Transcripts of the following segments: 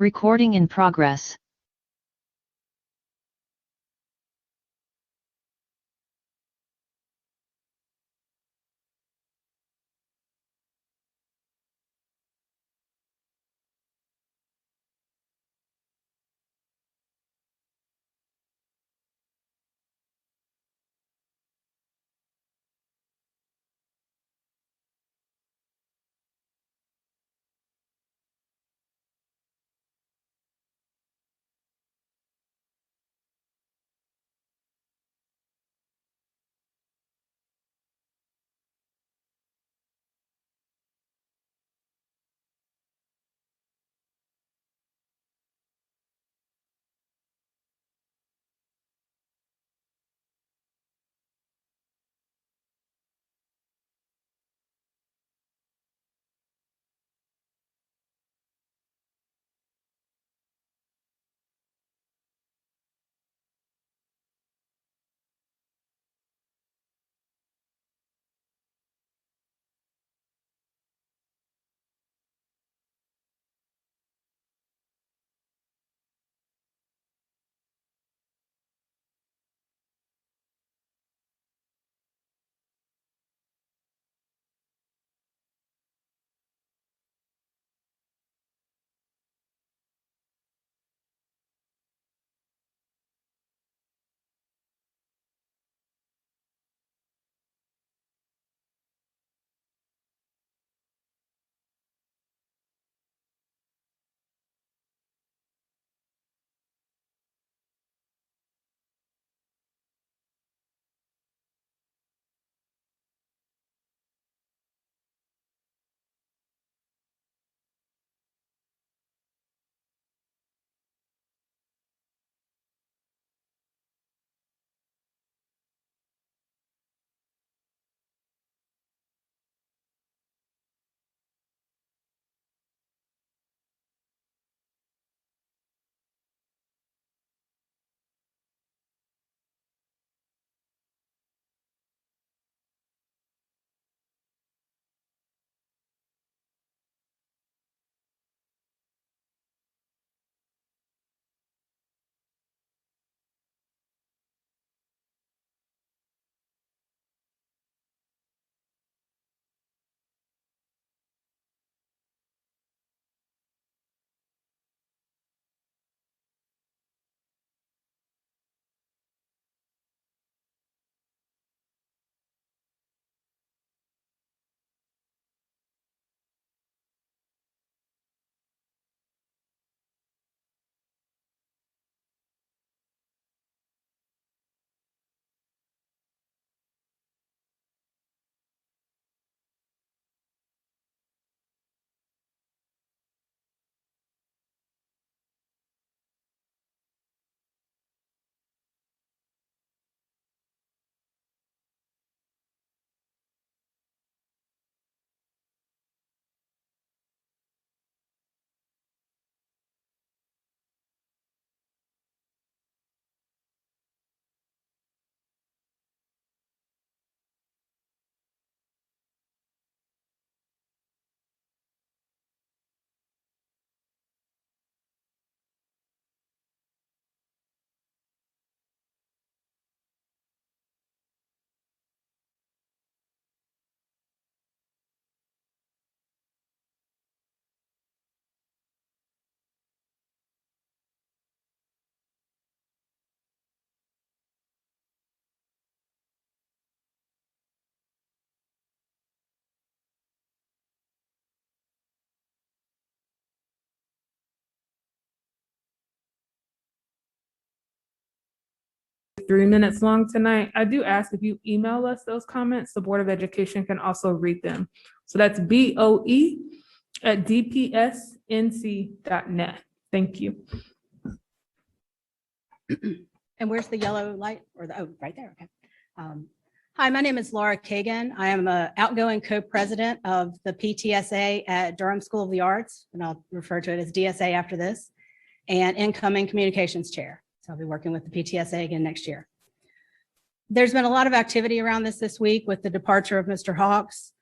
Recording in progress. Minutes long tonight. I do ask if you email us those comments, the Board of Education can also read them. So that's BOE@DPSNC.net. Thank you. And where's the yellow light or the, oh, right there. Okay. Hi, my name is Laura Kagan. I am an outgoing co-president of the PTSA at Durham School of the Arts, and I'll refer to it as DSA after this, and incoming communications chair. So I'll be working with the PTSA again next year. There's been a lot of activity around this week with the departure of Mr. Hawks.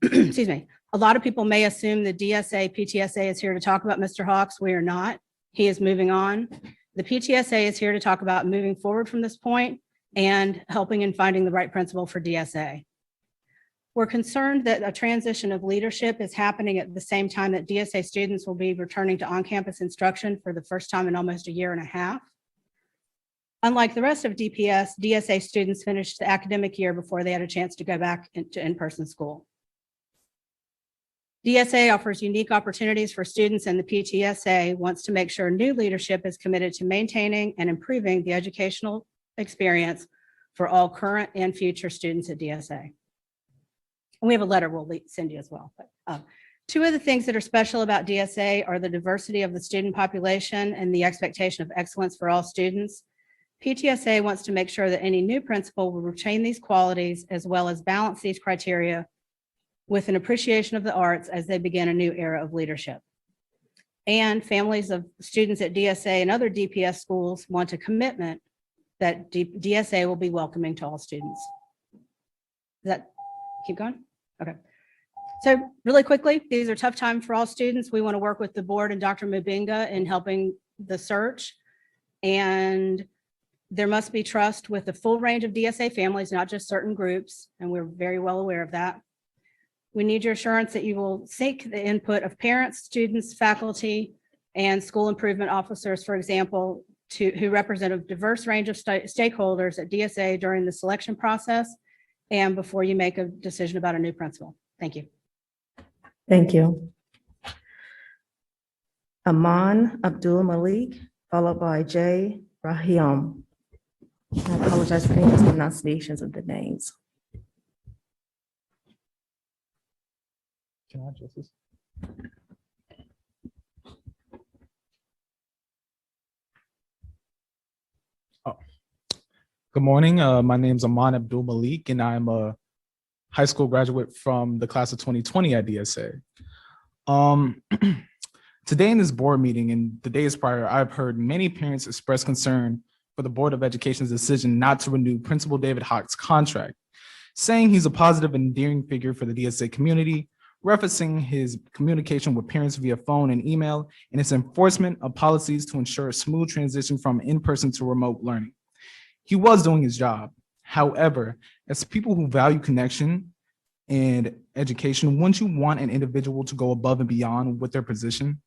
excuse me, a lot of people may assume the DSA, PTSA is here to talk about Mr. Hawks. We are not. He is moving on. The PTSA is here to talk about moving forward from this point and helping in finding the right principal for DSA. We're concerned that a transition of leadership is happening at the same time that DSA students will be returning to on-campus instruction for the first time in almost a year and a half. Unlike the rest of DPS, DSA students finished the academic year before they had a chance to go back into in-person school. DSA offers unique opportunities for students, and the PTSA wants to make sure new leadership is committed to maintaining and improving the educational experience for all current and future students at DSA. And we have a letter we'll send you as well. But, two of the things that are special about DSA are the diversity of the student population and the expectation of excellence for all students. PTSA wants to make sure that any new principal will retain these qualities as well as balance these criteria with an appreciation of the arts as they begin a new era of leadership. And families of students at DSA and other DPS schools want a commitment that DSA will be welcoming to all students. Does that keep going? Okay. So really quickly, these are tough times for all students. We want to work with the board and Dr. Mubinga in helping the search. And there must be trust with the full range of DSA families, not just certain groups. And we're very well aware of that. We need your assurance that you will seek the input of parents, students, faculty, and school improvement officers, for example, who represent a diverse range of stakeholders at DSA during the selection process and before you make a decision about a new principal. Thank you. Thank you. Aman Abdul Malik, followed by Jay Rahim. I apologize for any mispronunciations of the names. Can I adjust this? Oh. Good morning. My name is Aman Abdul Malik, and I'm a high school graduate from the class of 2020 at DSA. Today in this board meeting and the days prior, I've heard many parents express concern for the Board of Education's decision not to renew Principal David Hawk's contract, saying he's a positive and endearing figure for the DSA community, referencing his communication with parents via phone and email, and its enforcement of policies to ensure a smooth transition from in-person to remote learning. He was doing his job. However, as people who value connection and education, wouldn't you want an individual to go above and beyond with their position?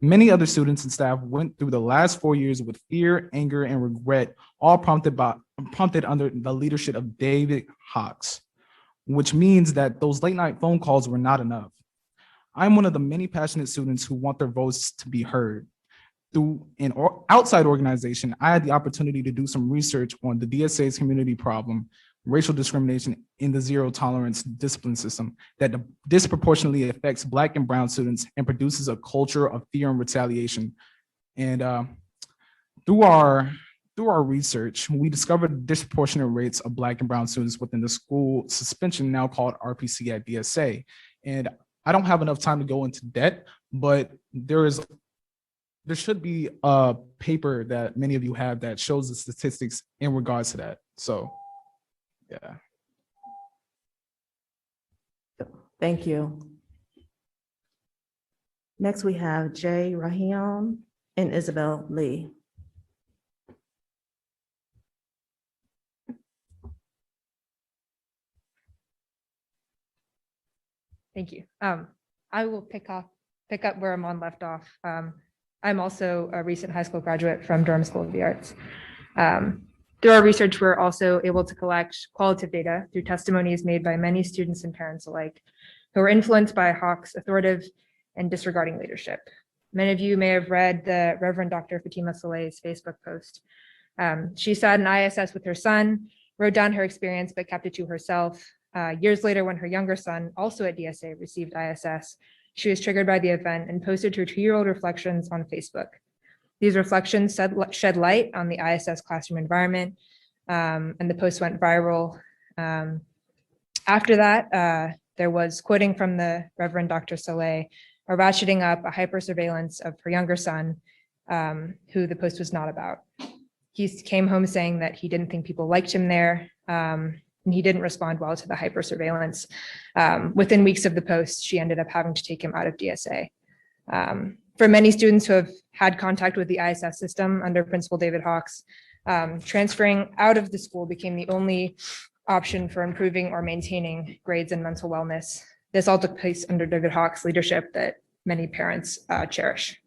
Many other students and staff went through the last 4 years with fear, anger, and regret, all prompted under the leadership of David Hawks, which means that those late night phone calls were not enough. I'm one of the many passionate students who want their voice to be heard. Through an outside organization, I had the opportunity to do some research on the DSA's community problem, racial discrimination in the zero tolerance discipline system that disproportionately affects Black and brown students and produces a culture of fear and retaliation. And through our research, we discovered disproportionate rates of Black and brown students within the school suspension, now called RPC at DSA. And I don't have enough time to go into depth, but there should be a paper that many of you have that shows the statistics in regards to that. So, yeah. Thank you. Next, we have Jay Rahim and Isabel Lee. Thank you. I will pick up where Amon left off. I'm also a recent high school graduate from Durham School of the Arts. Through our research, we're also able to collect qualitative data through testimonies made by many students and parents alike who are influenced by Hawk's authoritative and disregarding leadership. Many of you may have read the Reverend Dr. Fatima Saleh's Facebook post. She sat in ISS with her son, wrote down her experience, but kept it to herself. Years later, when her younger son, also at DSA, received ISS, she was triggered by the event and posted her 2-year-old reflections on Facebook. These reflections shed light on the ISS classroom environment, and the post went viral. After that, there was quoting from the Reverend Dr. Saleh, ratcheting up a hyper-surveillance of her younger son, who the post was not about. He came home saying that he didn't think people liked him there, and he didn't respond well to the hypersurveillance. Within weeks of the post, she ended up having to take him out of DSA. For many students who have had contact with the ISS system under Principal David Hawks, transferring out of the school became the only option for improving or maintaining grades and mental wellness. This all took place under David Hawks' leadership that many parents cherish.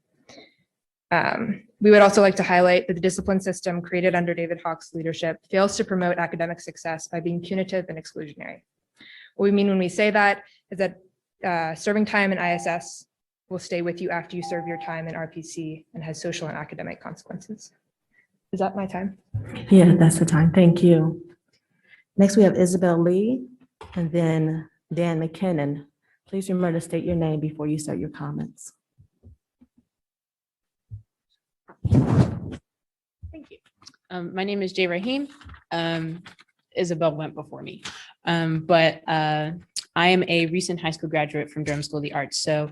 We would also like to highlight that the discipline system created under David Hawks' leadership fails to promote academic success by being punitive and exclusionary. What we mean when we say that is that serving time in ISS will stay with you after you serve your time in RPC and has social and academic consequences. Is that my time? Yeah, that's the time. Thank you. Next, we have Isabel Lee and then Dan McKinnon. Please remember to state your name before you start your comments. Thank you. My name is Jay Rahim. Isabel went before me, but I am a recent high school graduate from Durham School of the Arts. So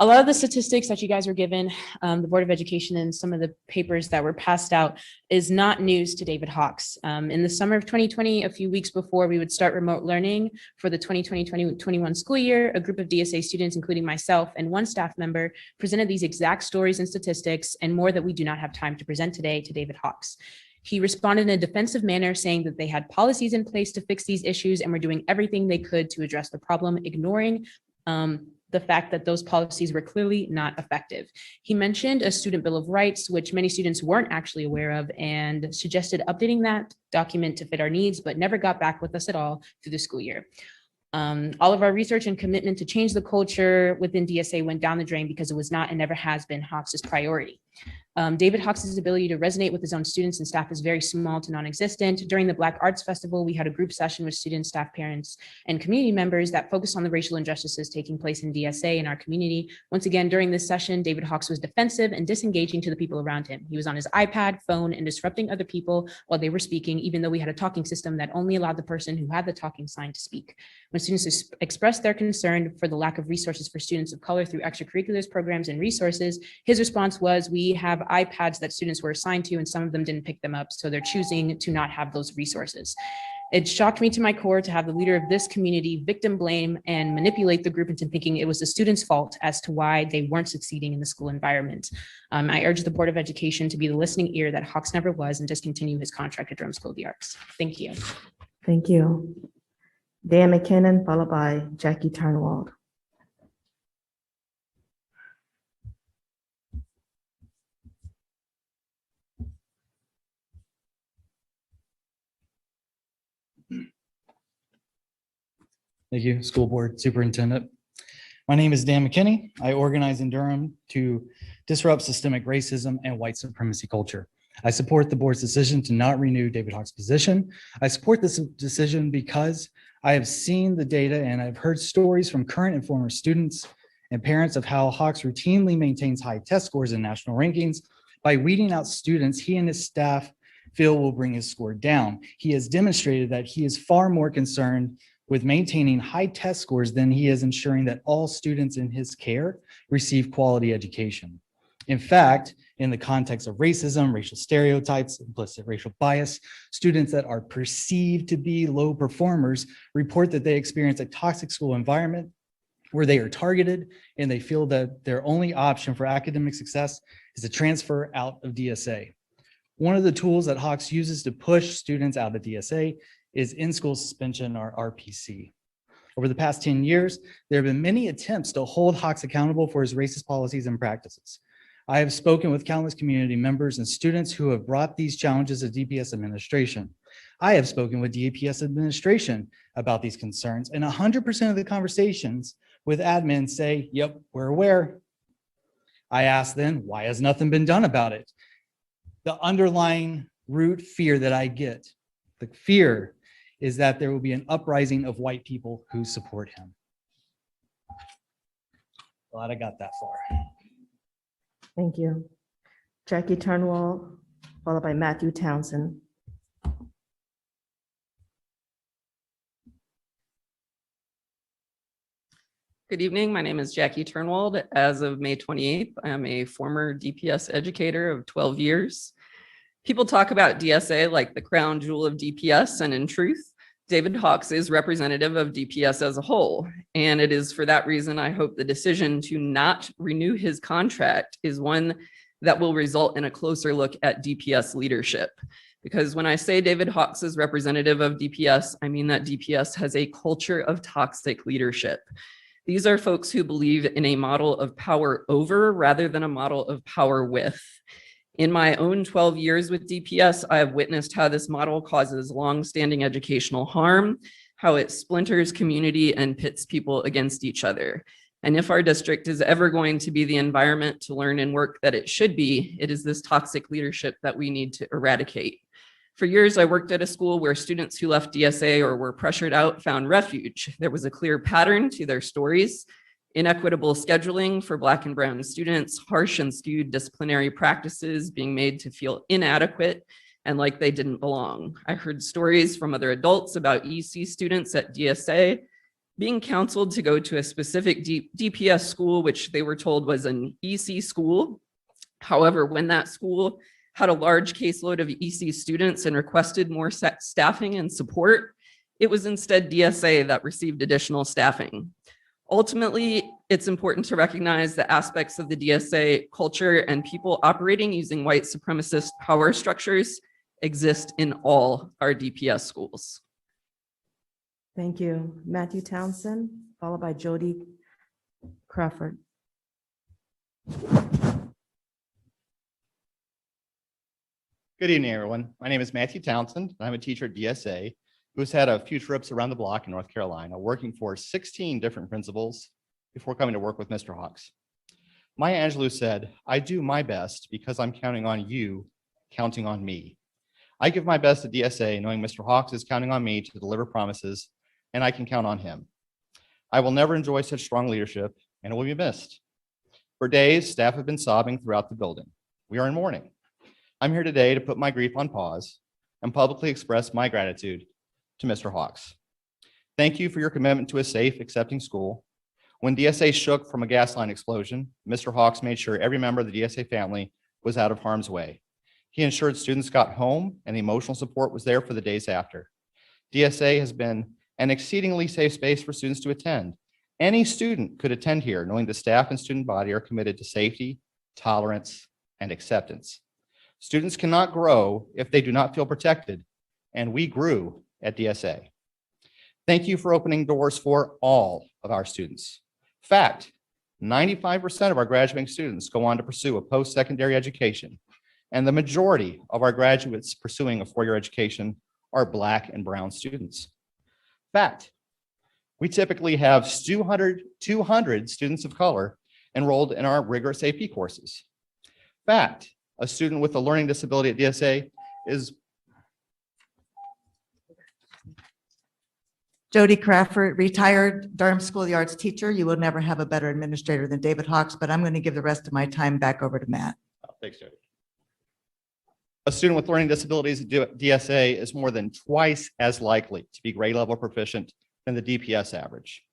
a lot of the statistics that you guys were given, the Board of Education and some of the papers that were passed out is not news to David Hawks. In the summer of 2020, a few weeks before we would start remote learning for the 2020-2021 school year, a group of DSA students, including myself and one staff member, presented these exact stories and statistics and more that we do not have time to present today to David Hawks. He responded in a defensive manner, saying that they had policies in place to fix these issues and were doing everything they could to address the problem, ignoring the fact that those policies were clearly not effective. He mentioned a student bill of rights, which many students weren't actually aware of, and suggested updating that document to fit our needs, but never got back with us at all through the school year. All of our research and commitment to change the culture within DSA went down the drain because it was not and never has been Hawks' priority. David Hawks' ability to resonate with his own students and staff is very small to non-existent. During the Black Arts Festival, we had a group session with students, staff, parents, and community members that focused on the racial injustices taking place in DSA in our community. Once again, during this session, David Hawks was defensive and disengaging to the people around him. He was on his iPad, phone, and disrupting other people while they were speaking, even though we had a talking system that only allowed the person who had the talking sign to speak. When students expressed their concern for the lack of resources for students of color through extracurriculars, programs, and resources, his response was, we have iPads that students were assigned to, and some of them didn't pick them up, so they're choosing to not have those resources. It shocked me to my core to have the leader of this community victim blame and manipulate the group into thinking it was the students' fault as to why they weren't succeeding in the school environment. I urge the Board of Education to be the listening ear that Hawks never was and discontinue his contract at Durham School of the Arts. Thank you. Thank you. Dan McKinnon, followed by Jackie Turnwald. Thank you, School Board Superintendent. My name is Dan McKinney. I organize in Durham to disrupt systemic racism and white supremacy culture. I support the board's decision to not renew David Hawks' position. I support this decision because I have seen the data and I've heard stories from current and former students and parents of how Hawks routinely maintains high test scores in national rankings by weeding out students he and his staff feel will bring his score down. He has demonstrated that he is far more concerned with maintaining high test scores than he is ensuring that all students in his care receive quality education. In fact, in the context of racism, racial stereotypes, implicit racial bias, students that are perceived to be low performers report that they experience a toxic school environment where they are targeted and they feel that their only option for academic success is to transfer out of DSA. One of the tools that Hawks uses to push students out of DSA is in-school suspension, or RPC. Over the past 10 years, there have been many attempts to hold Hawks accountable for his racist policies and practices. I have spoken with countless community members and students who have brought these challenges to DPS administration. I have spoken with DPS administration about these concerns, and 100% of the conversations with admins say, yep, we're aware. I ask then, why has nothing been done about it? The underlying root fear that I get, the fear is that there will be an uprising of white people who support him. Glad I got that far. Thank you. Jackie Turnwald, followed by Matthew Townsend. Good evening. My name is Jackie Turnwald. As of May 28th, I am a former DPS educator of 12 years. People talk about DSA like the crown jewel of DPS, and in truth, David Hawks is representative of DPS as a whole, and it is for that reason I hope the decision to not renew his contract is one that will result in a closer look at DPS leadership. Because when I say David Hawks is representative of DPS, I mean that DPS has a culture of toxic leadership. These are folks who believe in a model of power over rather than a model of power with. In my own 12 years with DPS, I have witnessed how this model causes long-standing educational harm, how it splinters community and pits people against each other. And if our district is ever going to be the environment to learn and work that it should be, it is this toxic leadership that we need to eradicate. For years, I worked at a school where students who left DSA or were pressured out found refuge. There was a clear pattern to their stories: inequitable scheduling for Black and Brown students, harsh and skewed disciplinary practices, being made to feel inadequate and like they didn't belong. I heard stories from other adults about EC students at DSA being counseled to go to a specific DPS school, which they were told was an EC school. However, when that school had a large caseload of EC students and requested more staffing and support, it was instead DSA that received additional staffing. Ultimately, it's important to recognize the aspects of the DSA culture and people operating using white supremacist power structures exist in all our DPS schools. Thank you. Matthew Townsend, followed by Jody Crawford. Good evening, everyone. My name is Matthew Townsend, and I'm a teacher at DSA who's had a few trips around the block in North Carolina, working for 16 different principals before coming to work with Mr. Hawks. Maya Angelou said, "I do my best because I'm counting on you, counting on me." I give my best at DSA, knowing Mr. Hawks is counting on me to deliver promises, and I can count on him. I will never enjoy such strong leadership, and it will be missed. For days, staff have been sobbing throughout the building. We are in mourning. I'm here today to put my grief on pause and publicly express my gratitude to Mr. Hawks. Thank you for your commitment to a safe, accepting school. When DSA shook from a gas line explosion, Mr. Hawks made sure every member of the DSA family was out of harm's way. He ensured students got home and the emotional support was there for the days after. DSA has been an exceedingly safe space for students to attend. Any student could attend here, knowing the staff and student body are committed to safety, tolerance, and acceptance. Students cannot grow if they do not feel protected, and we grew at DSA. Thank you for opening doors for all of our students. Fact, 95% of our graduating students go on to pursue a post-secondary education, and the majority of our graduates pursuing a four-year education are Black and Brown students. Fact, we typically have 200 students of color enrolled in our rigorous AP courses. Fact, a student with a learning disability at DSA is Jody Crawford, retired Durham School of the Arts teacher. You will never have a better administrator than David Hawks, but I'm going to give the rest of my time back over to Matt. Thanks, Jody. A student with learning disabilities at DSA is more than twice as likely to be grade level proficient than the DPS average.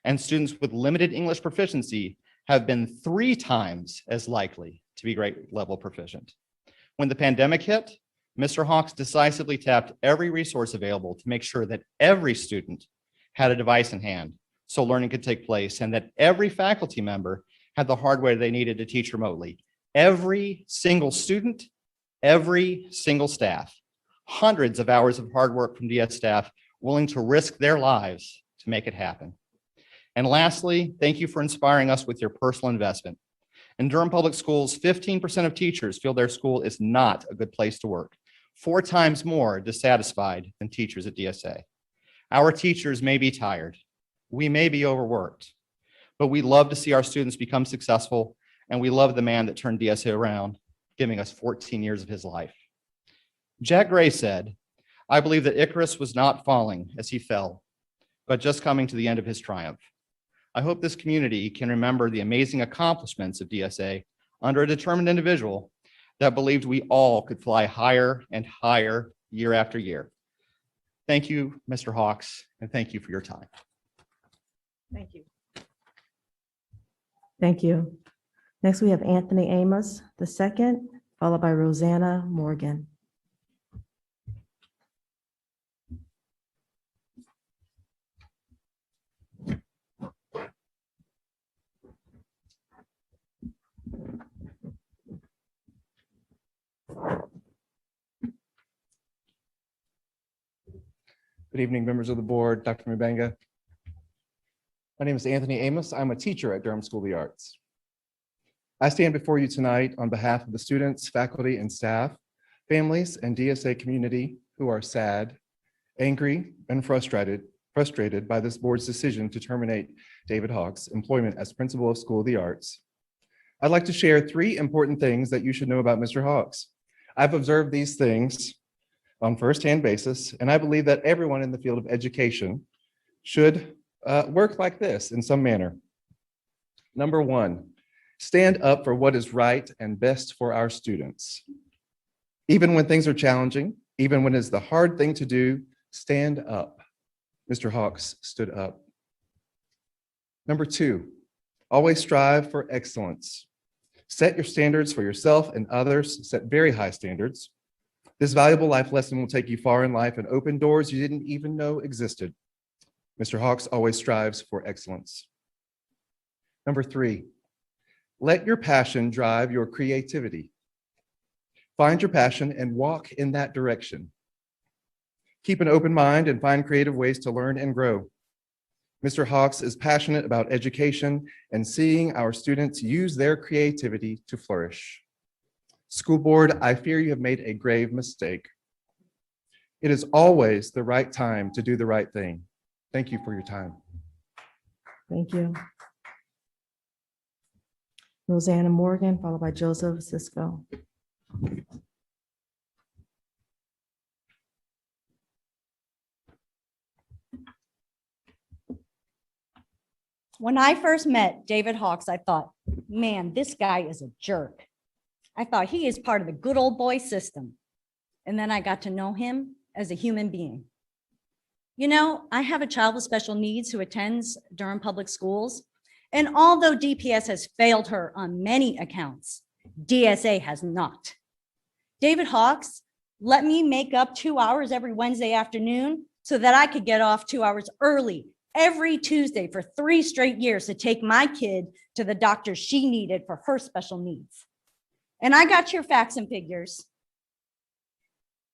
And students with limited English proficiency have been 3 times as likely to be grade level proficient. When the pandemic hit, Mr. Hawks decisively tapped every resource available to make sure that every student had a device in hand so learning could take place, and that every faculty member had the hardware they needed to teach remotely. Every single student, every single staff, hundreds of hours of hard work from DS staff willing to risk their lives to make it happen. And lastly, thank you for inspiring us with your personal investment. In Durham Public Schools, 15% of teachers feel their school is not a good place to work, 4 times more dissatisfied than teachers at DSA. Our teachers may be tired, we may be overworked, but we love to see our students become successful, and we love the man that turned DSA around, giving us 14 years of his life. Jack Gray said, "I believe that Icarus was not falling as he fell, but just coming to the end of his triumph." I hope this community can remember the amazing accomplishments of DSA under a determined individual that believed we all could fly higher and higher year after year. Thank you, Mr. Hawks, and thank you for your time. Thank you. Thank you. Next, we have Anthony Amos II, followed by Rosanna Morgan. Good evening, members of the board, Dr. Mubanga. My name is Anthony Amos. I'm a teacher at Durham School of the Arts. I stand before you tonight on behalf of the students, faculty, and staff, families, and DSA community who are sad, angry, and frustrated by this board's decision to terminate David Hawks' employment as principal of School of the Arts. I'd like to share 3 important things that you should know about Mr. Hawks. I've observed these things on firsthand basis, and I believe that everyone in the field of education should work like this in some manner. Number 1, stand up for what is right and best for our students. Even when things are challenging, even when it's the hard thing to do, stand up. Mr. Hawks stood up. Number 2, always strive for excellence. Set your standards for yourself and others, set very high standards. This valuable life lesson will take you far in life and open doors you didn't even know existed. Mr. Hawks always strives for excellence. Number 3, let your passion drive your creativity. Find your passion and walk in that direction. Keep an open mind and find creative ways to learn and grow. Mr. Hawks is passionate about education and seeing our students use their creativity to flourish. School board, I fear you have made a grave mistake. It is always the right time to do the right thing. Thank you for your time. Thank you. Rosanna Morgan, followed by Joseph Cisco. When I first met David Hawks, I thought, man, this guy is a jerk. I thought he is part of the good old boy system. And then I got to know him as a human being. You know, I have a child with special needs who attends Durham Public Schools. And although DPS has failed her on many accounts, DSA has not. David Hawks let me make up 2 hours every Wednesday afternoon so that I could get off 2 hours early every Tuesday for 3 straight years to take my kid to the doctor she needed for her special needs. And I got your facts and figures.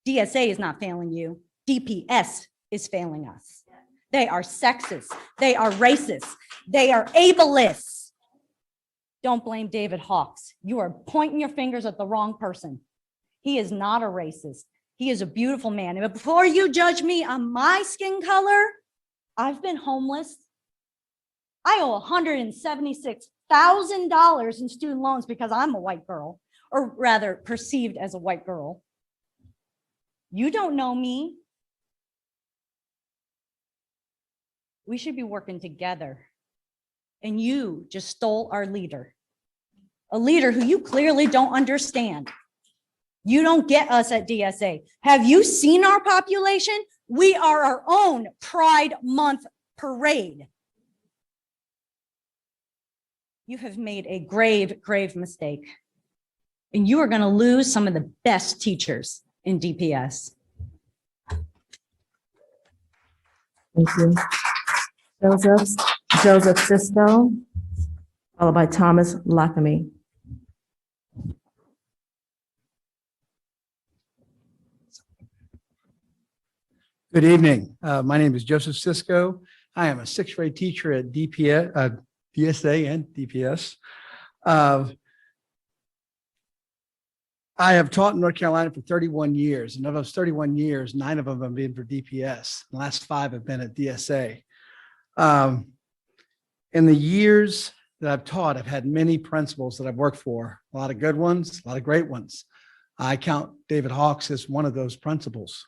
DSA is not failing you. DPS is failing us. They are sexist. They are racist. They are ableist. Don't blame David Hawks. You are pointing your fingers at the wrong person. He is not a racist. He is a beautiful man. But before you judge me on my skin color, I've been homeless. I owe $176,000 in student loans because I'm a white girl, or rather perceived as a white girl. You don't know me. We should be working together. And you just stole our leader, a leader who you clearly don't understand. You don't get us at DSA. Have you seen our population? We are our own Pride Month parade. You have made a grave, grave mistake. And you are going to lose some of the best teachers in DPS. Thank you. Joseph Cisco, followed by Thomas Lockamy. Good evening. My name is Joseph Cisco. I am a 6th grade teacher at DSA and DPS. I have taught in North Carolina for 31 years, and of those 31 years, 9 of them have been for DPS. The last 5 have been at DSA. In the years that I've taught, I've had many principals that I've worked for, a lot of good ones, a lot of great ones. I count David Hawks as one of those principals.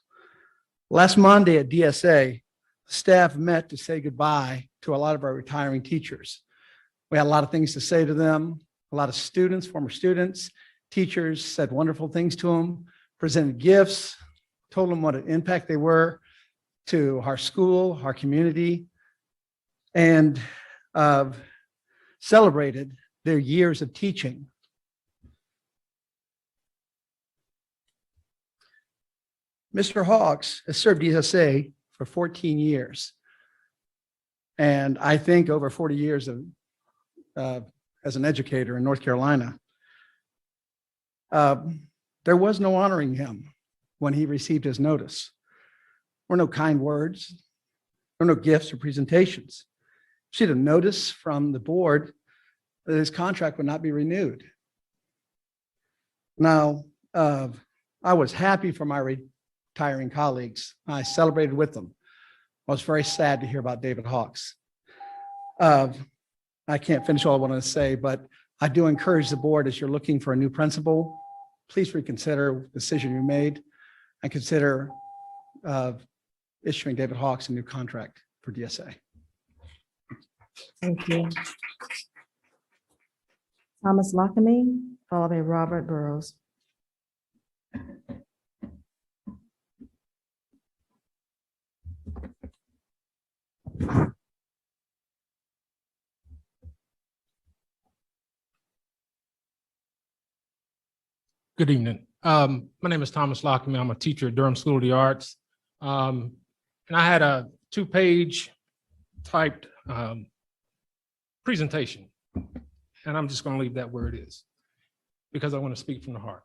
Last Monday at DSA, staff met to say goodbye to a lot of our retiring teachers. We had a lot of things to say to them. A lot of students, former students, teachers said wonderful things to them, presented gifts, told them what an impact they were to our school, our community, and celebrated their years of teaching. Mr. Hawks has served DSA for 14 years. And I think over 40 years of, as an educator in North Carolina. There was no honoring him when he received his notice. were no kind words. There were no gifts or presentations. She had a notice from the board that his contract would not be renewed. Now, I was happy for my retiring colleagues. I celebrated with them. I was very sad to hear about David Hawks. I can't finish all I wanted to say, but I do encourage the board, as you're looking for a new principal, please reconsider the decision you made and consider issuing David Hawks a new contract for DSA. Thank you. Thomas Lockamy, followed by Robert Burrows. Good evening. My name is Thomas Lockamy. I'm a teacher at Durham School of the Arts. And I had a 2-page typed presentation. And I'm just going to leave that where it is because I want to speak from the heart.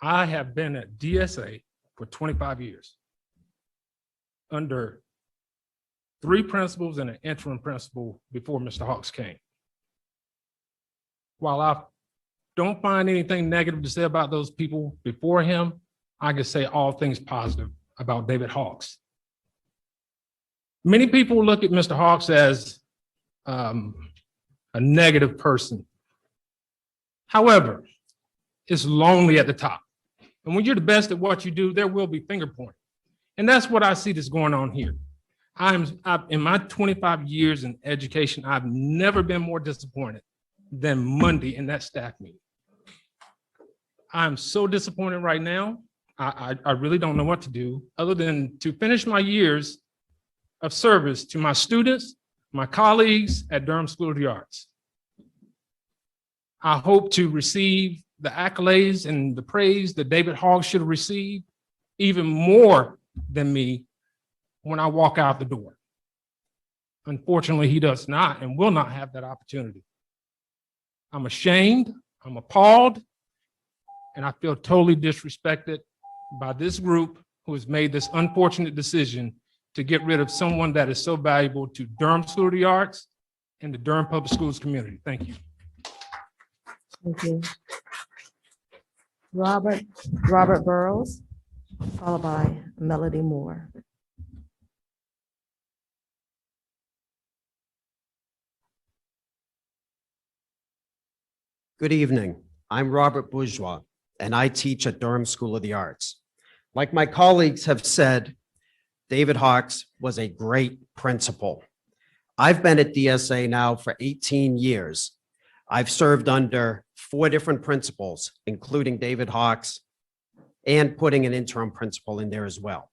I have been at DSA for 25 years under 3 principals and an interim principal before Mr. Hawks came. While I don't find anything negative to say about those people before him, I can say all things positive about David Hawks. Many people look at Mr. Hawks as a negative person. However, it's lonely at the top. And when you're the best at what you do, there will be finger pointing. And that's what I see that's going on here. In my 25 years in education, I've never been more disappointed than Monday in that staff meeting. I'm so disappointed right now. I really don't know what to do other than to finish my years of service to my students, my colleagues at Durham School of the Arts. I hope to receive the accolades and the praise that David Hawks should have received, even more than me, when I walk out the door. Unfortunately, he does not and will not have that opportunity. I'm ashamed, I'm appalled, and I feel totally disrespected by this group who has made this unfortunate decision to get rid of someone that is so valuable to Durham School of the Arts and the Durham Public Schools community. Thank you. Thank you. Robert Burrows, followed by Melody Moore. Good evening. I'm Robert Bourgeois, and I teach at Durham School of the Arts. Like my colleagues have said, David Hawks was a great principal. I've been at DSA now for 18 years. I've served under 4 different principals, including David Hawks, and putting an interim principal in there as well.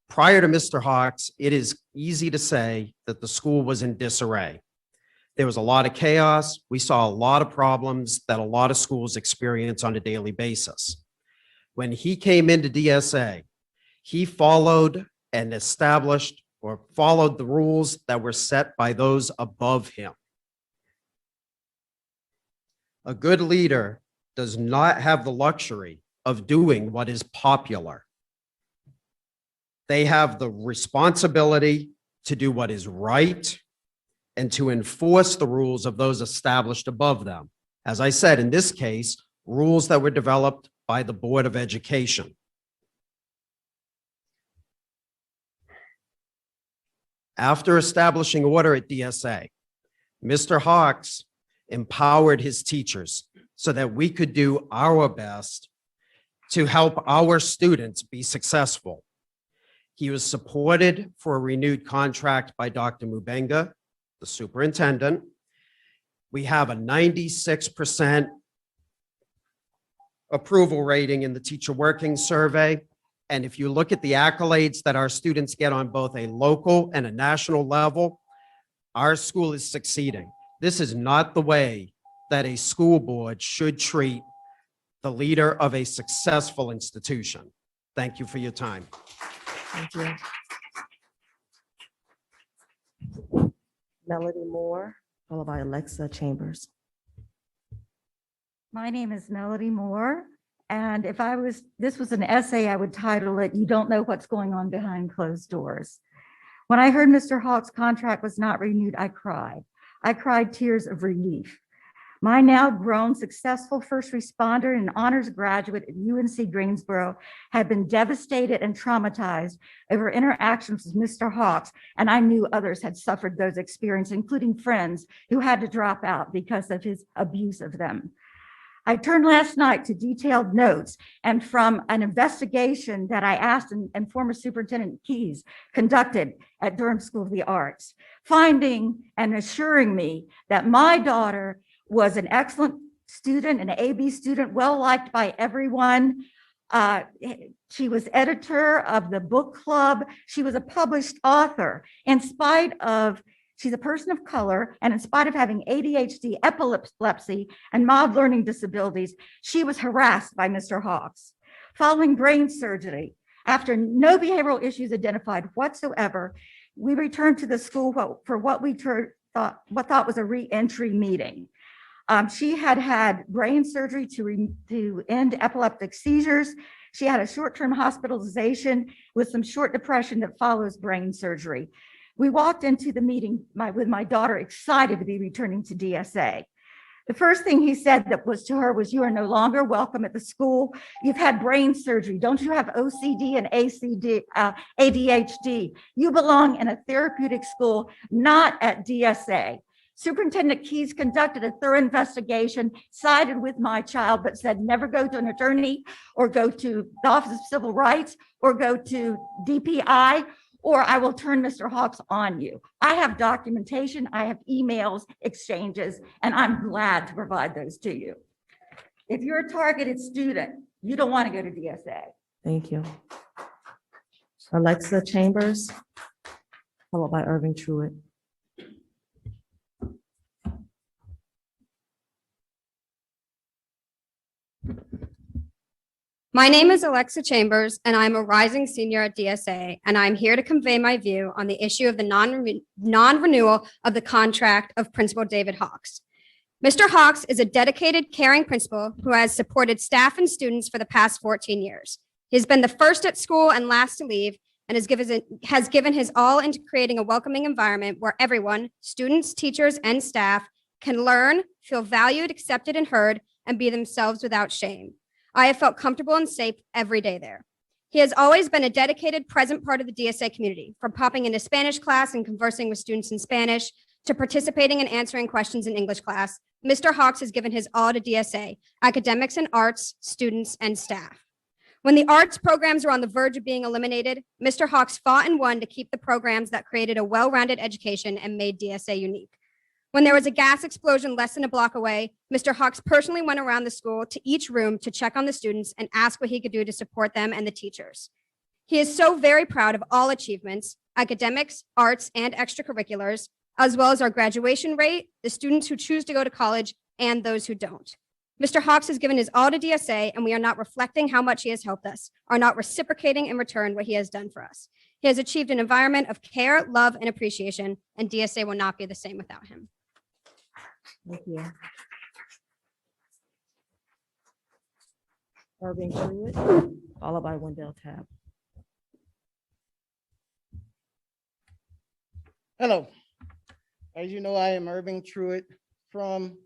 Prior to Mr. Hawks, it is easy to say that the school was in disarray. There was a lot of chaos. We saw a lot of problems that a lot of schools experience on a daily basis. When he came into DSA, he followed and established or followed the rules that were set by those above him. A good leader does not have the luxury of doing what is popular. They have the responsibility to do what is right and to enforce the rules of those established above them. As I said, in this case, rules that were developed by the Board of Education. After establishing order at DSA, Mr. Hawks empowered his teachers so that we could do our best to help our students be successful. He was supported for a renewed contract by Dr. Mubenga, the superintendent. We have a 96% approval rating in the teacher working survey. And if you look at the accolades that our students get on both a local and a national level, our school is succeeding. This is not the way that a school board should treat the leader of a successful institution. Thank you for your time. Thank you. Melody Moore, followed by Alexa Chambers. My name is Melody Moore, And if this was an essay, I would title it, "You Don't Know What's Going On Behind Closed Doors." When I heard Mr. Hawk's contract was not renewed, I cried. I cried tears of relief. My now grown, successful first responder and honors graduate at UNC Greensboro had been devastated and traumatized over interactions with Mr. Hawks, and I knew others had suffered those experiences, including friends who had to drop out because of his abuse of them. I turned last night to detailed notes and from an investigation that I asked and former Superintendent Keys conducted at Durham School of the Arts, finding and assuring me that my daughter was an excellent student, an AB student, well-liked by everyone. She was editor of the book club. She was a published author. She's a person of color, and in spite of having ADHD, epilepsy, and mild learning disabilities, she was harassed by Mr. Hawks. Following brain surgery, after no behavioral issues identified whatsoever, we returned to the school for what we thought was a re-entry meeting. She had had brain surgery to end epileptic seizures. She had a short-term hospitalization with some short depression that follows brain surgery. We walked into the meeting with my daughter excited to be returning to DSA. The first thing he said to her was, "You are no longer welcome at the school. You've had brain surgery. Don't you have OCD and ADHD? You belong in a therapeutic school, not at DSA." Superintendent Keys conducted a thorough investigation, sided with my child, but said never go to an attorney or go to the Office of Civil Rights or go to DPI, or I will turn Mr. Hawks on you. I have documentation, I have emails, exchanges, and I'm glad to provide those to you. If you're a targeted student, you don't want to go to DSA. Thank you. Alexa Chambers, followed by Irving Truitt. My name is Alexa Chambers, and I'm a rising senior at DSA, and I'm here to convey my view on the issue of the non-renewal of the contract of Principal David Hawks. Mr. Hawks is a dedicated, caring principal who has supported staff and students for the past 14 years. He's been the first at school and last to leave, and has given his all into creating a welcoming environment where everyone, students, teachers, and staff, can learn, feel valued, accepted, and heard, and be themselves without shame. I have felt comfortable and safe every day there. He has always been a dedicated, present part of the DSA community, from popping into Spanish class and conversing with students in Spanish, to participating and answering questions in English class. Mr. Hawks has given his all to DSA, academics and arts, students, and staff. When the arts programs were on the verge of being eliminated, Mr. Hawks fought and won to keep the programs that created a well-rounded education and made DSA unique. When there was a gas explosion less than a block away, Mr. Hawks personally went around the school to each room to check on the students and ask what he could do to support them and the teachers. He is so very proud of all achievements, academics, arts, and extracurriculars, as well as our graduation rate, the students who choose to go to college, and those who don't. Mr. Hawks has given his all to DSA, and we are not reflecting how much he has helped us, are not reciprocating in return what he has done for us. He has achieved an environment of care, love, and appreciation, and DSA will not be the same without him. Thank you. Irving Truitt, followed by Wendell Tabb. Hello. As you know, I am Irving Truitt from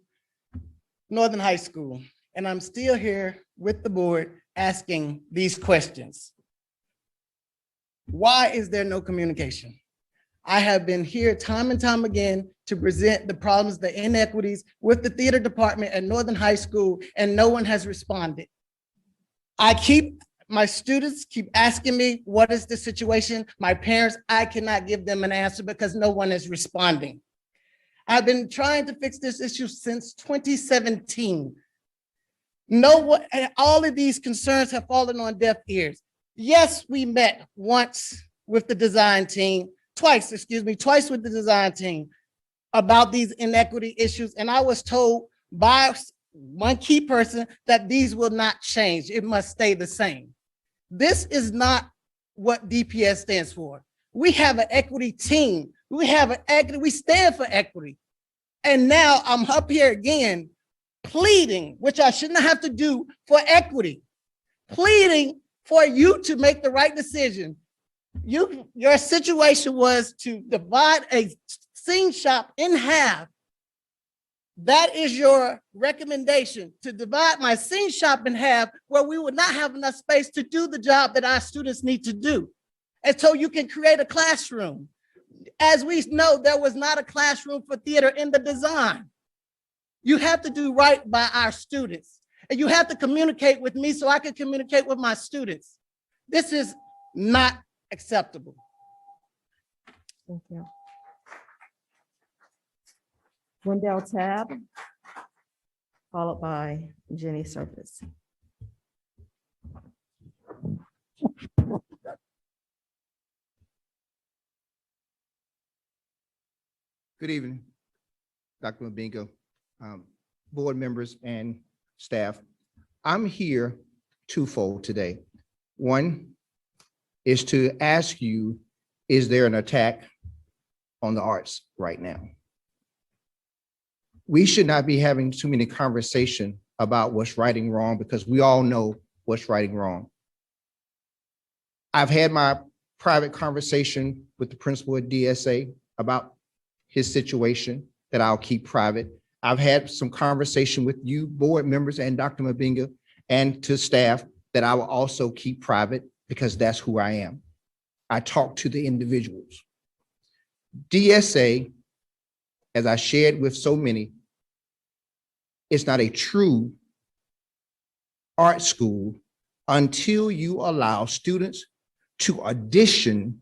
Northern High School, and I'm still here with the board asking these questions. Why is there no communication? I have been here time and time again to present the problems, the inequities with the theater department at Northern High School, and no one has responded. My students keep asking me, what is the situation? My parents, I cannot give them an answer because no one is responding. I've been trying to fix this issue since 2017. All of these concerns have fallen on deaf ears. Yes, we met once with the design team, twice with the design team about these inequity issues. And I was told by one key person that these will not change. It must stay the same. This is not what DPS stands for. We have an equity team. We stand for equity. And now I'm up here again pleading, which I shouldn't have to do, for equity. pleading for you to make the right decision. Your situation was to divide a scene shop in half. That is your recommendation, to divide my scene shop in half where we would not have enough space to do the job that our students need to do. And so you can create a classroom. As we know, there was not a classroom for theater in the design. You have to do right by our students. And you have to communicate with me so I can communicate with my students. This is not acceptable. Thank you. Wendell Tab, followed by Jenny Surface. Good evening, Dr. Mabingo, board members and staff. I'm here twofold today. One is to ask you, is there an attack on the arts right now? We should not be having too many conversations about what's right and wrong because we all know what's right and wrong. I've had my private conversation with the principal at DSA about his situation that I'll keep private. I've had some conversation with you board members and Dr. Mabinga and to staff that I will also keep private because that's who I am. I talk to the individuals. DSA, as I shared with so many, it's not a true art school until you allow students to audition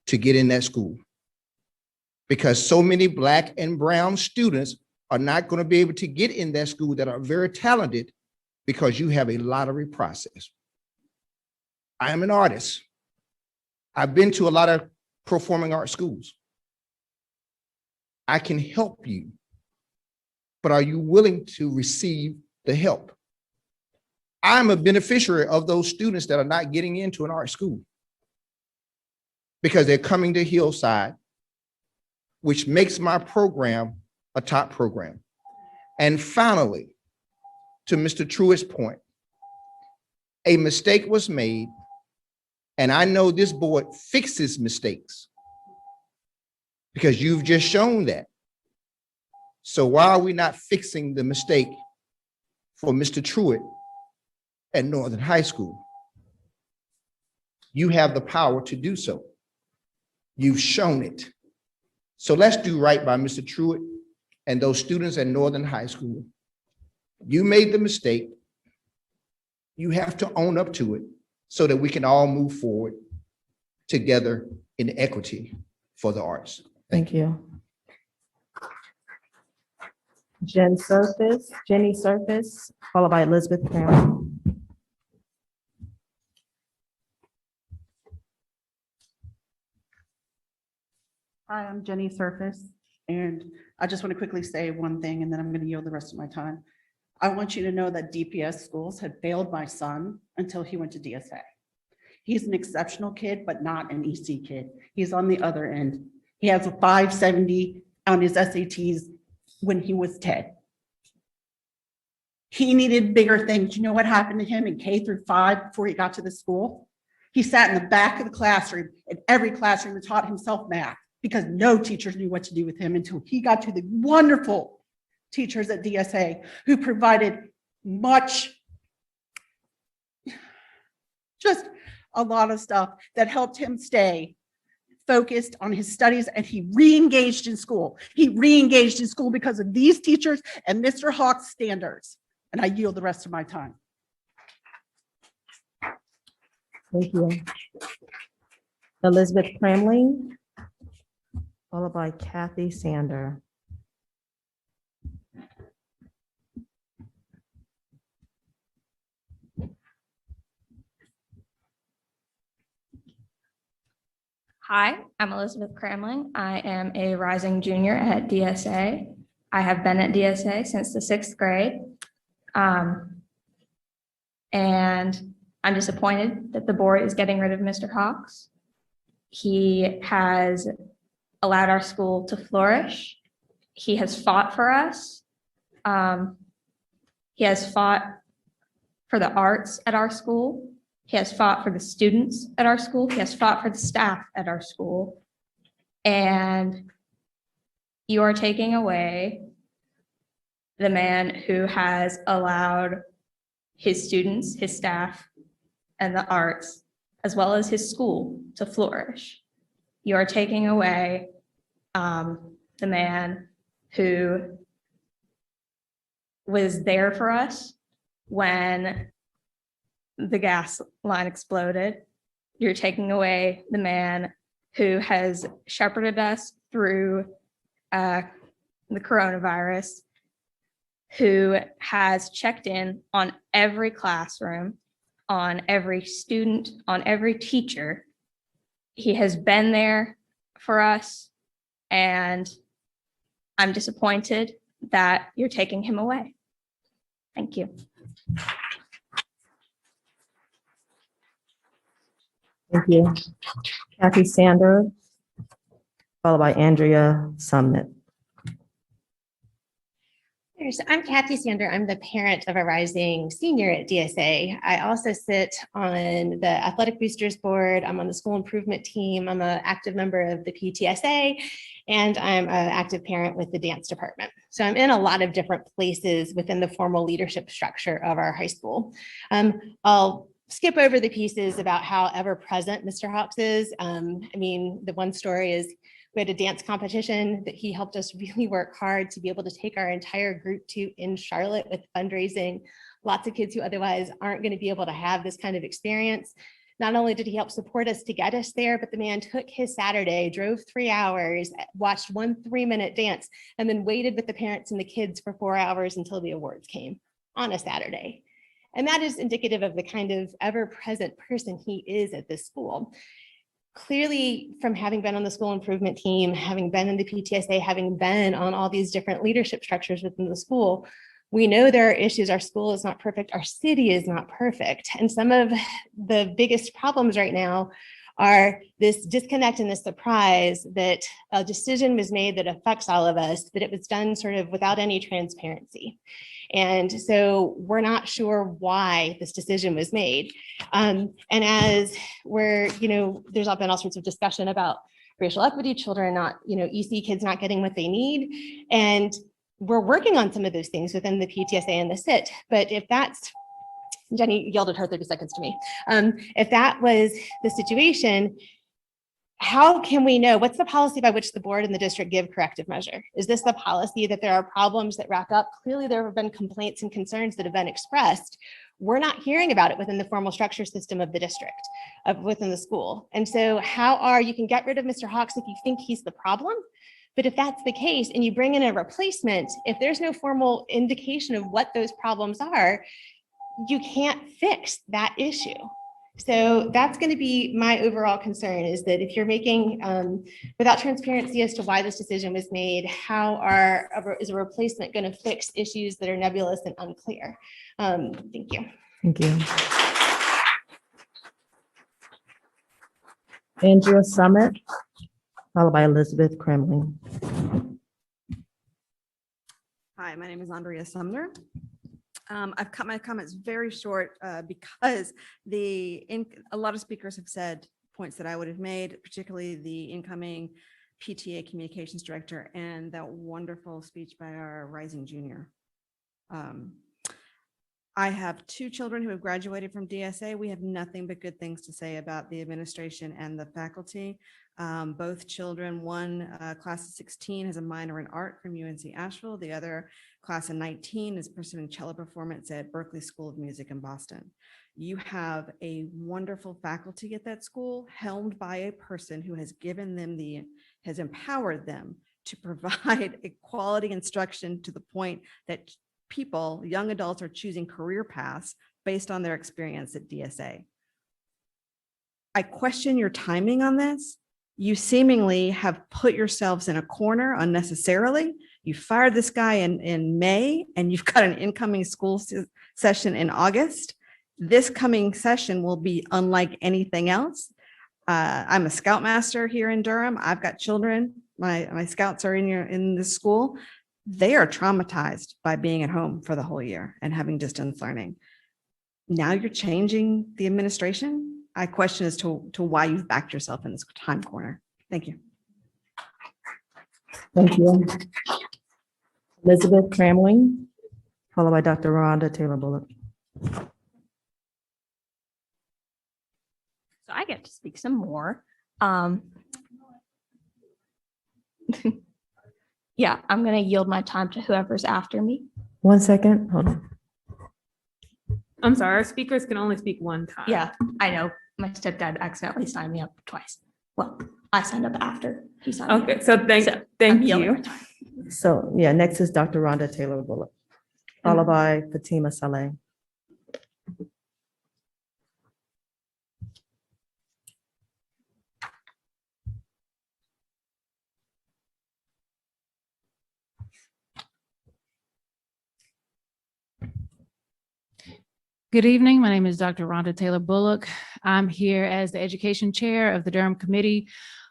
to get in that school. Because so many Black and brown students are not going to be able to get in that school that are very talented because you have a lottery process. I am an artist. I've been to a lot of performing arts schools. I can help you, but are you willing to receive the help? I'm a beneficiary of those students that are not getting into an art school because they're coming to Hillside, which makes my program a top program. And finally, to Mr. Truitt's point, a mistake was made, and I know this board fixes mistakes because you've just shown that. So why are we not fixing the mistake for Mr. Truitt at Northern High School? You have the power to do so. You've shown it. So let's do right by Mr. Truitt and those students at Northern High School. You made the mistake. You have to own up to it so that we can all move forward together in equity for the arts. Thank you. Jenny Surface, followed by Elizabeth Brown. Hi, I'm Jenny Surface, and I just want to quickly say one thing, and then I'm going to yield the rest of my time. I want you to know that DPS schools had failed my son until he went to DSA. He's an exceptional kid, but not an EC kid. He's on the other end. He has a 570 on his SATs when he was 10. He needed bigger things. You know what happened to him in K through 5 before he got to the school? He sat in the back of the classroom, and every classroom taught himself math because no teachers knew what to do with him until he got to the wonderful teachers at DSA who provided just a lot of stuff that helped him stay focused on his studies, and he re-engaged in school. He re-engaged in school because of these teachers and Mr. Hawk's standards. And I yield the rest of my time. Thank you. Elizabeth Cramling, followed by Kathy Sander. Hi, I'm Elizabeth Cramling. I am a rising junior at DSA. I have been at DSA since the 6th grade. And I'm disappointed that the board is getting rid of Mr. Hawks. He has allowed our school to flourish. He has fought for us. He has fought for the arts at our school. He has fought for the students at our school. He has fought for the staff at our school. And you are taking away the man who has allowed his students, his staff, and the arts, as well as his school, to flourish. You are taking away the man who was there for us when the gas line exploded. You're taking away the man who has shepherded us through the coronavirus, who has checked in on every classroom, on every student, on every teacher. He has been there for us, and I'm disappointed that you're taking him away. Thank you. Thank you. Kathy Sanders, followed by Andrea Summit. So I'm Kathy Sander. I'm the parent of a rising senior at DSA. I also sit on the Athletic Boosters Board. I'm on the school improvement team. I'm an active member of the PTSA, and I'm an active parent with the dance department. So I'm in a lot of different places within the formal leadership structure of our high school. I'll skip over the pieces about how ever present Mr. Hawks is. I mean, the one story is we had a dance competition that he helped us really work hard to be able to take our entire group to in Charlotte with fundraising. Lots of kids who otherwise aren't going to be able to have this kind of experience. Not only did he help support us to get us there, but the man took his Saturday, drove 3 hours, watched 1 3-minute dance, and then waited with the parents and the kids for 4 hours until the awards came on a Saturday. And that is indicative of the kind of ever-present person he is at this school. Clearly, from having been on the school improvement team, having been in the PTSA, having been on all these different leadership structures within the school, we know there are issues. Our school is not perfect. Our city is not perfect. And some of the biggest problems right now are this disconnect and this surprise that a decision was made that affects all of us, but it was done sort of without any transparency. And so we're not sure why this decision was made. And as we're, there's been all sorts of discussion about racial equity, children not, EC kids not getting what they need. And we're working on some of those things within the PTSA and the SIT. But if that's, Jenny yelled at her 30 seconds to me. If that was the situation, how can we know? What's the policy by which the board and the district give corrective measure? Is this the policy that there are problems that rack up? Clearly, there have been complaints and concerns that have been expressed. We're not hearing about it within the formal structure system of the district, within the school. And so you can get rid of Mr. Hawks if you think he's the problem. But if that's the case and you bring in a replacement, if there's no formal indication of what those problems are, you can't fix that issue. So that's going to be my overall concern, is that if you're making, without transparency as to why this decision was made, is a replacement going to fix issues that are nebulous and unclear? Thank you. Thank you. Andrea Summit, followed by Elizabeth Kremling. Hi, my name is Andrea Sumner. I've cut my comments very short because a lot of speakers have said points that I would have made, particularly the incoming PTA communications director and that wonderful speech by our rising junior. I have 2 children who have graduated from DSA. We have nothing but good things to say about the administration and the faculty. Both children, one class of 16 has a minor in art from UNC Asheville. The other class of 19 is pursuing cello performance at Berklee School of Music in Boston. You have a wonderful faculty at that school, helmed by a person who has given them has empowered them to provide a quality instruction to the point that people, young adults, are choosing career paths based on their experience at DSA. I question your timing on this. You seemingly have put yourselves in a corner unnecessarily. You fired this guy in May, and you've got an incoming school session in August. This coming session will be unlike anything else. I'm a scoutmaster here in Durham. I've got children. My scouts are in this school. They are traumatized by being at home for the whole year and having distance learning. now you're changing the administration. I question as to why you've backed yourself in this time corner. Thank you. Thank you. Elizabeth Cramling, followed by Dr. Rhonda Taylor Bullock. So I get to speak some more. Yeah, I'm going to yield my time to whoever's after me. 1 second, hold on. I'm sorry, our speakers can only speak one time. Yeah, I know. My stepdad accidentally signed me up twice. Well, I signed up after he signed me up. Okay, so thank I'm you. yielding my time. So, yeah, next is Dr. Rhonda Taylor Bullock, followed by Fatima Saleh. Good evening. My name is Dr. Rhonda Taylor Bullock. I'm here as the Education Chair of the Durham Committee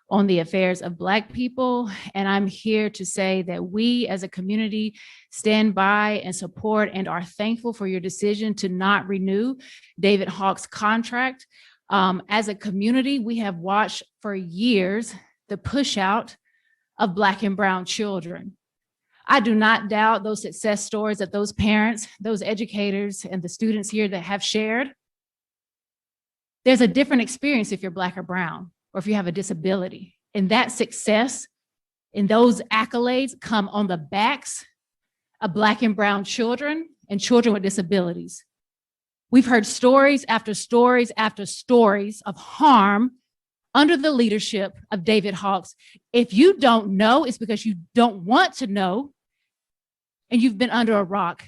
on the Affairs of Black People, and I'm here to say that we as a community stand by and support and are thankful for your decision to not renew David Hawk's contract. As a community, we have watched for years the push out of Black and Brown children. I do not doubt those success stories that those parents, those educators, and the students here that have shared. There's a different experience if you're Black or Brown, or if you have a disability. And that success and those accolades come on the backs of Black and Brown children and children with disabilities. We've heard stories after stories after stories of harm under the leadership of David Hawks. If you don't know, it's because you don't want to know, and you've been under a rock.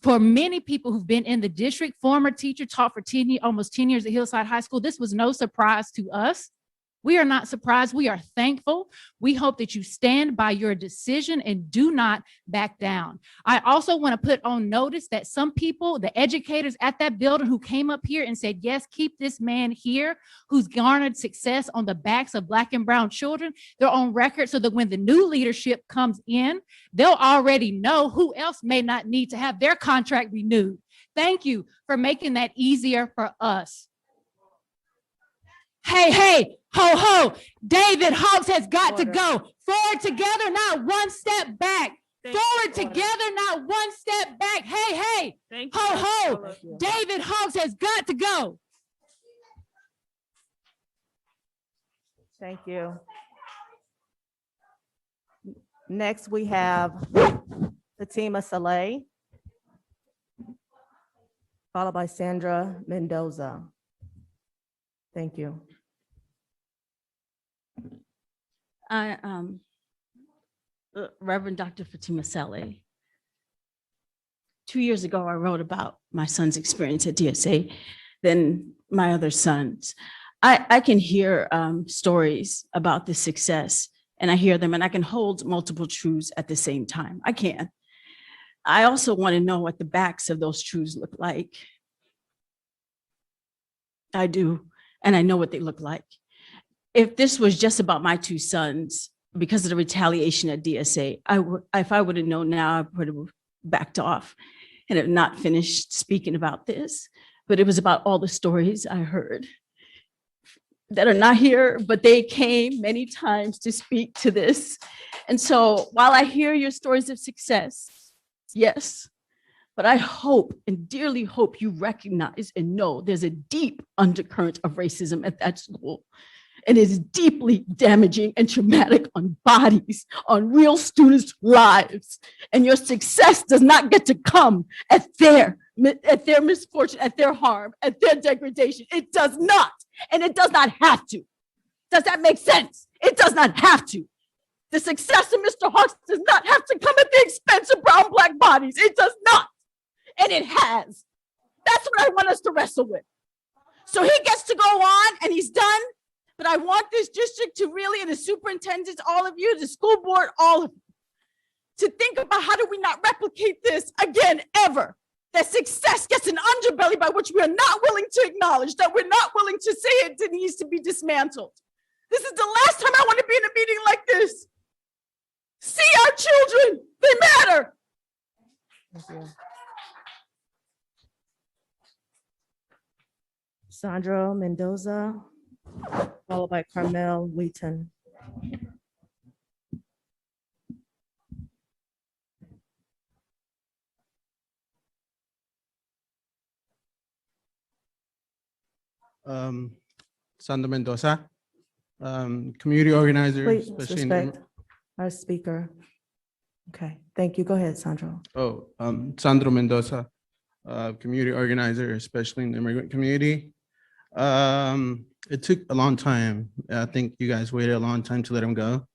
For many people who've been in the district, former teacher, taught for almost 10 years at Hillside High School, this was no surprise to us. We are not surprised. We are thankful. We hope that you stand by your decision and do not back down. I also want to put on notice that some people, the educators at that building who came up here and said, yes, keep this man here, who's garnered success on the backs of Black and Brown children, they're on record so that when the new leadership comes in, they'll already know who else may not need to have their contract renewed. Thank you for making that easier for us. Hey, hey, ho, ho, David Hawks has got to go. Forward together, not one step back. Forward together, not one step back. Hey, hey, ho, ho, David Hawks has got to go. Thank you. Next, we have Fatima Saleh, followed by Sandra Mendoza. Thank you. Reverend Dr. Fatima Saleh. 2 years ago, I wrote about my son's experience at DSA, then my other sons. I can hear stories about the success, and I hear them, and I can hold multiple truths at the same time. I can. I also want to know what the backs of those truths look like. I do, and I know what they look like. If this was just about my two sons, because of the retaliation at DSA, if I would have known now, I would have backed off and have not finished speaking about this. But it was about all the stories I heard that are not here, but they came many times to speak to this. And so while I hear your stories of success, yes, but I hope and dearly hope you recognize and know there's a deep undercurrent of racism at that school. And it's deeply damaging and traumatic on bodies, on real students' lives. And your success does not get to come at their misfortune, at their harm, at their degradation. It does not. And it does not have to. Does that make sense? It does not have to. The success of Mr. Hawks does not have to come at the expense of brown, Black bodies. It does not. And it has. That's what I want us to wrestle with. So he gets to go on and he's done. But I want this district to really, and the superintendents, all of you, the school board, all of you, to think about how do we not replicate this again, ever. That success gets an underbelly by which we are not willing to acknowledge, that we're not willing to say it needs to be dismantled. This is the last time I want to be in a meeting like this. See our children, they matter. Thank you. Sandro Mendoza, followed by Carmel Wheaton. Sandro Mendoza, community organizer, Please especially respect our speaker. Okay, thank you. Go ahead, Sandro. Sandro Mendoza, community organizer, especially in the immigrant community. It took a long time. I think you guys waited a long time to let him go.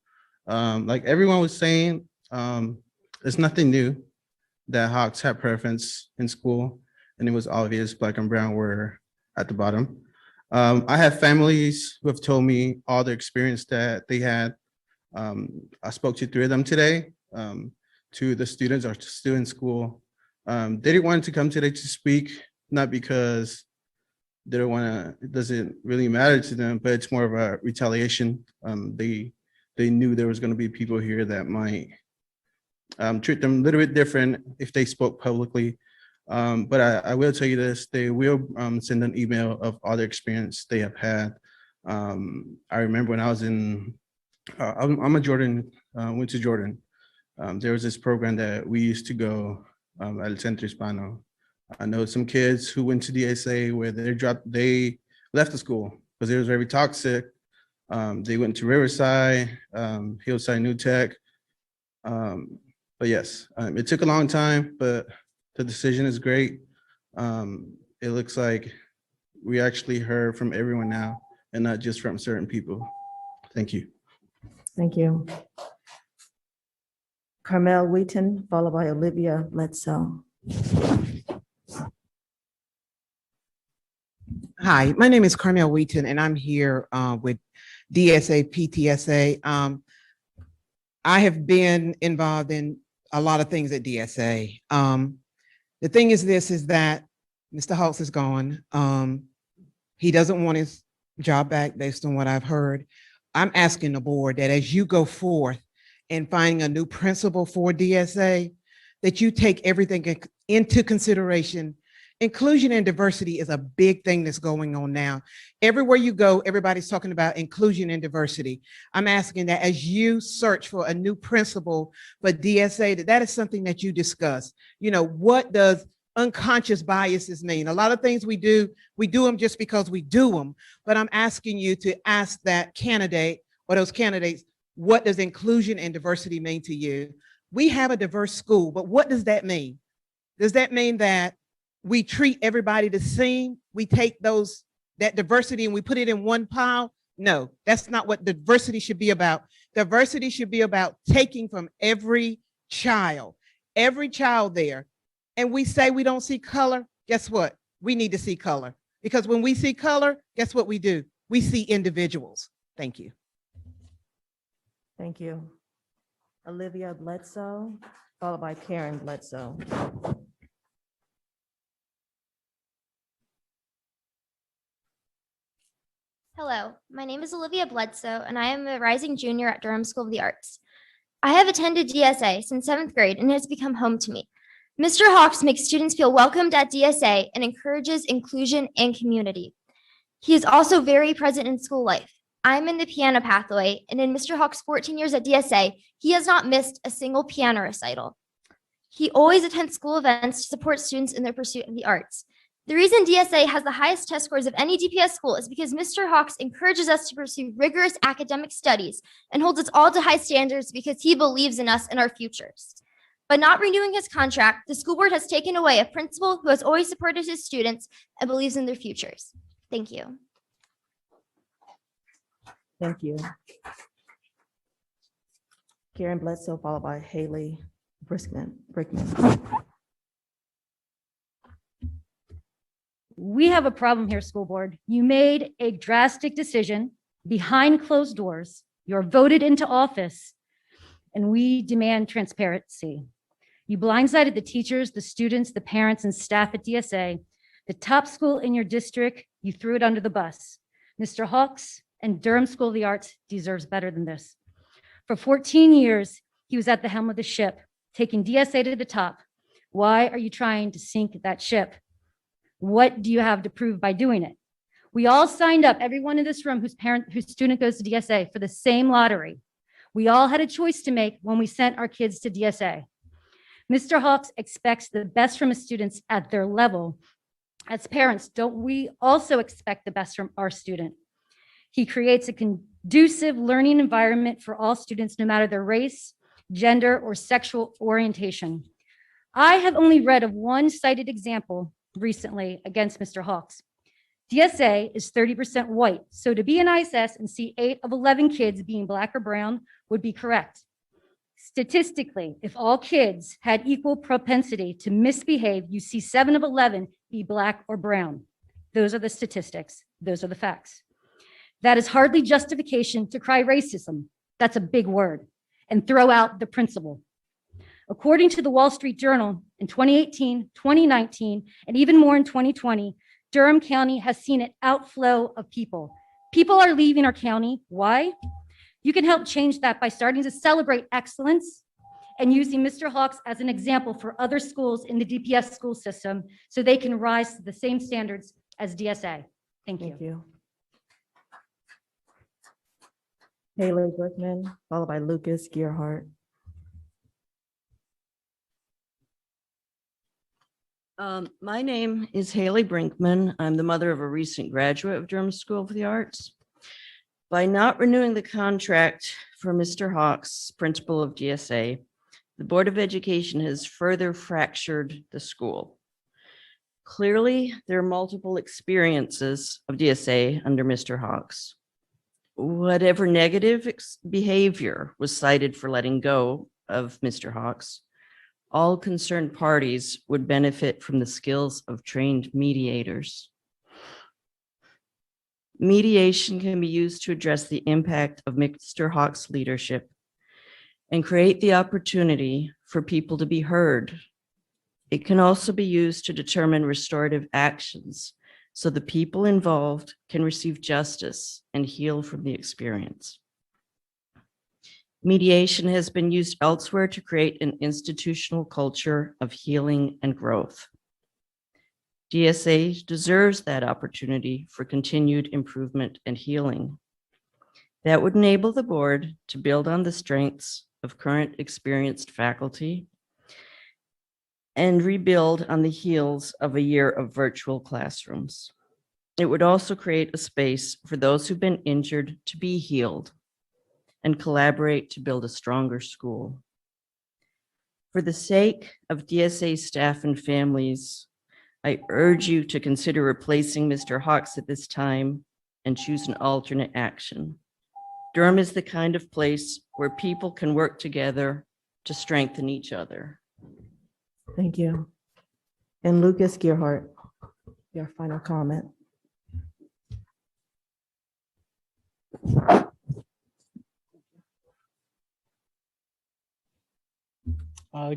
Like everyone was saying, it's nothing new that Hawks had preference in school, and it was obvious Black and Brown were at the bottom. I have families who have told me all the experience that they had. I spoke to 3 of them today, to the students are still in school. They didn't want to come today to speak, not because they don't want to, it doesn't really matter to them, but it's more of a retaliation. They knew there was going to be people here that might treat them a little bit different if they spoke publicly. But I will tell you this, they will send an email of all the experience they have had. I remember when I was in, I'm a Jordan, went to Jordan. There was this program that we used to go, El Centro Hispano. I know some kids who went to DSA where they left the school because it was very toxic. They went to Riverside, Hillside New Tech. But yes, it took a long time, but the decision is great. It looks like we actually heard from everyone now and not just from certain people. Thank you. Thank you. Carmel Wheaton, followed by Olivia Bledsoe. Hi, my name is Carmel Wheaton, and I'm here with DSA, PTSA. I have been involved in a lot of things at DSA. The thing is this, is that Mr. Hawks is gone. He doesn't want his job back based on what I've heard. I'm asking the board that as you go forth in finding a new principal for DSA, that you take everything into consideration. Inclusion and diversity is a big thing that's going on now. Everywhere you go, everybody's talking about inclusion and diversity. I'm asking that as you search for a new principal for DSA, that is something that you discuss. You know, what does unconscious biases mean? A lot of things we do them just because we do them, but I'm asking you to ask that candidate or those candidates, what does inclusion and diversity mean to you? We have a diverse school, but what does that mean? Does that mean that we treat everybody the same? We take that diversity and we put it in one pile? No, that's not what diversity should be about. Diversity should be about taking from every child there. And we say we don't see color. Guess what? We need to see color, because when we see color, guess what we do? We see individuals. Thank you. Thank you. Olivia Bledsoe, followed by Karen Bledsoe. Hello, my name is Olivia Bledsoe, and I am a rising junior at Durham School of the Arts. I have attended DSA since 7th grade, and it has become home to me. Mr. Hawks makes students feel welcomed at DSA and encourages inclusion and community. He is also very present in school life. I'm in the piano pathway, and in Mr. Hawks' 14 years at DSA, he has not missed a single piano recital. He always attends school events to support students in their pursuit of the arts. The reason DSA has the highest test scores of any DPS school is because Mr. Hawks encourages us to pursue rigorous academic studies and holds us all to high standards because he believes in us and our futures. By not renewing his contract, the school board has taken away a principal who has always supported his students and believes in their futures. Thank you. Thank you. Karen Bledsoe, followed by Haley Brickman. We have a problem here, school board. You made a drastic decision behind closed doors. You're voted into office, and we demand transparency. You blindsided the teachers, the students, the parents, and staff at DSA. The top school in your district, you threw it under the bus. Mr. Hawks and Durham School of the Arts deserves better than this. For 14 years, he was at the helm of the ship, taking DSA to the top. Why are you trying to sink that ship? What do you have to prove by doing it? We all signed up, everyone in this room whose student goes to DSA, for the same lottery. We all had a choice to make when we sent our kids to DSA. Mr. Hawks expects the best from his students at their level. As parents, don't we also expect the best from our student? He creates a conducive learning environment for all students, no matter their race, gender, or sexual orientation. I have only read of one cited example recently against Mr. Hawks. DSA is 30% white, so to be an ISS and see 8 of 11 kids being Black or brown would be correct. Statistically, if all kids had equal propensity to misbehave, you see 7 of 11 be Black or brown. Those are the statistics. Those are the facts. That is hardly justification to cry racism. That's a big word. And throw out the principle. According to the Wall Street Journal, in 2018, 2019, and even more in 2020, Durham County has seen an outflow of people. People are leaving our county. Why? You can help change that by starting to celebrate excellence and using Mr. Hawks as an example for other schools in the DPS school system so they can rise to the same standards as DSA. Thank you. Thank you. Haley Brickman, followed by Lucas Gearhart. My name is Haley Brinkman. I'm the mother of a recent graduate of Durham School of the Arts. By not renewing the contract for Mr. Hawks, principal of DSA, the Board of Education has further fractured the school. Clearly, there are multiple experiences of DSA under Mr. Hawks. Whatever negative behavior was cited for letting go of Mr. Hawks, all concerned parties would benefit from the skills of trained mediators. Mediation can be used to address the impact of Mr. Hawks' leadership and create the opportunity for people to be heard. It can also be used to determine restorative actions so the people involved can receive justice and heal from the experience. Mediation has been used elsewhere to create an institutional culture of healing and growth. DSA deserves that opportunity for continued improvement and healing. That would enable the board to build on the strengths of current experienced faculty and rebuild on the heels of a year of virtual classrooms. It would also create a space for those who've been injured to be healed and collaborate to build a stronger school. For the sake of DSA staff and families, I urge you to consider replacing Mr. Hawks at this time and choose an alternate action. Durham is the kind of place where people can work together to strengthen each other. Thank you. And Lucas Gearhart, your final comment.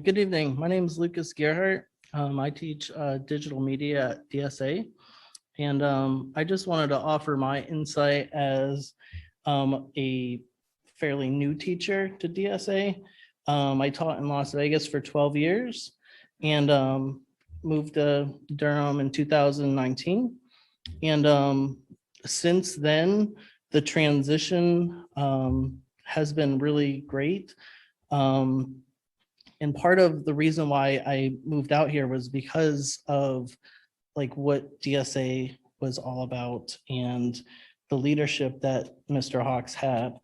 Good evening. My name is Lucas Gerhart. I teach digital media at DSA. And I just wanted to offer my insight as a fairly new teacher to DSA. I taught in Las Vegas for 12 years and moved to Durham in 2019. And since then, the transition has been really great. And part of the reason why I moved out here was because of like what DSA was all about and the leadership that Mr. Hawks had.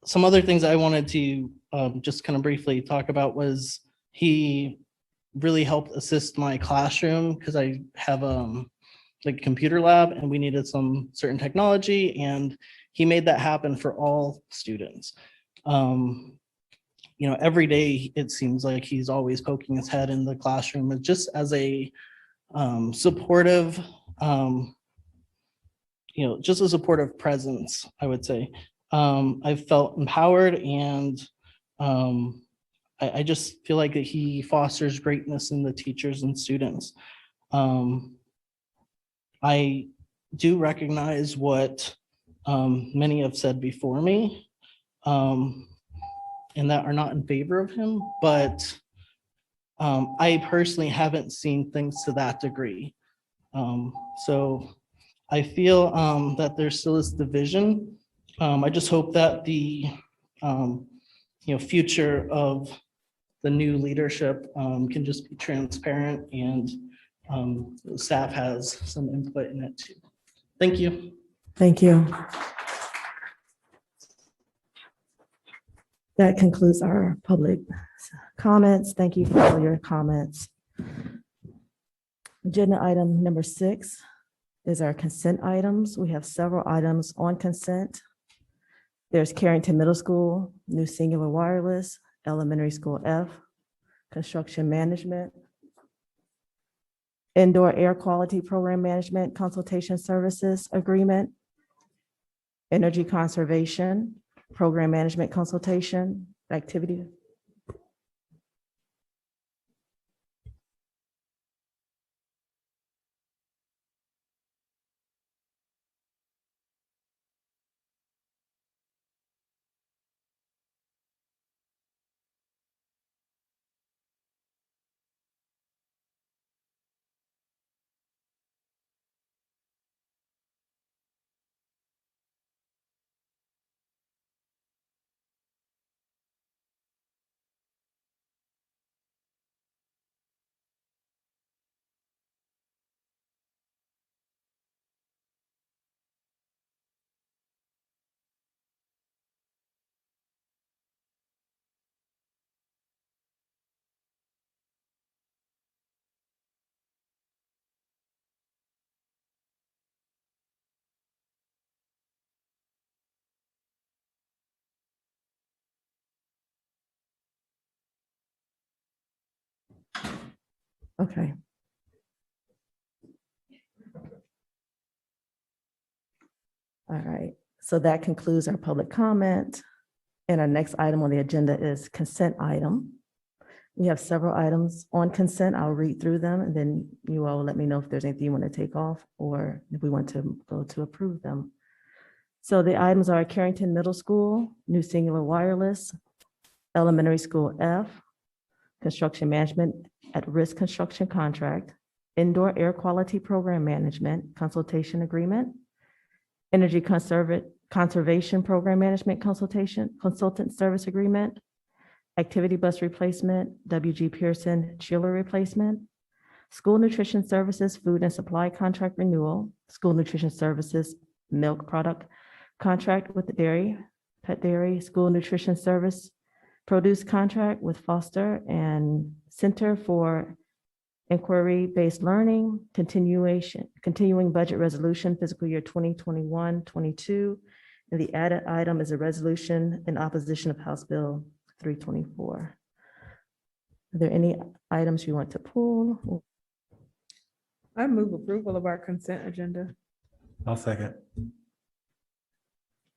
Some other things I wanted to just kind of briefly talk about was he really helped assist my classroom because I have like a computer lab and we needed some certain technology, and he made that happen for all students. You know, every day it seems like he's always poking his head in the classroom, just as a supportive, you know, just a supportive presence, I would say. I've felt empowered, and I just feel like that he fosters greatness in the teachers and students. I do recognize what many have said before me, and that are not in favor of him, but I personally haven't seen things to that degree. So I feel that there still is division. I just hope that the future of the new leadership can just be transparent and the staff has some input in it too. Thank you. Thank you. That concludes our public comments. Thank you for all your comments. Agenda item number 6 is our consent items. We have several items on consent. There's Carrington Middle School, new singular wireless, elementary school F, construction management, indoor air quality program management consultation services agreement, energy conservation, program management consultation, activity. Okay. All right, so that concludes our public comment. And our next item on the agenda is consent item. We have several items on consent. I'll read through them and then you all will let me know if there's anything you want to take off or if we want to go to approve them. So the items are Carrington Middle School, new singular wireless, elementary school F, construction management at risk construction contract, indoor air quality program management consultation agreement, energy conservation program management consultant service agreement, activity bus replacement, WG Pearson chiller replacement, school nutrition services food and supply contract renewal, school nutrition services milk product contract with the dairy, pet dairy, school nutrition service produce contract with Foster and Center for Inquiry-Based Learning, continuing budget resolution fiscal year 2021-22. And the added item is a resolution in opposition of House Bill 324. Are there any items you want to pull? I move approval of our consent agenda. I'll second.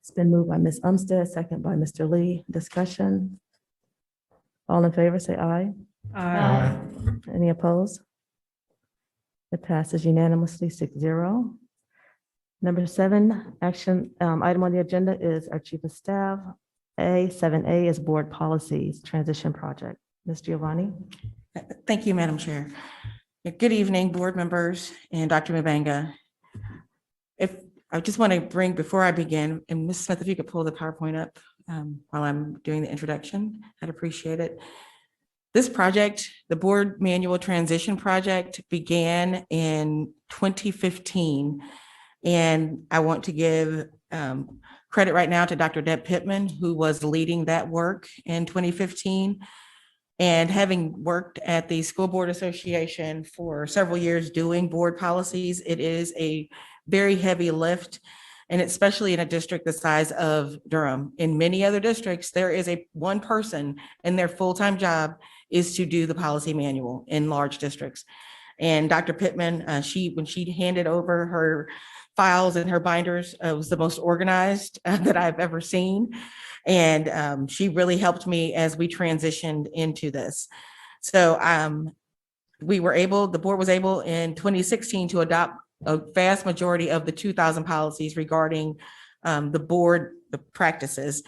It's been moved by Ms. Umstead, second by Mr. Lee. Discussion. All in favor, say aye. Aye. Any opposed? It passes unanimously 6-0. Number 7, action item on the agenda is our chief of staff. 7A is board policies transition project. Ms. Giovanni. Thank you, Madam Chair. Good evening, board members and Dr. Mabanga. If I just want to bring, before I begin, and Ms. Smith, if you could pull the PowerPoint up while I'm doing the introduction, I'd appreciate it. This project, the board manual transition project, began in 2015. And I want to give credit right now to Dr. Deb Pittman, who was leading that work in 2015. And having worked at the School Board Association for several years doing board policies, it is a very heavy lift. And especially in a district the size of Durham. In many other districts, there is one person and their full-time job is to do the policy manual in large districts. And Dr. Pittman, when she handed over her files and her binders, was the most organized that I've ever seen. And she really helped me as we transitioned into this. So the board was able in 2016 to adopt a vast majority of the 2,000 policies regarding the board, the practices.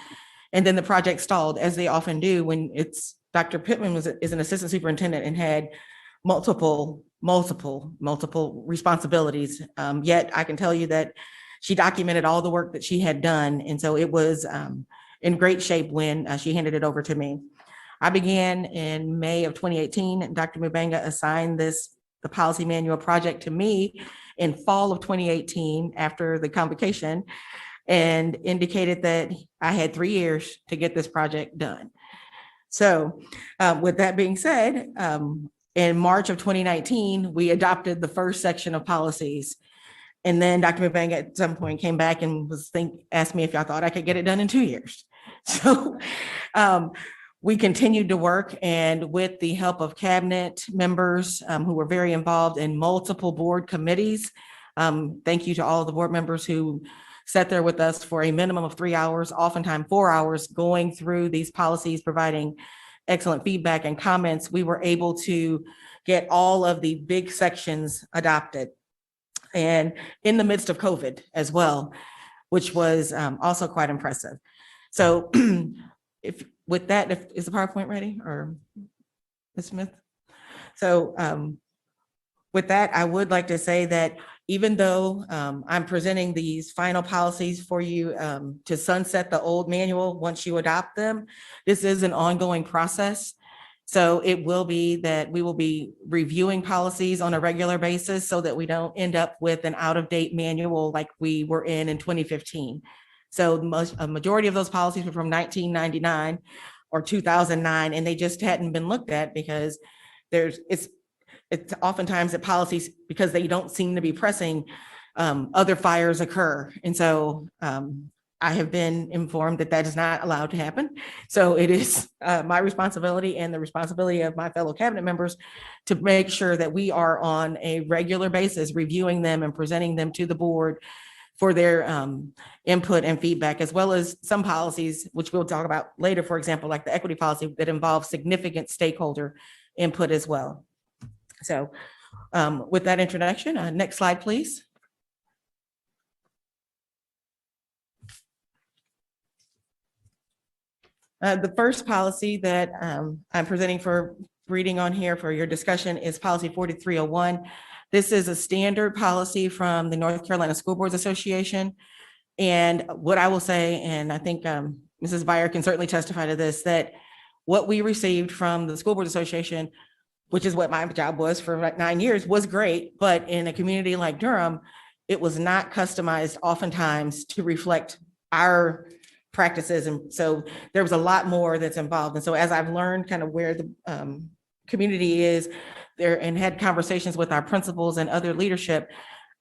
And then the project stalled, as they often do when it's Dr. Pittman is an assistant superintendent and had multiple responsibilities. Yet I can tell you that she documented all the work that she had done. And so it was in great shape when she handed it over to me. I began in May of 2018, and Dr. Mubanga assigned the policy manual project to me in fall of 2018 after the convocation, and indicated that I had 3 years to get this project done. So with that being said, in March of 2019, we adopted the first section of policies. And then Dr. Mubanga at some point came back and asked me if I thought I could get it done in 2 years. So we continued to work, and with the help of cabinet members who were very involved in multiple board committees. Thank you to all of the board members who sat there with us for a minimum of 3 hours, oftentimes 4 hours, going through these policies, providing excellent feedback and comments. We were able to get all of the big sections adopted, and in the midst of COVID as well, which was also quite impressive. So with that, is the PowerPoint ready, or Ms. Smith? So with that, I would like to say that even though I'm presenting these final policies for you to sunset the old manual once you adopt them, this is an ongoing process. So it will be that we will be reviewing policies on a regular basis so that we don't end up with an out-of-date manual like we were in 2015. So a majority of those policies were from 1999 or 2009, and they just hadn't been looked at because it's oftentimes that policies, because they don't seem to be pressing, other fires occur. And so I have been informed that that is not allowed to happen. So it is my responsibility and the responsibility of my fellow cabinet members to make sure that we are on a regular basis reviewing them and presenting them to the board for their input and feedback, as well as some policies, which we'll talk about later, for example, like the equity policy that involves significant stakeholder input as well. So with that introduction, next slide, please. The first policy that I'm presenting for reading on here for your discussion is policy 4301. This is a standard policy from the North Carolina School Boards Association. And what I will say, and I think Mrs. Byer can certainly testify to this, that what we received from the School Boards Association, which is what my job was for like 9 years, was great. But in a community like Durham, it was not customized oftentimes to reflect our practices. And so there was a lot more that's involved. And so as I've learned kind of where the community is there and had conversations with our principals and other leadership,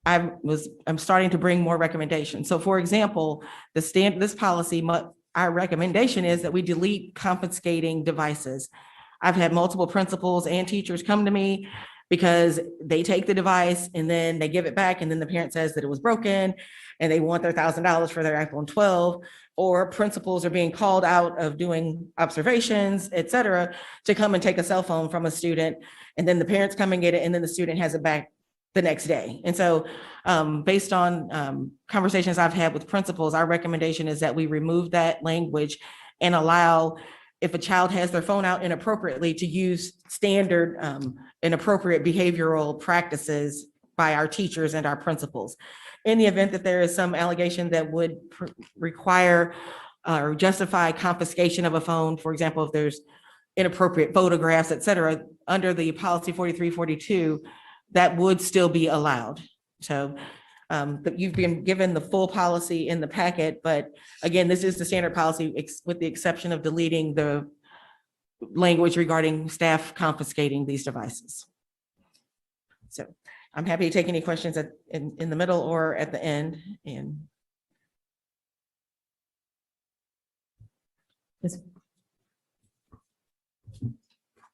I'm starting to bring more recommendations. So for example, this policy, our recommendation is that we delete confiscating devices. I've had multiple principals and teachers come to me because they take the device and then they give it back, and then the parent says that it was broken and they want their $1,000 for their iPhone 12, or principals are being called out of doing observations, et cetera, to come and take a cell phone from a student, and then the parents come and get it, and then the student has it back the next day. And so based on conversations I've had with principals, our recommendation is that we remove that language and allow, if a child has their phone out inappropriately, to use standard and appropriate behavioral practices by our teachers and our principals. In the event that there is some allegation that would require or justify confiscation of a phone, for example, if there's inappropriate photographs, et cetera, under the policy 4342, that would still be allowed. So but you've been given the full policy in the packet, but again, this is the standard policy with the exception of deleting the language regarding staff confiscating these devices. So I'm happy to take any questions in the middle or at the end. And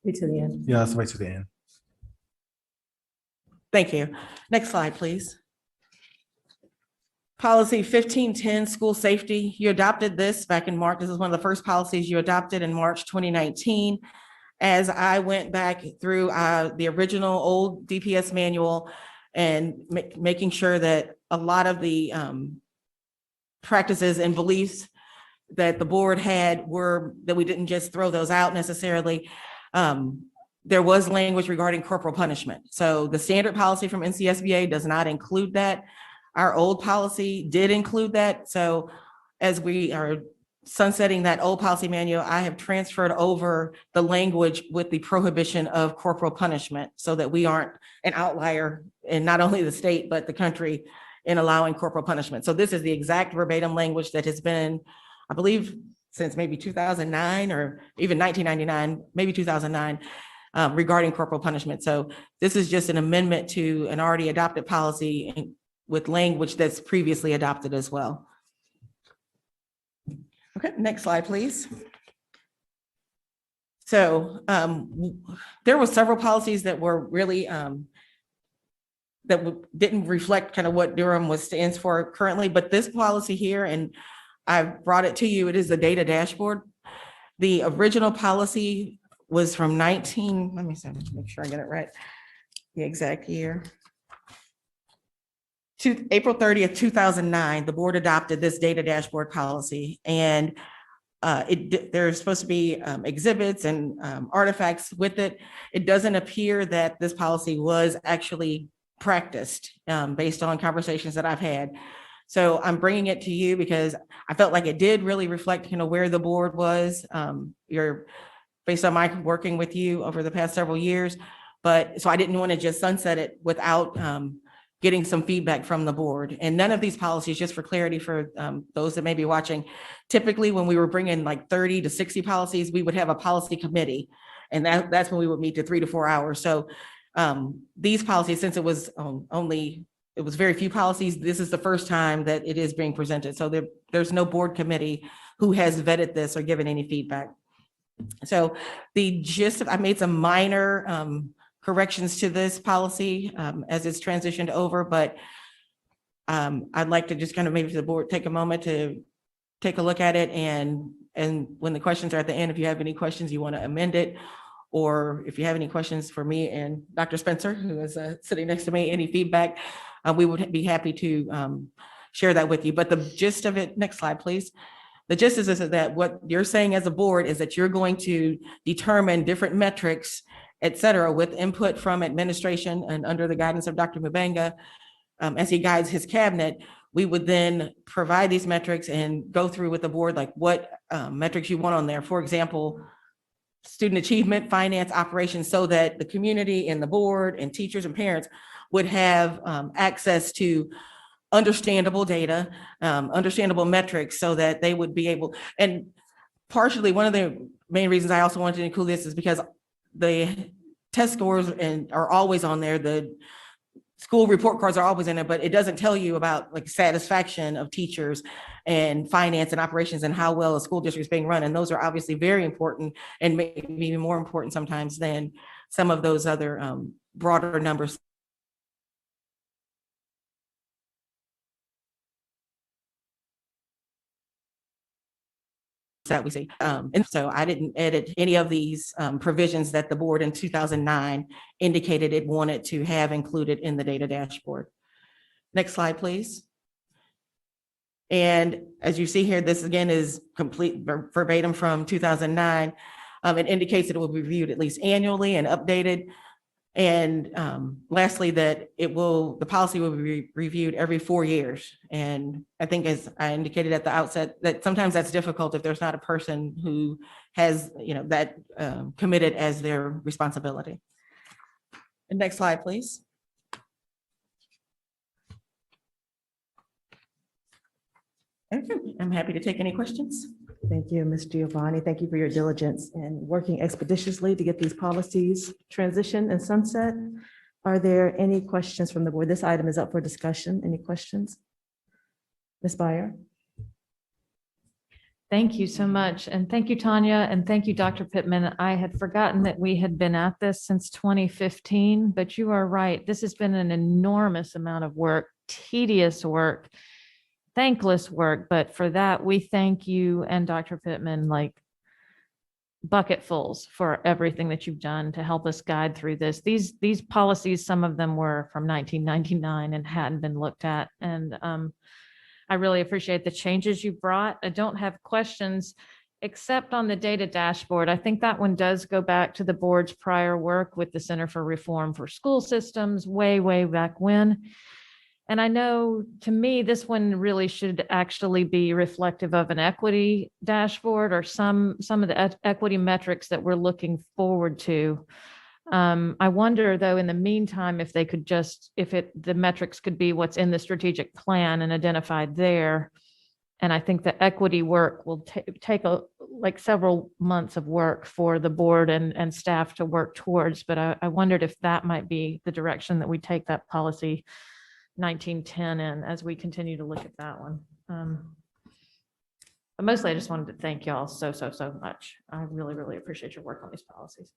wait to the end. Yeah, let's wait to the end. Thank you. Next slide, please. Policy 1510, school safety. You adopted this back in March. This is one of the first policies you adopted in March 2019. As I went back through the original old DPS manual and making sure that a lot of the practices and beliefs that the board had were that we didn't just throw those out necessarily. There was language regarding corporal punishment. So the standard policy from NCSBA does not include that. Our old policy did include that. So as we are sunsetting that old policy manual, I have transferred over the language with the prohibition of corporal punishment so that we aren't an outlier in not only the state, but the country in allowing corporal punishment. So this is the exact verbatim language that has been, I believe, since maybe 2009 or even 1999, maybe 2009, regarding corporal punishment. So this is just an amendment to an already adopted policy with language that's previously adopted as well. Okay, next slide, please. So there were several policies that were really didn't reflect kind of what Durham stands for currently, but this policy here, and I've brought it to you, it is the data dashboard. The original policy was from let me make sure I get it right, the exact year. April 30th, 2009, the board adopted this data dashboard policy, and there's supposed to be exhibits and artifacts with it. It doesn't appear that this policy was actually practiced based on conversations that I've had. So I'm bringing it to you because I felt like it did really reflect, where the board was. Based on my working with you over the past several years, but so I didn't want to just sunset it without getting some feedback from the board. And none of these policies, just for clarity for those that may be watching, typically when we were bringing like 30 to 60 policies, we would have a policy committee, and that's when we would meet to 3 to 4 hours. So these policies, since it was it was very few policies, this is the first time that it is being presented. So there's no board committee who has vetted this or given any feedback. So the gist of, I made some minor corrections to this policy as it's transitioned over, but I'd like to just kind of maybe the board take a moment to take a look at it, and when the questions are at the end, if you have any questions you want to amend it, or if you have any questions for me and Dr. Spencer, who is sitting next to me, any feedback, we would be happy to share that with you. But the gist of it, next slide, please. The gist is that what you're saying as a board is that you're going to determine different metrics, et cetera, with input from administration and under the guidance of Dr. Mubanga, as he guides his cabinet. We would then provide these metrics and go through with the board, like what metrics you want on there. For example, student achievement, finance, operations, so that the community and the board and teachers and parents would have access to understandable data, understandable metrics, so that they would be able, and partially one of the main reasons I also wanted to include this is because the test scores are always on there. The school report cards are always in it, but it doesn't tell you about like satisfaction of teachers and finance and operations and how well a school district is being run. And those are obviously very important, and maybe even more important sometimes than some of those other broader numbers that we see. And so I didn't edit any of these provisions that the board in 2009 indicated it wanted to have included in the data dashboard. Next slide, please. And as you see here, this again is complete verbatim from 2009. It indicates that it will be reviewed at least annually and updated. And lastly, that the policy will be reviewed every 4 years. And I think, as I indicated at the outset, that sometimes that's difficult if there's not a person who has, that committed as their responsibility. And next slide, please. Okay, I'm happy to take any questions. Thank you, Ms. Giovanni. Thank you for your diligence in working expeditiously to get these policies transitioned and sunset. Are there any questions from the board? This item is up for discussion. Any questions? Ms. Byer? Thank you so much. And thank you, Tanya, and thank you, Dr. Pittman. I had forgotten that we had been at this since 2015, but you are right. This has been an enormous amount of work, tedious work, thankless work, but for that, we thank you and Dr. Pittman like bucketfuls for everything that you've done to help us guide through this. These policies, some of them were from 1999 and hadn't been looked at. And I really appreciate the changes you brought. I don't have questions except on the data dashboard. I think that one does go back to the board's prior work with the Center for Reform for School Systems way, way back when. And I know, to me, this one really should actually be reflective of an equity dashboard or some of the equity metrics that we're looking forward to. I wonder, though, in the meantime, if they could just, the metrics could be what's in the strategic plan and identified there. And I think the equity work will take several months of work for the board and staff to work towards. But I wondered if that might be the direction that we take that policy 1910 in as we continue to look at that one. But mostly I just wanted to thank y'all so much. I really, really appreciate your work on these policies.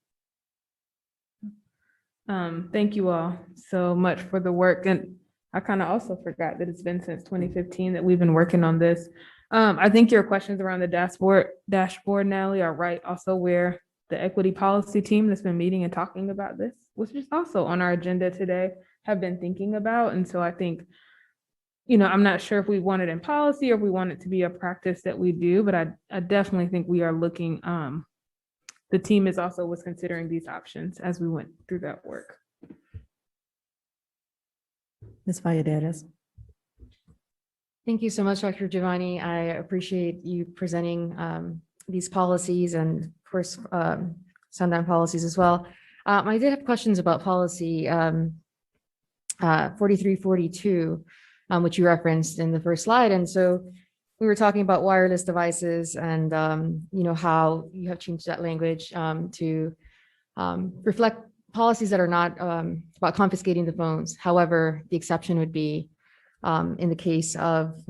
Thank you all so much for the work. And I kind of also forgot that it's been since 2015 that we've been working on this. I think your questions around the dashboard, Natalie, are right. Also, where the equity policy team that's been meeting and talking about this, which is also on our agenda today, have been thinking about. And so I think, I'm not sure if we want it in policy or if we want it to be a practice that we do, but I definitely think we are looking, the team was considering these options as we went through that work. Ms. Valladares. Thank you so much, Dr. Giovanni. I appreciate you presenting these policies and, of course, sundown policies as well. I did have questions about policy 4342, which you referenced in the first slide. And so we were talking about wireless devices and, how you have changed that language to reflect policies that are not about confiscating the phones. However, the exception would be in the case of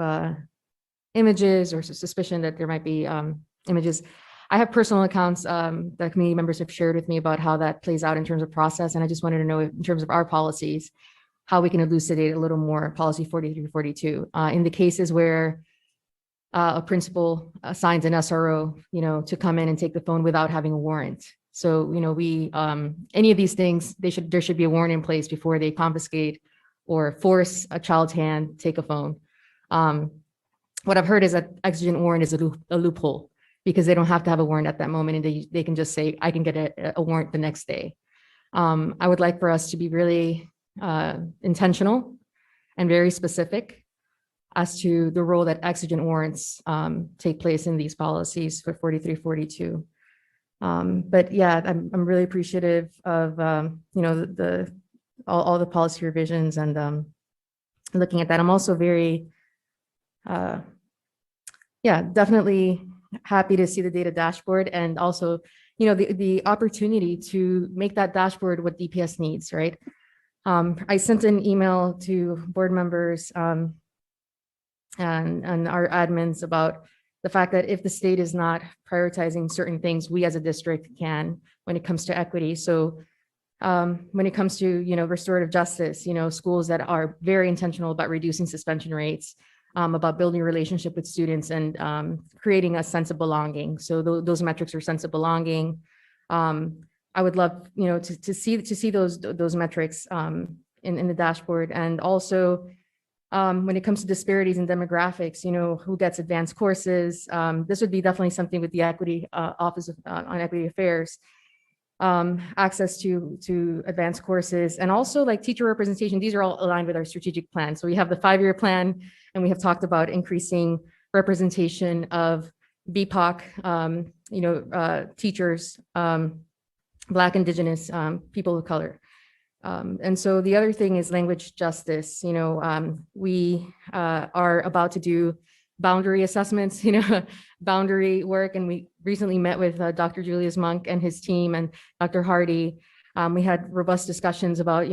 images or suspicion that there might be images. I have personal accounts that community members have shared with me about how that plays out in terms of process. And I just wanted to know, in terms of our policies, how we can elucidate a little more policy 4342 in the cases where a principal assigns an SRO, to come in and take the phone without having a warrant. So, we, any of these things, there should be a warrant in place before they confiscate or force a child's hand, take a phone. What I've heard is that exigent warrant is a loophole because they don't have to have a warrant at that moment and they can just say, I can get a warrant the next day. I would like for us to be really intentional and very specific as to the role that exigent warrants take place in these policies for 4342. But yeah, I'm really appreciative of all the policy revisions and looking at that. I'm also very definitely happy to see the data dashboard and also the opportunity to make that dashboard what DPS needs, right? I sent an email to board members and our admins about the fact that if the state is not prioritizing certain things, we as a district can when it comes to equity. So when it comes to, restorative justice, schools that are very intentional about reducing suspension rates, about building a relationship with students and creating a sense of belonging. So those metrics are sense of belonging. I would love, to see those metrics in the dashboard. And also when it comes to disparities in demographics, who gets advanced courses, this would be definitely something with the Equity Office on Equity Affairs, access to advanced courses, and also like teacher representation. These are all aligned with our strategic plan. So we have the 5-year plan, and we have talked about increasing representation of BIPOC, teachers, Black, Indigenous, people of color. And so the other thing is language justice. We are about to do boundary assessments, boundary work. And we recently met with Dr. Julius Monk and his team and Dr. Hardy. We had robust discussions about,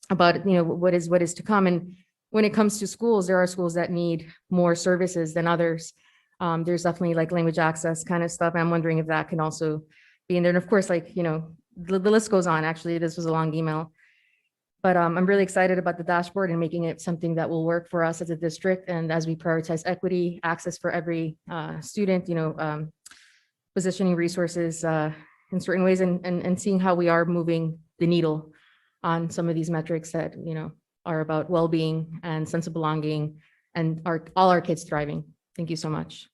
what is to come. And when it comes to schools, there are schools that need more services than others. There's definitely like language access kind of stuff. I'm wondering if that can also be in there. And of course, the list goes on. Actually, this was a long email, but I'm really excited about the dashboard and making it something that will work for us as a district. And as we prioritize equity, access for every student, positioning resources in certain ways and seeing how we are moving the needle on some of these metrics that, are about well-being and sense of belonging and all our kids thriving. Thank you so much.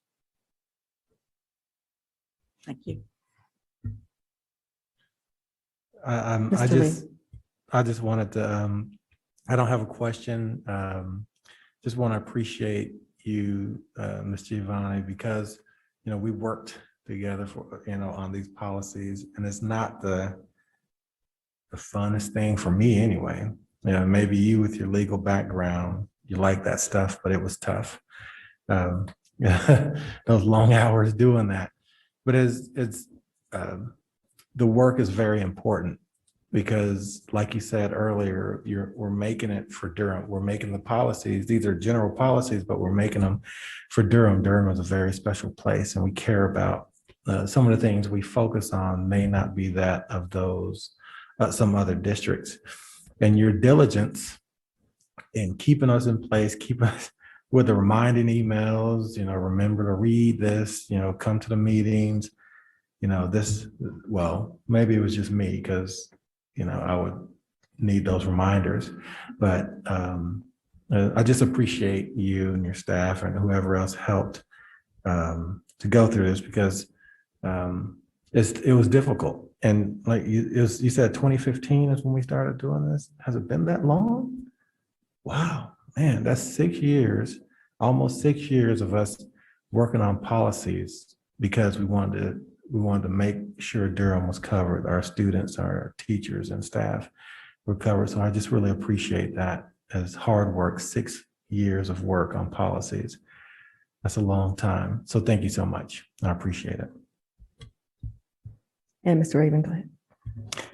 Thank you. Mr. Lee. I just wanted to, I don't have a question. Just want to appreciate you, Ms. Giovanni, because, we worked together for, on these policies, and it's not the funnest thing for me anyway. Maybe you with your legal background, you like that stuff, but it was tough. Those long hours doing that. But the work is very important because, like you said earlier, we're making it for Durham. We're making the policies. These are general policies, but we're making them for Durham. Durham is a very special place, and we care about some of the things we focus on may not be that of those some other districts. And your diligence in keeping us in place, keep us with the reminding emails, remember to read this, come to the meetings, well, maybe it was just me because, I would need those reminders, but I just appreciate you and your staff and whoever else helped to go through this because it was difficult. And like you said, 2015 is when we started doing this. Has it been that long? Wow, man, that's 6 years, almost 6 years of us working on policies because we wanted to make sure Durham was covered. Our students, our teachers and staff were covered. So I just really appreciate that as hard work, 6 years of work on policies. That's a long time. So thank you so much. I appreciate it. And Mr. Raven, go ahead.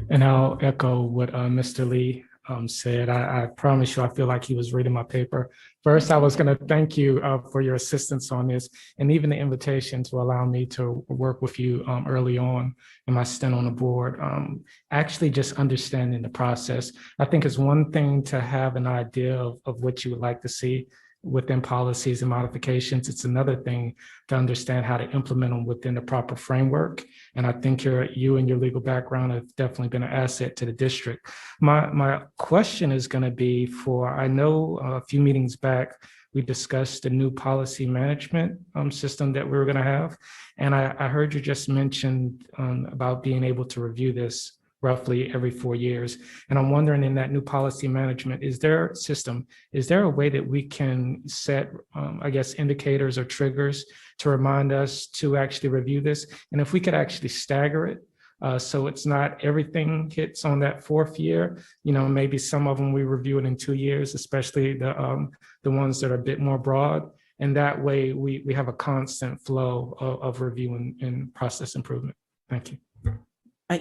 And I'll echo what Mr. Lee said. I promise you, I feel like he was reading my paper. First, I was going to thank you for your assistance on this and even the invitation to allow me to work with you early on in my stint on the board. Actually, just understanding the process. I think it's one thing to have an idea of what you would like to see within policies and modifications. It's another thing to understand how to implement them within the proper framework. And I think you and your legal background have definitely been an asset to the district. My question is going to be I know a few meetings back, we discussed the new policy management system that we were going to have. And I heard you just mentioned about being able to review this roughly every 4 years. And I'm wondering, in that new policy management, is there a way that we can set, indicators or triggers to remind us to actually review this? And if we could actually stagger it, so it's not everything hits on that 4th year, maybe some of them we review it in 2 years, especially the ones that are a bit more broad. And that way we have a constant flow of review and process improvement. Thank you.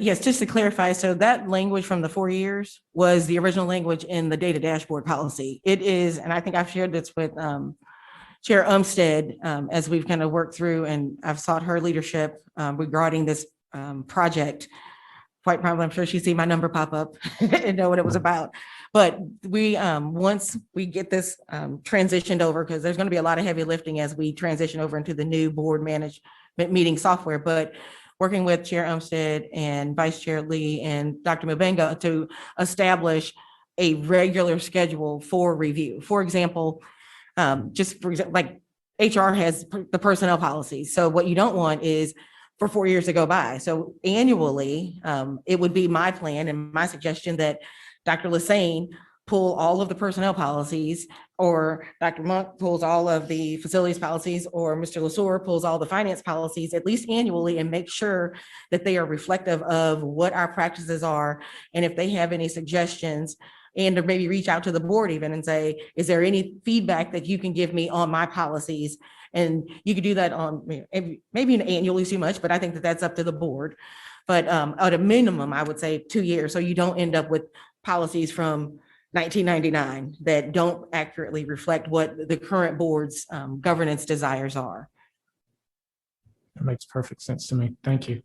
Yes, just to clarify, so that language from the 4 years was the original language in the data dashboard policy. It is, and I think I've shared this with Chair Umstead as we've kind of worked through, and I've sought her leadership regarding this project. Quite probably, I'm sure she's seen my number pop up and know what it was about. But we, once we get this transitioned over, because there's going to be a lot of heavy lifting as we transition over into the new board management meeting software, but working with Chair Umstead and Vice Chair Lee and Dr. Mabenga to establish a regular schedule for review. For example, like HR has the personnel policy. So what you don't want is for 4 years to go by. So annually, it would be my plan and my suggestion that Dr. Lassane pull all of the personnel policies, or Dr. Monk pulls all of the facilities policies, or Mr. Lesueur pulls all the finance policies, at least annually, and make sure that they are reflective of what our practices are. And if they have any suggestions, and to maybe reach out to the board even and say, is there any feedback that you can give me on my policies? And you could do that on maybe annually too much, but I think that that's up to the board. But at a minimum, I would say 2 years, so you don't end up with policies from 1999 that don't accurately reflect what the current board's governance desires are. That makes perfect sense to me. Thank you.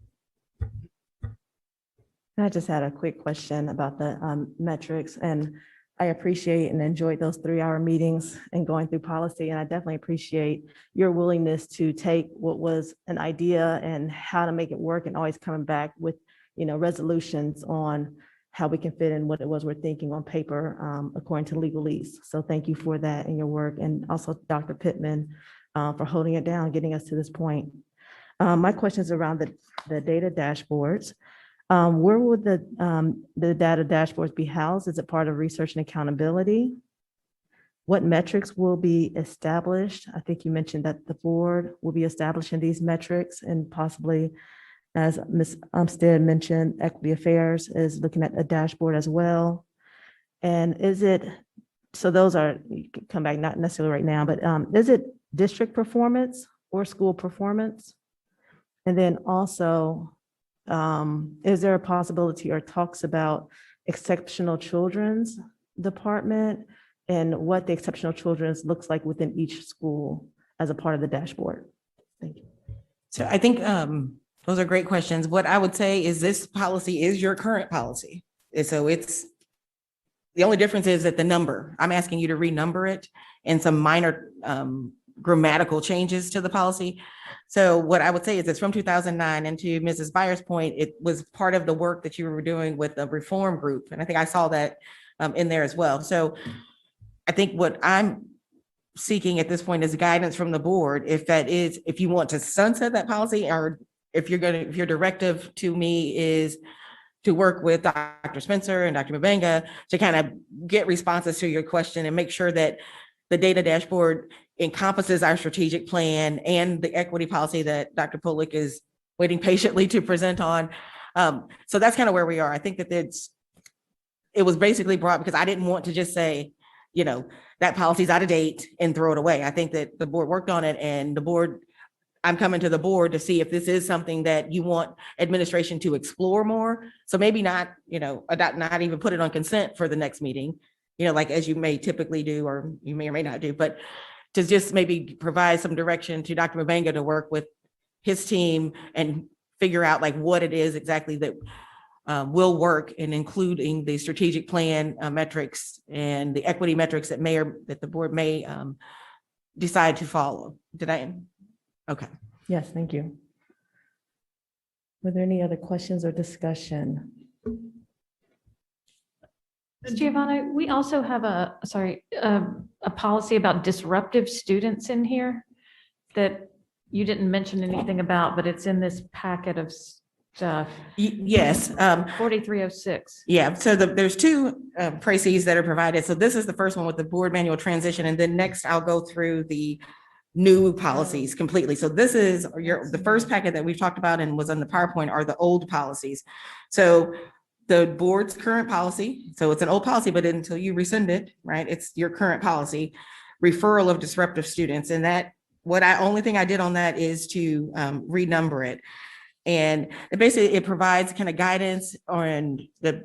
I just had a quick question about the metrics, and I appreciate and enjoyed those 3-hour meetings and going through policy. And I definitely appreciate your willingness to take what was an idea and how to make it work, and always coming back with, resolutions on how we can fit in what it was we're thinking on paper according to legalese. So thank you for that and your work, and also Dr. Pittman for holding it down, getting us to this point. My question is around the data dashboards. Where would the data dashboards be housed? Is it part of research and accountability? What metrics will be established? I think you mentioned that the board will be establishing these metrics, and possibly, as Ms. Umstead mentioned, Equity Affairs is looking at a dashboard as well. And is it, so those are, you can come back, not necessarily right now, but is it district performance or school performance? And then also, is there a possibility or talks about exceptional children's department and what the exceptional children's looks like within each school as a part of the dashboard? Thank you. So I think those are great questions. What I would say is this policy is your current policy. And so it's, the only difference is that the number, I'm asking you to renumber it and some minor grammatical changes to the policy. So what I would say is it's from 2009, and to Mrs. Byers' point, it was part of the work that you were doing with the reform group. And I think I saw that in there as well. So I think what I'm seeking at this point is guidance from the board. If that is, if you want to sunset that policy, or if your directive to me is to work with Dr. Spencer and Dr. Mbenga to kind of get responses to your question and make sure that the data dashboard encompasses our strategic plan and the equity policy that Dr. Polik is waiting patiently to present on. So that's kind of where we are. I think that it was basically brought because I didn't want to just say, you know, that policy's out of date and throw it away. I think that the board worked on it, and the board, I'm coming to the board to see if this is something that you want administration to explore more. So maybe not, you know, not even put it on consent for the next meeting, you know, like as you may typically do, or you may or may not do, but to just maybe provide some direction to Dr. Mbenga to work with his team and figure out like what it is exactly that will work, in including the strategic plan metrics and the equity metrics that that the board may decide to follow. Did I? Okay. Yes, thank you. Were there any other questions or discussion? Giovanna, we also have a policy about disruptive students in here that you didn't mention anything about, but it's in this packet of stuff. Yes. 4306. Yeah, so there's two précis that are provided. So this is the first one with the board manual transition, and then next I'll go through the new policies completely. So this is the first packet that we've talked about and was on the PowerPoint are the old policies. So the board's current policy, so it's an old policy, but until you rescind it, right, it's your current policy, referral of disruptive students. And that, only thing I did on that is to renumber it. And basically it provides kind of guidance on I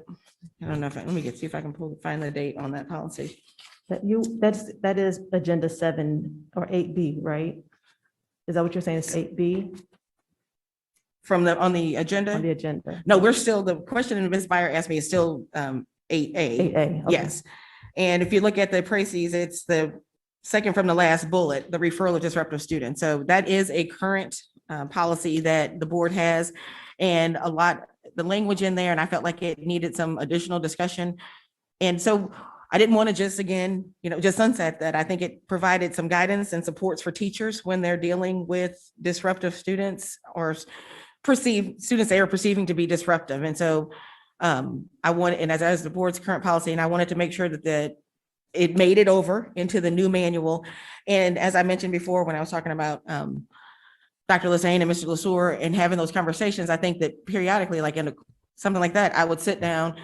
don't know if let me see if I can find the date on that policy. That is agenda 7 or 8B, right? Is that what you're saying? It's 8B? On the agenda? On the agenda. No, we're still, the question Ms. Byer asked me is still 8A. 8A, okay. Yes. And if you look at the précis, it's the second from the last bullet, the referral of disruptive students. So that is a current policy that the board has, and the language in there, and I felt like it needed some additional discussion. And so I didn't want to just, again, just sunset that. I think it provided some guidance and supports for teachers when they're dealing with disruptive students or students they are perceiving to be disruptive. And so I wanted, and as the board's current policy, and I wanted to make sure that it made it over into the new manual. And as I mentioned before, when I was talking about Dr. Lassane and Mr. Lesueur and having those conversations, I think that periodically, like in something like that, I would sit down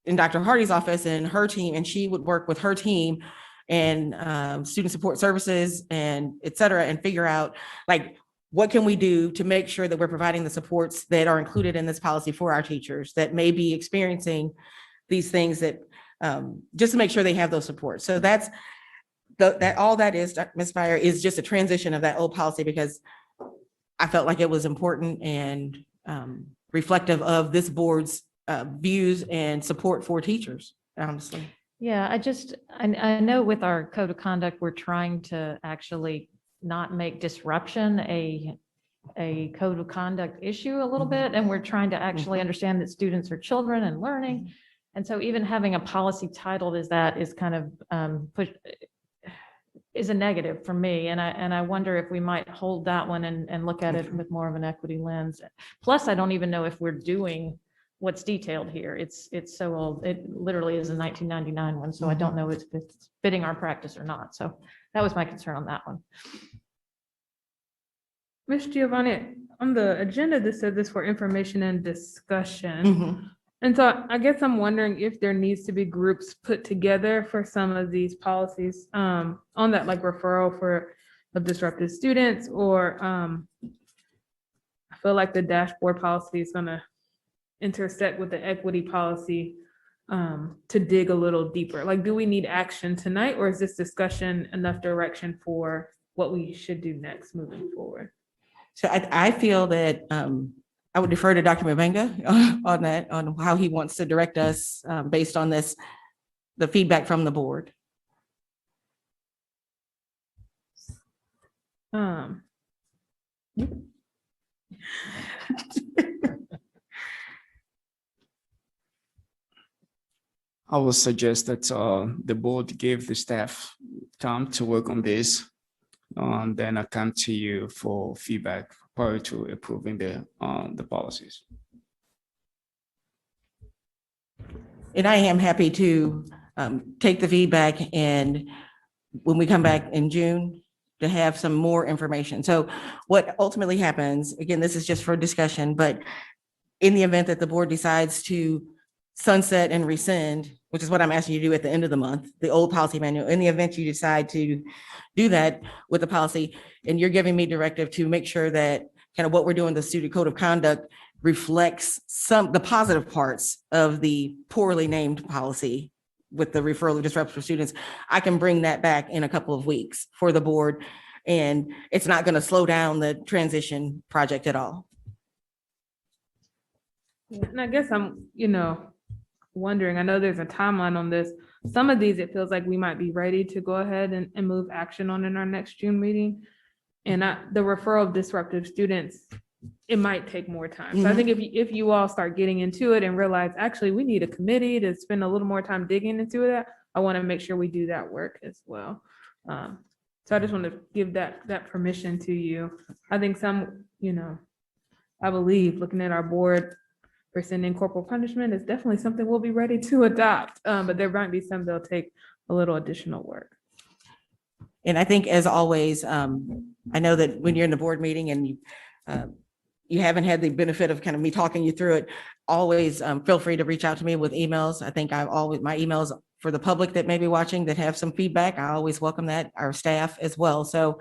in Dr. Hardy's office and her team, and she would work with her team and student support services and et cetera, and figure out like, what can we do to make sure that we're providing the supports that are included in this policy for our teachers that may be experiencing these things, that just to make sure they have those supports. So that's all that is, Ms. Byer, is just a transition of that old policy, because I felt like it was important and reflective of this board's views and support for teachers, honestly. Yeah, I know with our code of conduct, we're trying to actually not make disruption a a code of conduct issue a little bit, and we're trying to actually understand that students are children and learning. And so even having a policy titled as that is kind of is a negative for me. And I wonder if we might hold that one and look at it with more of an equity lens. Plus, I don't even know if we're doing what's detailed here. It's so old. It literally is a 1999 one. So I don't know if it's fitting our practice or not. So that was my concern on that one. Ms. Giovanni, on the agenda, this said this for information and discussion. And so I guess I'm wondering if there needs to be groups put together for some of these policies on that, like referral for of disruptive students, or I feel like the dashboard policy is gonna intersect with the equity policy to dig a little deeper. Like, do we need action tonight, or is this discussion enough direction for what we should do next moving forward? So I feel that I would defer to Dr. Mbenga on that, on how he wants to direct us based on this, the feedback from the board. I would suggest that the board give the staff time to work on this. Then I come to you for feedback prior to approving the policies. And I am happy to take the feedback, and when we come back in June, to have some more information. So what ultimately happens, again, this is just for discussion, but in the event that the board decides to sunset and rescind, which is what I'm asking you to do at the end of the month, the old policy manual, in the event you decide to do that with the policy, and you're giving me directive to make sure that kind of what we're doing, the student code of conduct, reflects the positive parts of the poorly named policy with the referral of disruptive students, I can bring that back in a couple of weeks for the board, and it's not going to slow down the transition project at all. And I guess I'm, wondering, I know there's a timeline on this. Some of these, it feels like we might be ready to go ahead and move action on in our next June meeting. And the referral of disruptive students, it might take more time. So I think if you all start getting into it and realize, actually, we need a committee to spend a little more time digging into that, I want to make sure we do that work as well. So I just want to give that permission to you. I think some, I believe looking at our board, rescinding corporal punishment is definitely something we'll be ready to adopt, but there might be some that'll take a little additional work. And I think, as always, I know that when you're in the board meeting and you haven't had the benefit of kind of me talking you through it, always feel free to reach out to me with emails. I think my emails for the public that may be watching that have some feedback, I always welcome that, our staff as well. So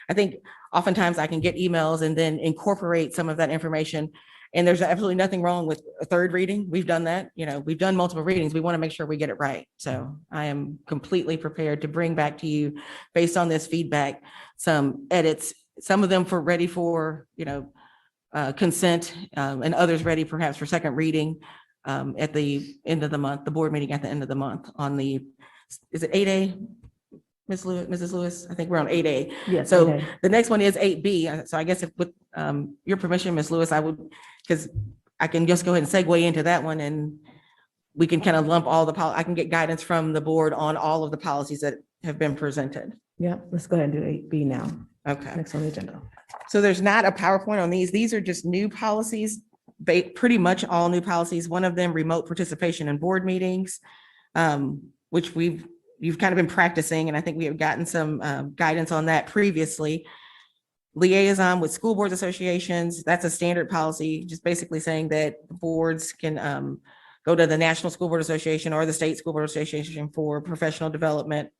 I think oftentimes I can get emails and then incorporate some of that information. And there's absolutely nothing wrong with a third reading. We've done that. We've done multiple readings. We want to make sure we get it right. So I am completely prepared to bring back to you, based on this feedback, some edits, some of them ready for, consent, and others ready perhaps for second reading at the end of the month, the board meeting at the end of the month on is it 8A? Mrs. Lewis, I think we're on 8A. Yes. So 8A. the next one is 8B. So I guess if with your permission, Ms. Lewis, I would, because I can just go ahead and segue into that one, and we can kind of lump all I can get guidance from the board on all of the policies that have been presented. Yeah, let's go ahead and do 8B now. Okay. Next on the agenda. So there's not a PowerPoint on these. These are just new policies, pretty much all new policies. One of them, remote participation in board meetings, which you've kind of been practicing, and I think we have gotten some guidance on that previously. Liaison with school boards associations, that's a standard policy, just basically saying that boards can go to the National School Board Association or the State School Board Association for professional development.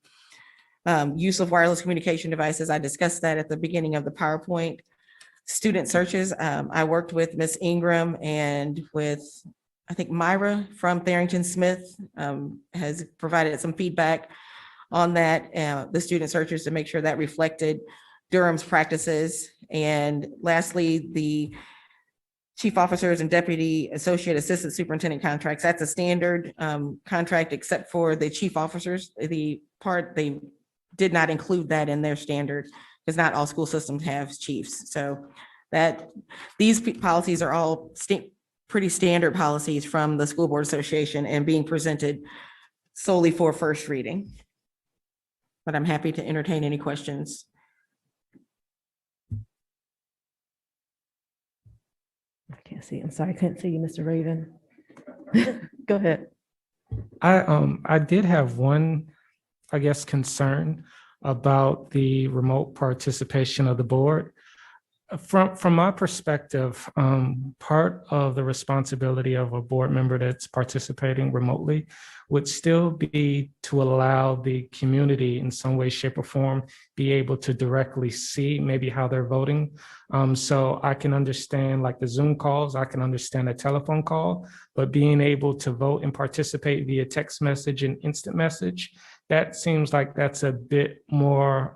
Use of wireless communication devices, I discussed that at the beginning of the PowerPoint. Student searches, I worked with Ms. Ingram and with, I think, Myra from Tharrington Smith has provided some feedback on that, the student searches, to make sure that reflected Durham's practices. And lastly, the chief officers and deputy associate assistant superintendent contracts. That's a standard contract, except for the chief officers. The part, they did not include that in their standard, because not all school systems have chiefs. So that these policies are all pretty standard policies from the School Board Association and being presented solely for first reading. But I'm happy to entertain any questions. I can't see. I'm sorry, I couldn't see you, Mr. Raven. Go ahead. I did have one, I guess, concern about the remote participation of the board. From my perspective, part of the responsibility of a board member that's participating remotely would still be to allow the community in some way, shape, or form be able to directly see maybe how they're voting. So I can understand like the Zoom calls, I can understand a telephone call, but being able to vote and participate via text message and instant message, that seems like that's a bit more,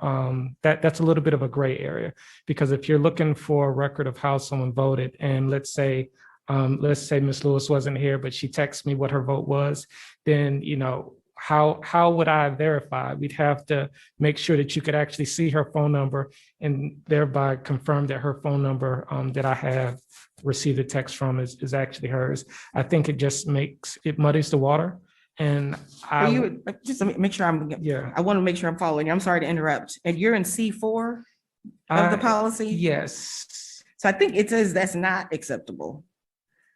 that's a little bit of a gray area. Because if you're looking for a record of how someone voted, and let's say Ms. Lewis wasn't here, but she texts me what her vote was, then, you know, how would I verify? We'd have to make sure that you could actually see her phone number and thereby confirm that her phone number that I have received a text from is actually hers. I think it just muddies the water. And just let me make sure I want to make sure I'm following you. I'm sorry to interrupt. And you're in C4 of the policy? Yes. So I think it says that's not acceptable,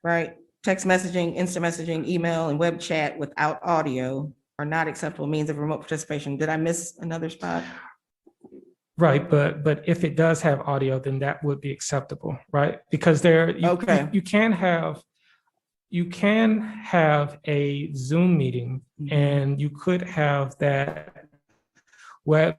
right? Text messaging, instant messaging, email, and web chat without audio are not acceptable means of remote participation. Did I miss another spot? Right, but if it does have audio, then that would be acceptable, right? Because you can have a Zoom meeting and you could have that web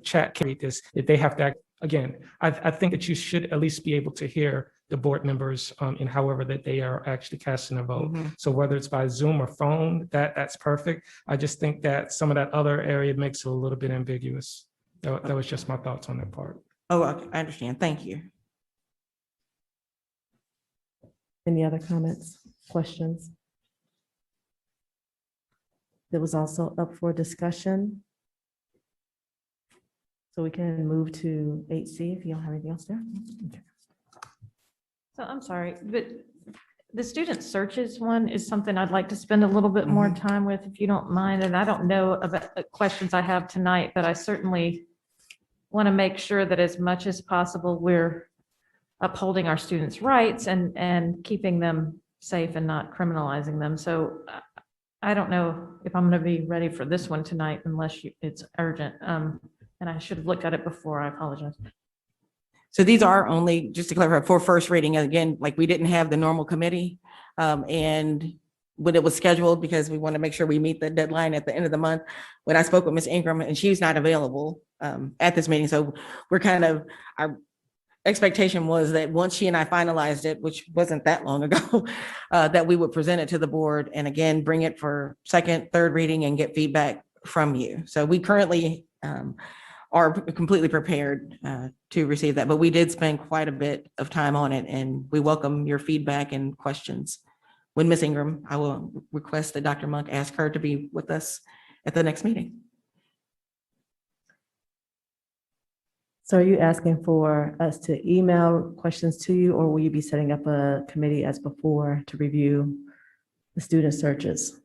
chat carry this, if they have to, again, I think that you should at least be able to hear the board members in however that they are actually casting a vote. So whether it's by Zoom or phone, that's perfect. I just think that some of that other area makes it a little bit ambiguous. That was just my thoughts on that part. Oh, okay, I understand. Thank you. Any other comments, questions? It was also up for discussion. So we can move to 8C if you don't have anything else there. Okay. So I'm sorry, but the student searches one is something I'd like to spend a little bit more time with, if you don't mind. And I don't know about the questions I have tonight, but I certainly want to make sure that as much as possible, we're upholding our students' rights and keeping them safe and not criminalizing them. So I don't know if I'm going to be ready for this one tonight unless it's urgent. And I should have looked at it before. I apologize. So these are only, just to clarify, for first reading. Again, like we didn't have the normal committee. And when it was scheduled, because we want to make sure we meet the deadline at the end of the month, when I spoke with Ms. Ingram and she's not available at this meeting. So our expectation was that once she and I finalized it, which wasn't that long ago, that we would present it to the board and again, bring it for second, third reading and get feedback from you. So we currently are completely prepared to receive that, but we did spend quite a bit of time on it and we welcome your feedback and questions. When Ms. Ingram, I will request that Dr. Monk ask her to be with us at the next meeting. So are you asking for us to email questions to you, or will you be setting up a committee as before to review the student searches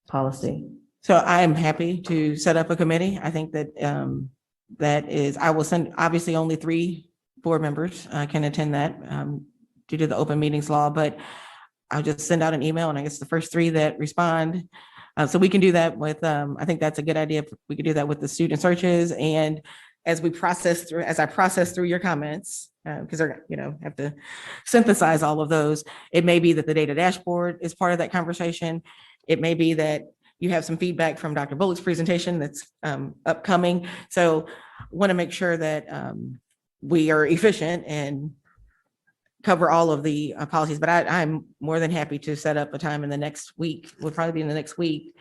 policy? So I am happy to set up a committee. I think that I will send, obviously only 3 board members can attend that due to the open meetings law, but I'll just send out an email and I guess the first 3 that respond. So we can do that with, I think that's a good idea. We could do that with the student searches. And as I process through your comments, because they're, have to synthesize all of those, it may be that the data dashboard is part of that conversation. It may be that you have some feedback from Dr. Bullock's presentation that's upcoming. So want to make sure that we are efficient and cover all of the policies, but I'm more than happy to set up a time in the next week, would probably be in the next week,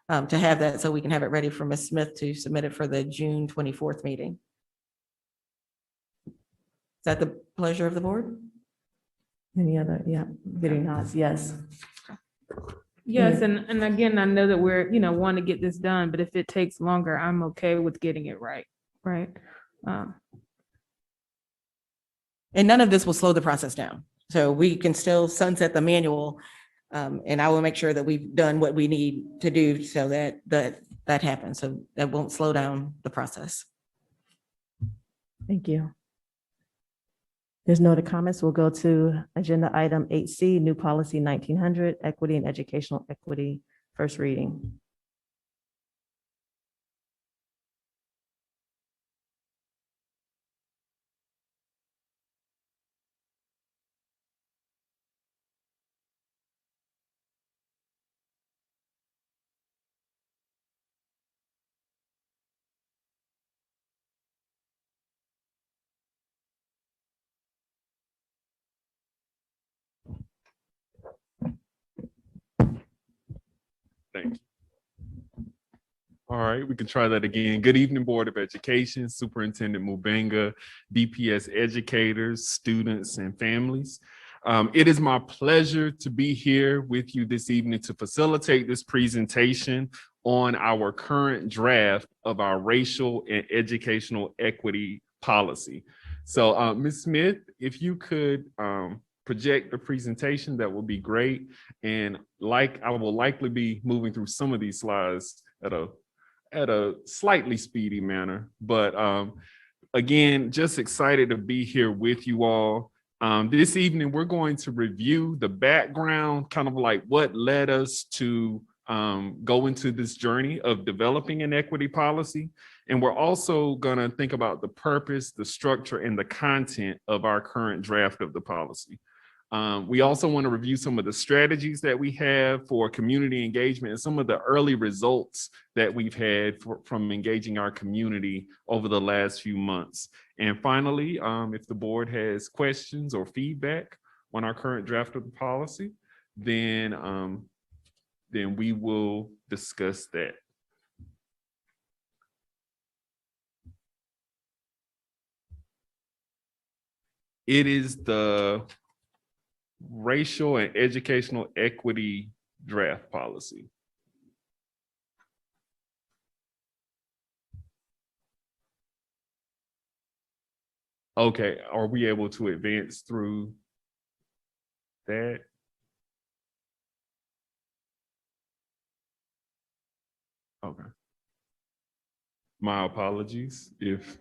to have that so we can have it ready for Ms. Smith to submit it for the June 24th meeting. Is that the pleasure of the board? Any other, getting nods, yes. Yes, and again, I know that we're, want to get this done, but if it takes longer, I'm okay with getting it right, right? And none of this will slow the process down. So we can still sunset the manual. And I will make sure that we've done what we need to do so that happens. So that won't slow down the process. Thank you. There's no other comments. We'll go to agenda item 8C, new policy 1900, equity and educational equity, first reading. Thank you. All right, we can try that again. Good evening, Board of Education, Superintendent Mubenga, DPS educators, students, and families. It is my pleasure to be here with you this evening to facilitate this presentation on our current draft of our racial and educational equity policy. So, Ms. Smith, if you could project the presentation, that would be great. And I will likely be moving through some of these slides at a slightly speedy manner, but again, just excited to be here with you all. This evening, we're going to review the background, kind of like what led us to go into this journey of developing an equity policy. And we're also gonna think about the purpose, the structure, and the content of our current draft of the policy. We also want to review some of the strategies that we have for community engagement and some of the early results that we've had from engaging our community over the last few months. And finally, if the board has questions or feedback on our current draft of the policy, then we will discuss that. It is the racial and educational equity draft policy. Okay, are we able to advance through that? Okay. My apologies if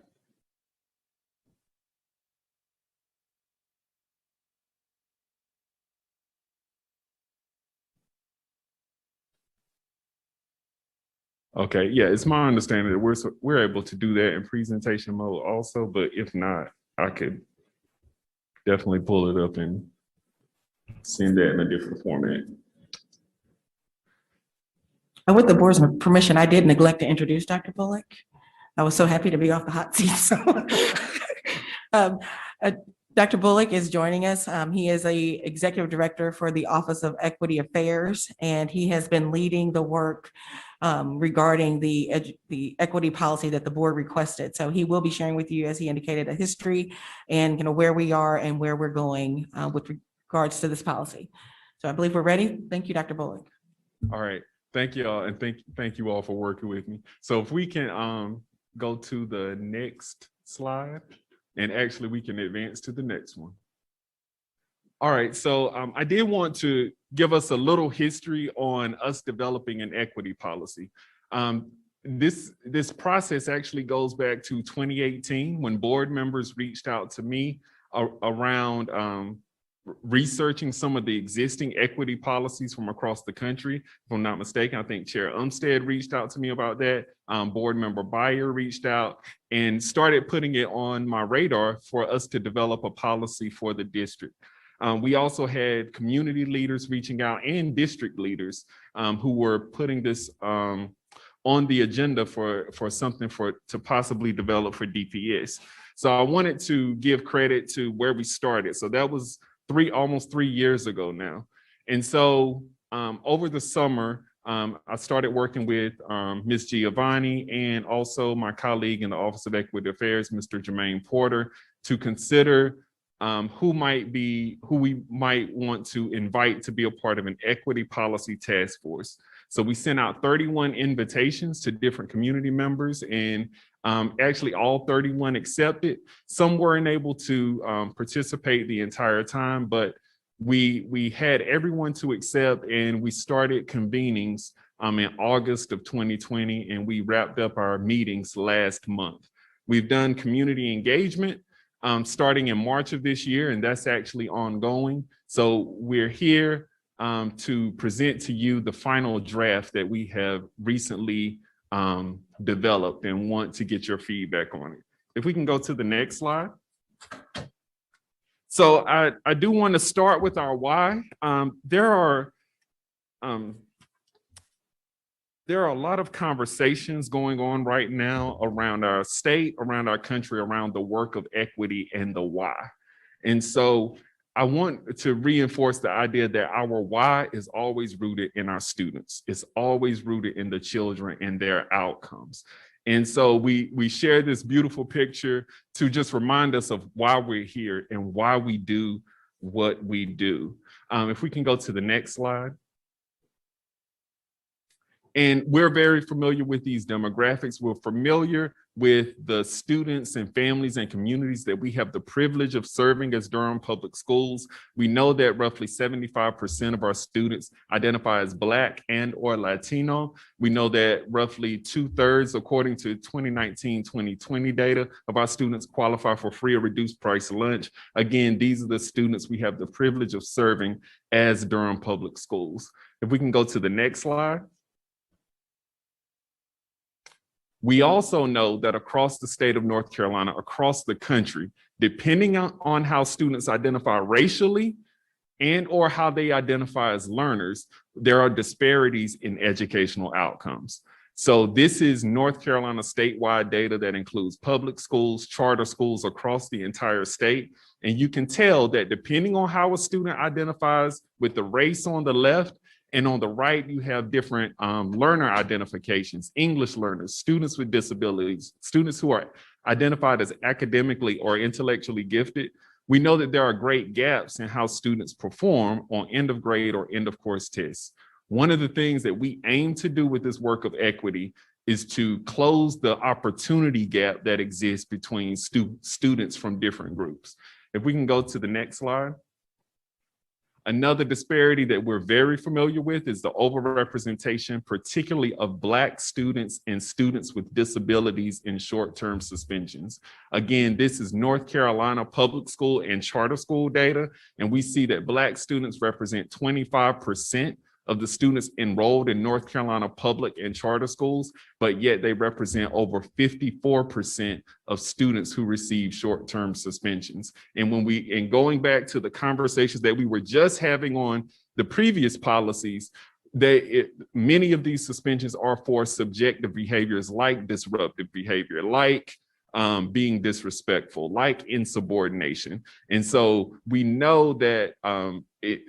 okay, yeah, it's my understanding that we're able to do that in presentation mode also, but if not, I could definitely pull it up and send that in a different format. And with the board's permission, I did neglect to introduce Dr. Bullock. I was so happy to be off the hot seat. So, Dr. Bullock is joining us. He is the executive director for the Office of Equity Affairs, and he has been leading the work regarding the equity policy that the board requested. So he will be sharing with you, as he indicated, a history and where we are and where we're going with regards to this policy. So I believe we're ready. Thank you, Dr. Bullock. All right, thank you all, and thank you all for working with me. So if we can go to the next slide, and actually we can advance to the next one. All right, so I did want to give us a little history on us developing an equity policy. This process actually goes back to 2018 when board members reached out to me around researching some of the existing equity policies from across the country. If I'm not mistaken, I think Chair Umstead reached out to me about that. Board Member Beyer reached out and started putting it on my radar for us to develop a policy for the district. We also had community leaders reaching out and district leaders who were putting this on the agenda for something to possibly develop for DPS. So I wanted to give credit to where we started. So that was almost 3 years ago now. And so over the summer, I started working with Ms. Giovanni and also my colleague in the Office of Equity Affairs, Mr. Jermaine Porter, to consider who we might want to invite to be a part of an equity policy task force. So we sent out 31 invitations to different community members, and actually all 31 accepted. Some weren't able to participate the entire time, but we had everyone to accept, and we started convenings in August of 2020, and we wrapped up our meetings last month. We've done community engagement starting in March of this year, and that's actually ongoing. So we're here to present to you the final draft that we have recently developed and want to get your feedback on it. If we can go to the next slide. So I do want to start with our why. There are a lot of conversations going on right now around our state, around our country, around the work of equity and the why. And so I want to reinforce the idea that our why is always rooted in our students. It's always rooted in the children and their outcomes. And so we share this beautiful picture to just remind us of why we're here and why we do what we do. If we can go to the next slide. And we're very familiar with these demographics. We're familiar with the students and families and communities that we have the privilege of serving as Durham Public Schools. We know that roughly 75% of our students identify as Black and or Latino. We know that roughly 2/3, according to 2019-2020 data, of our students qualify for free or reduced price lunch. Again, these are the students we have the privilege of serving as Durham Public Schools. If we can go to the next slide. We also know that across the state of North Carolina, across the country, depending on how students identify racially and or how they identify as learners, there are disparities in educational outcomes. So this is North Carolina statewide data that includes public schools, charter schools across the entire state. And you can tell that depending on how a student identifies with the race on the left, and on the right, you have different learner identifications, English learners, students with disabilities, students who are identified as academically or intellectually gifted. We know that there are great gaps in how students perform on end of grade or end of course tests. One of the things that we aim to do with this work of equity is to close the opportunity gap that exists between students from different groups. If we can go to the next slide. Another disparity that we're very familiar with is the overrepresentation, particularly of Black students and students with disabilities in short-term suspensions. Again, this is North Carolina public school and charter school data, and we see that Black students represent 25% of the students enrolled in North Carolina public and charter schools, but yet they represent over 54% of students who receive short-term suspensions. And going back to the conversations that we were just having on the previous policies, many of these suspensions are for subjective behaviors like disruptive behavior, like being disrespectful, like insubordination. And so we know that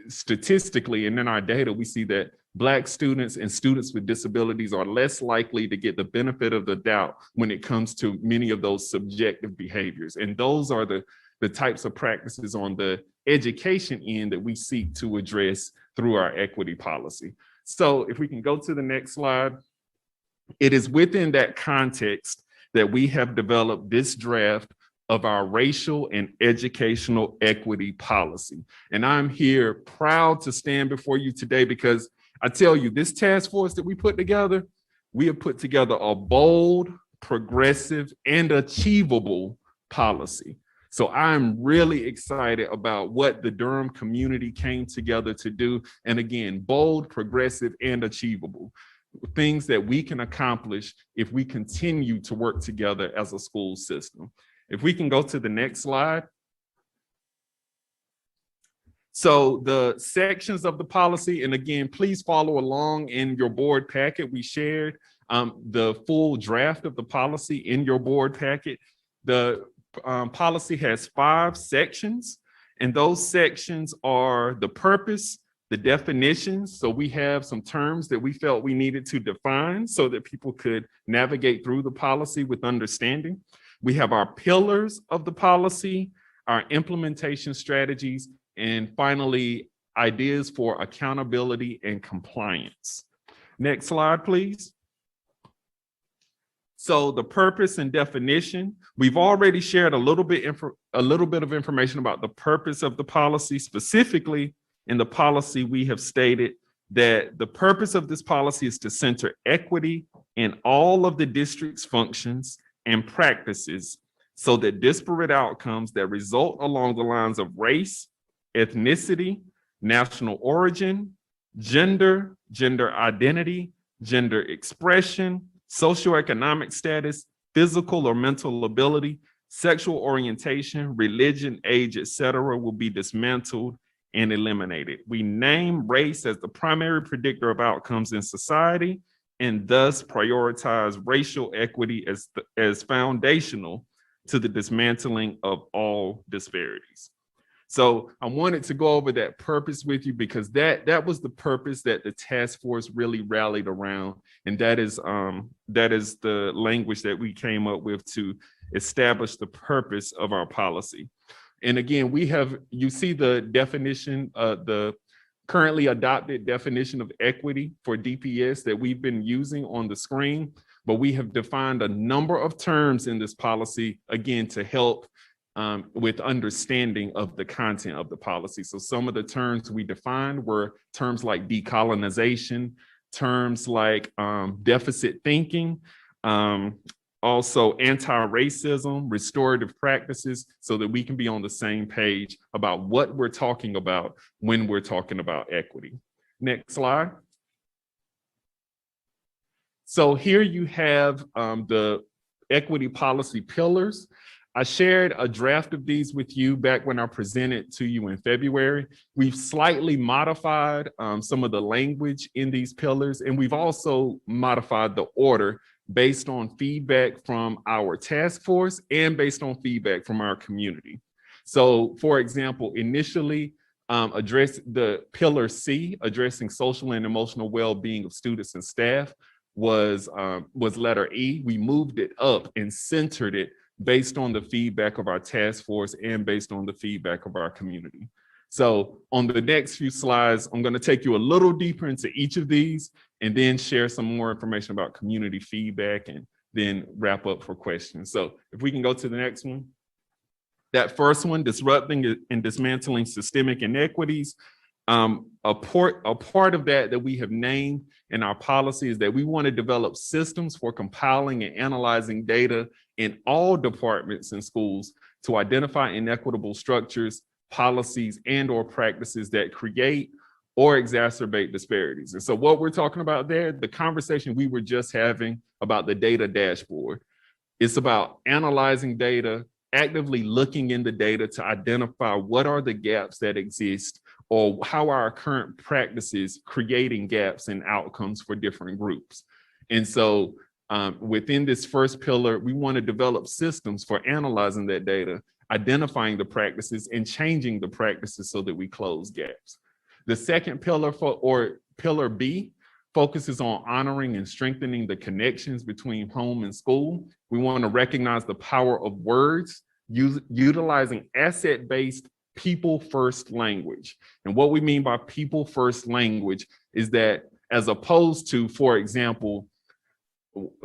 statistically and in our data, we see that Black students and students with disabilities are less likely to get the benefit of the doubt when it comes to many of those subjective behaviors. And those are the types of practices on the education end that we seek to address through our equity policy. So if we can go to the next slide, it is within that context that we have developed this draft of our racial and educational equity policy. And I'm here proud to stand before you today because I tell you, this task force that we put together, we have put together a bold, progressive, and achievable policy. So I'm really excited about what the Durham community came together to do. And again, bold, progressive, and achievable. Things that we can accomplish if we continue to work together as a school system. If we can go to the next slide. So the sections of the policy, and again, please follow along in your board packet. We shared the full draft of the policy in your board packet. The policy has 5 sections, and those sections are the purpose, the definitions. So we have some terms that we felt we needed to define so that people could navigate through the policy with understanding. We have our pillars of the policy, our implementation strategies, and finally, ideas for accountability and compliance. Next slide, please. So the purpose and definition, we've already shared a little bit of information about the purpose of the policy. Specifically, in the policy, we have stated that the purpose of this policy is to center equity in all of the district's functions and practices so that disparate outcomes that result along the lines of race, ethnicity, national origin, gender, gender identity, gender expression, socioeconomic status, physical or mental ability, sexual orientation, religion, age, etc., will be dismantled and eliminated. We name race as the primary predictor of outcomes in society and thus prioritize racial equity as foundational to the dismantling of all disparities. So I wanted to go over that purpose with you because that was the purpose that the task force really rallied around. And that is the language that we came up with to establish the purpose of our policy. And again, you see the definition, the currently adopted definition of equity for DPS that we've been using on the screen, but we have defined a number of terms in this policy, again, to help with understanding of the content of the policy. So some of the terms we defined were terms like decolonization, terms like deficit thinking, also anti-racism, restorative practices, so that we can be on the same page about what we're talking about when we're talking about equity. Next slide. So here you have the equity policy pillars. I shared a draft of these with you back when I presented to you in February. We've slightly modified some of the language in these pillars, and we've also modified the order based on feedback from our task force and based on feedback from our community. So for example, initially address the pillar C, addressing social and emotional well-being of students and staff, was letter E. We moved it up and centered it based on the feedback of our task force and based on the feedback of our community. So on the next few slides, I'm going to take you a little deeper into each of these and then share some more information about community feedback and then wrap up for questions. So if we can go to the next one. That first one, disrupting and dismantling systemic inequities. A part of that we have named in our policy is that we want to develop systems for compiling and analyzing data in all departments and schools to identify inequitable structures, policies, and/or practices that create or exacerbate disparities. And so what we're talking about there, the conversation we were just having about the data dashboard, it's about analyzing data, actively looking in the data to identify what are the gaps that exist or how are our current practices creating gaps in outcomes for different groups. And so within this first pillar, we want to develop systems for analyzing that data, identifying the practices and changing the practices so that we close gaps. The second pillar pillar B focuses on honoring and strengthening the connections between home and school. We want to recognize the power of words, utilizing asset-based people-first language. And what we mean by people-first language is that as opposed to, for example,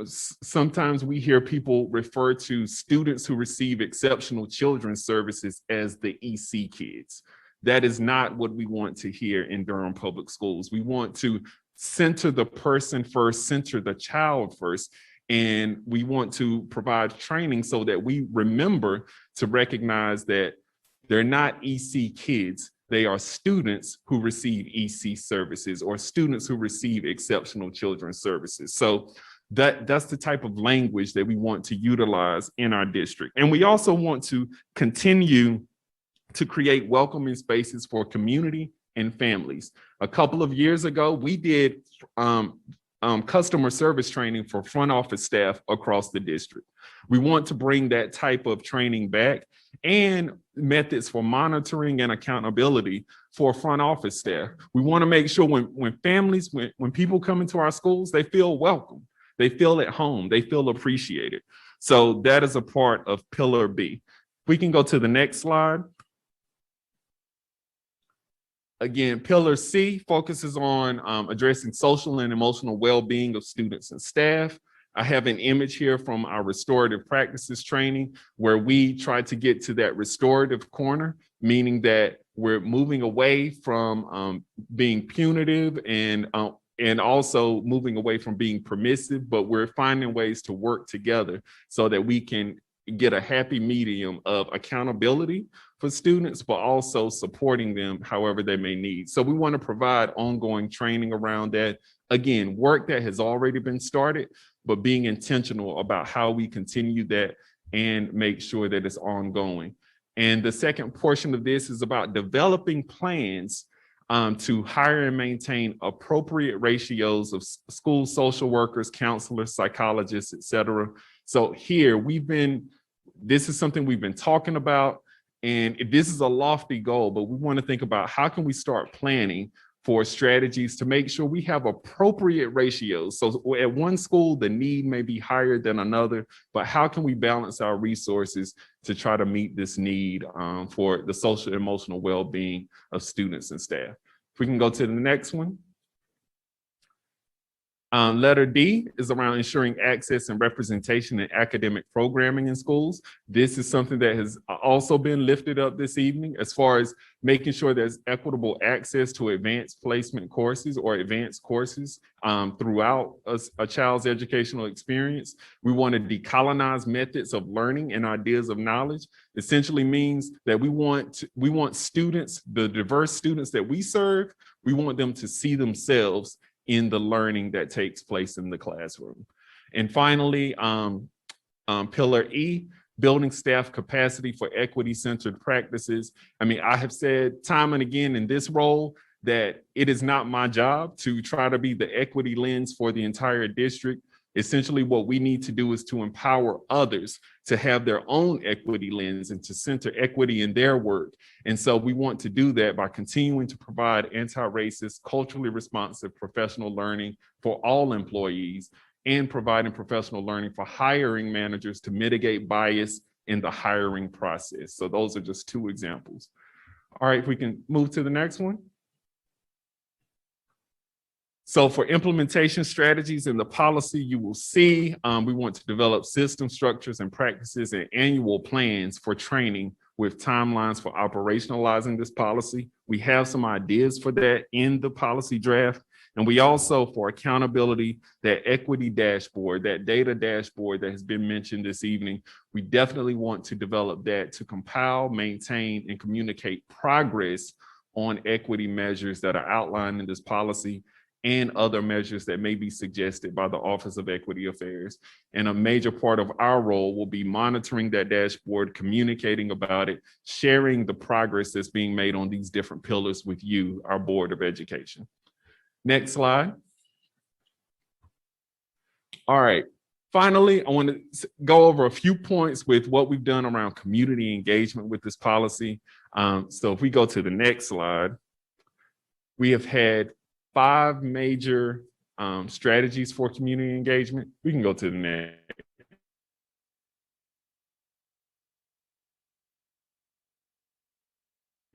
sometimes we hear people refer to students who receive exceptional children's services as the EC kids. That is not what we want to hear in Durham Public Schools. We want to center the person first, center the child first, and we want to provide training so that we remember to recognize that they're not EC kids. They are students who receive EC services or students who receive exceptional children's services. So that's the type of language that we want to utilize in our district. And we also want to continue to create welcoming spaces for community and families. A couple of years ago, we did customer service training for front office staff across the district. We want to bring that type of training back and methods for monitoring and accountability for front office staff. We want to make sure when people come into our schools, they feel welcome, they feel at home, they feel appreciated. So that is a part of pillar B. We can go to the next slide. Again, Pillar C focuses on addressing social and emotional well-being of students and staff. I have an image here from our restorative practices training where we try to get to that restorative corner, meaning that we're moving away from being punitive and also moving away from being permissive, but we're finding ways to work together so that we can get a happy medium of accountability for students, but also supporting them however they may need. So we want to provide ongoing training around that. Again, work that has already been started, but being intentional about how we continue that and make sure that it's ongoing. And the second portion of this is about developing plans to hire and maintain appropriate ratios of school social workers, counselors, psychologists, et cetera. So here this is something we've been talking about, and this is a lofty goal, but we want to think about how can we start planning for strategies to make sure we have appropriate ratios. So at one school, the need may be higher than another, but how can we balance our resources to try to meet this need for the social and emotional well-being of students and staff? If we can go to the next one. Letter D is around ensuring access and representation in academic programming in schools. This is something that has also been lifted up this evening as far as making sure there's equitable access to advanced placement courses or advanced courses throughout a child's educational experience. We want to decolonize methods of learning and ideas of knowledge. Essentially means that we want students, the diverse students that we serve, we want them to see themselves in the learning that takes place in the classroom. And finally, Pillar E, building staff capacity for equity-centered practices. I mean, I have said time and again in this role that it is not my job to try to be the equity lens for the entire district. Essentially, what we need to do is to empower others to have their own equity lens and to center equity in their work. And so we want to do that by continuing to provide anti-racist, culturally responsive professional learning for all employees and providing professional learning for hiring managers to mitigate bias in the hiring process. So those are just two examples. All right, if we can move to the next one. So for implementation strategies in the policy, you will see we want to develop system structures and practices and annual plans for training with timelines for operationalizing this policy. We have some ideas for that in the policy draft. And we also, for accountability, that equity dashboard, that data dashboard that has been mentioned this evening, we definitely want to develop that to compile, maintain, and communicate progress on equity measures that are outlined in this policy and other measures that may be suggested by the Office of Equity Affairs. And a major part of our role will be monitoring that dashboard, communicating about it, sharing the progress that's being made on these different pillars with you, our Board of Education. Next slide. All right. Finally, I want to go over a few points with what we've done around community engagement with this policy. So if we go to the next slide, we have had 5 major strategies for community engagement. We can go to the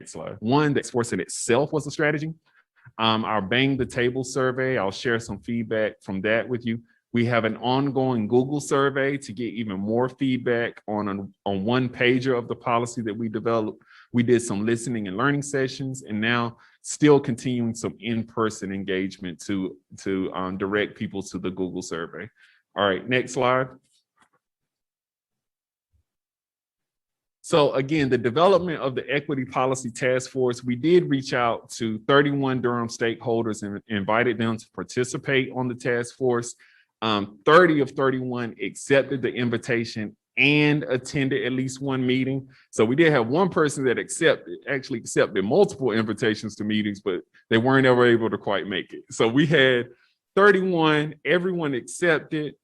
next slide. One, the force in itself was a strategy. Our Bang the Table survey, I'll share some feedback from that with you. We have an ongoing Google survey to get even more feedback on one pager of the policy that we developed. We did some listening and learning sessions, and now still continuing some in-person engagement to direct people to the Google survey. All right, next slide. So again, the development of the Equity Policy Task Force, we did reach out to 31 Durham stakeholders and invited them to participate on the task force. 30 of 31 accepted the invitation and attended at least one meeting. So we did have one person that actually accepted multiple invitations to meetings, but they weren't ever able to quite make it. So we had 31, everyone accepted.